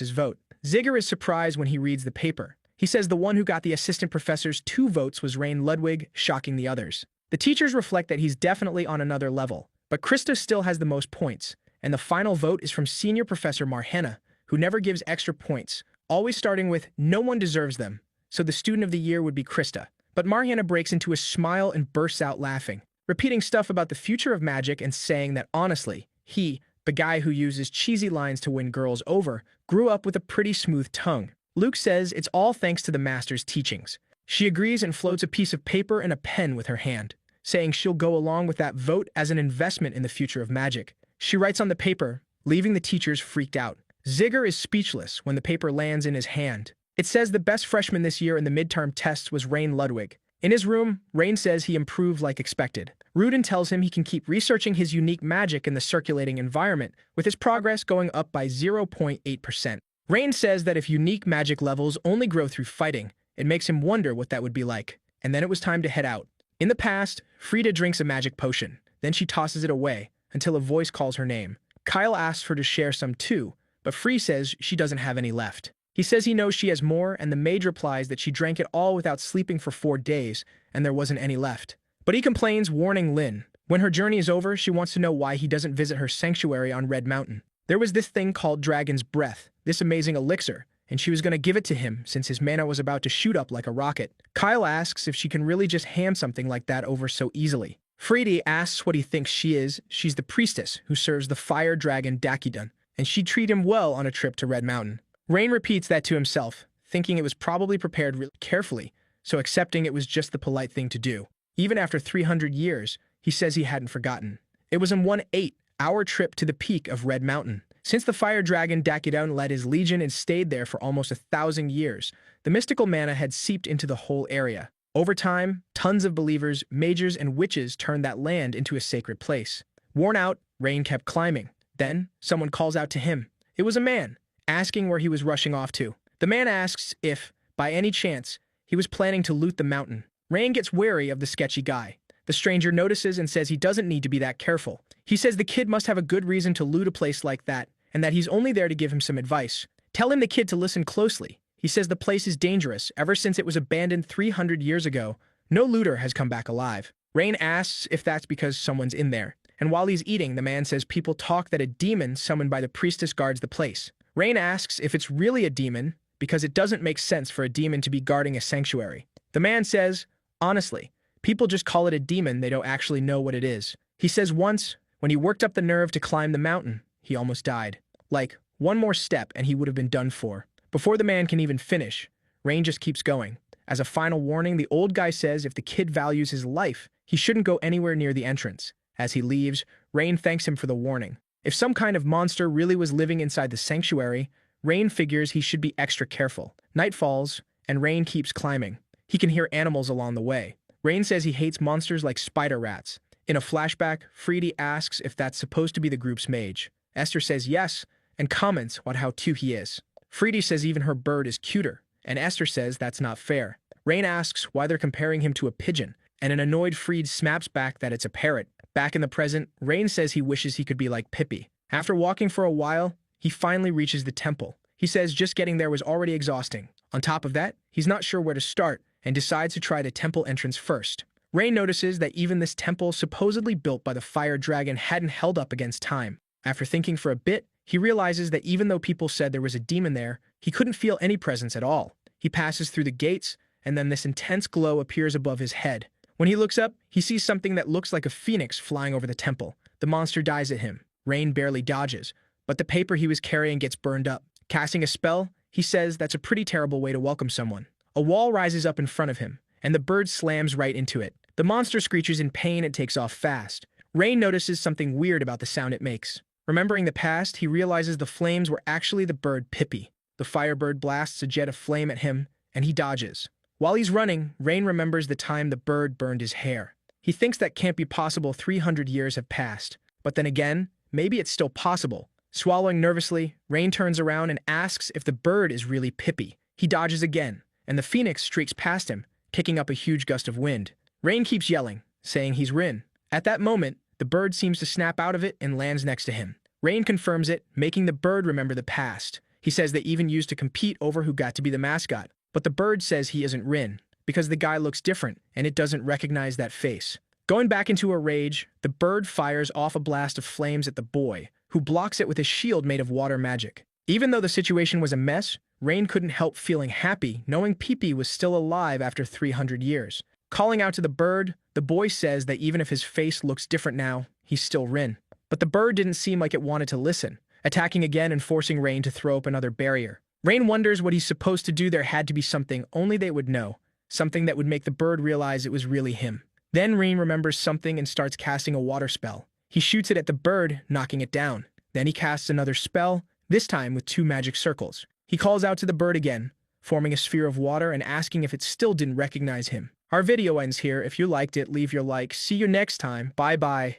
his vote. Zigger is surprised when he reads the paper. He says the one who got the assistant professor's 2 votes was Rain Ludwig, shocking the others. The teachers reflect that he's definitely on another level, but Krista still has the most points, and the final vote is from Senior Professor Marhana, who never gives extra points, always starting with "no one deserves them," so the student of the year would be Krista. But Marhana breaks into a smile and bursts out laughing, repeating stuff about the future of magic and saying that honestly, he, the guy who uses cheesy lines to win girls over, grew up with a pretty smooth tongue. Luke says it's all thanks to the master's teachings. She agrees and floats a piece of paper and a pen with her hand, saying she'll go along with that vote as an investment in the future of magic. She writes on the paper, leaving the teachers freaked out. Zigger is speechless when the paper lands in his hand. It says the best freshman this year in the midterm tests was Rain Ludwig. In his room, Rain says he improved like expected. Rudin tells him he can keep researching his unique magic in the circulating environment, with his progress going up by 0.8%. Rain says that if unique magic levels only grow through fighting, it makes him wonder what that would be like. And then it was time to head out. In the past, Frida drinks a magic potion. Then she tosses it away, until a voice calls her name. Kyle asks her to share some too, but Free says she doesn't have any left. He says he knows she has more, and the maid replies that she drank it all without sleeping for 4 days, and there wasn't any left. But he complains, warning Lynn. When her journey is over, she wants to know why he doesn't visit her sanctuary on Red Mountain. There was this thing called Dragon's Breath, this amazing elixir, and she was going to give it to him since his mana was about to shoot up like a rocket. Kyle asks if she can really just hand something like that over so easily. Freedy asks what he thinks she is. She's the priestess who serves the fire dragon Dakidun, and she'd treat him well on a trip to Red Mountain. Rain repeats that to himself, thinking it was probably prepared really carefully, so accepting it was just the polite thing to do. Even after 300 years, he says he hadn't forgotten. It was in 1 8-hour trip to the peak of Red Mountain. Since the fire dragon Dakidun led his legion and stayed there for almost 1,000 years, the mystical mana had seeped into the whole area. Over time, tons of believers, mages, and witches turned that land into a sacred place. Worn out, Rain kept climbing. Then, someone calls out to him. It was a man, asking where he was rushing off to. The man asks if, by any chance, he was planning to loot the mountain. Rain gets wary of the sketchy guy. The stranger notices and says he doesn't need to be that careful. He says the kid must have a good reason to loot a place like that, and that he's only there to give him some advice. Tell him the kid to listen closely. He says the place is dangerous. Ever since it was abandoned 300 years ago, no looter has come back alive. Rain asks if that's because someone's in there. And while he's eating, the man says people talk that a demon summoned by the priestess guards the place. Rain asks if it's really a demon, because it doesn't make sense for a demon to be guarding a sanctuary. The man says, honestly, people just call it a demon, they don't actually know what it is. He says once, when he worked up the nerve to climb the mountain, he almost died. Like, one more step and he would have been done for. Before the man can even finish, Rain just keeps going. As a final warning, the old guy says if the kid values his life, he shouldn't go anywhere near the entrance. As he leaves, Rain thanks him for the warning. If some kind of monster really was living inside the sanctuary, Rain figures he should be extra careful. Night falls, and Rain keeps climbing. He can hear animals along the way. Rain says he hates monsters like spider rats. In a flashback, Freedy asks if that's supposed to be the group's mage. Esther says yes, and comments on how cute he is. Freedy says even her bird is cuter, and Esther says that's not fair. Rain asks why they're comparing him to a pigeon, and an annoyed Freed snaps back that it's a parrot. Back in the present, Rain says he wishes he could be like Pippi. After walking for a while, he finally reaches the temple. He says just getting there was already exhausting. On top of that, he's not sure where to start, and decides to try the temple entrance first. Rain notices that even this temple, supposedly built by the fire dragon, hadn't held up against time. After thinking for a bit, he realizes that even though people said there was a demon there, he couldn't feel any presence at all. He passes through the gates, and then this intense glow appears above his head. When he looks up, he sees something that looks like a phoenix flying over the temple. The monster dies at him. Rain barely dodges, but the paper he was carrying gets burned up. Casting a spell, he says that's a pretty terrible way to welcome someone. A wall rises up in front of him, and the bird slams right into it. The monster screeches in pain and takes off fast. Rain notices something weird about the sound it makes. Remembering the past, he realizes the flames were actually the bird Pippi. The firebird blasts a jet of flame at him, and he dodges. While he's running, Rain remembers the time the bird burned his hair. He thinks that can't be possible. 300 years have passed. But then again, maybe it's still possible. Swallowing nervously, Rain turns around and asks if the bird is really Pippi. He dodges again, and the phoenix streaks past him, kicking up a huge gust of wind. Rain keeps yelling, saying he's Rin. At that moment, the bird seems to snap out of it and lands next to him. Rain confirms it, making the bird remember the past. He says they even used to compete over who got to be the mascot. But the bird says he isn't Rin, because the guy looks different, and it doesn't recognize that face. Going back into a rage, the bird fires off a blast of flames at the boy, who blocks it with his shield made of water magic. Even though the situation was a mess, Rain couldn't help feeling happy knowing Pippi was still alive after 300 years. Calling out to the bird, the boy says that even if his face looks different now, he's still Rin. But the bird didn't seem like it wanted to listen, attacking again and forcing Rain to throw up another barrier. Rain wonders what he's supposed to do. There had to be something only they would know, something that would make the bird realize it was really him. Then Rain remembers something and starts casting a water spell. He shoots it at the bird, knocking it down. Then he casts another spell, this time with 2 magic circles. He calls out to the bird again, forming a sphere of water and asking if it still didn't recognize him. Our video ends here. If you liked it, leave your like. See you next time. Bye-bye.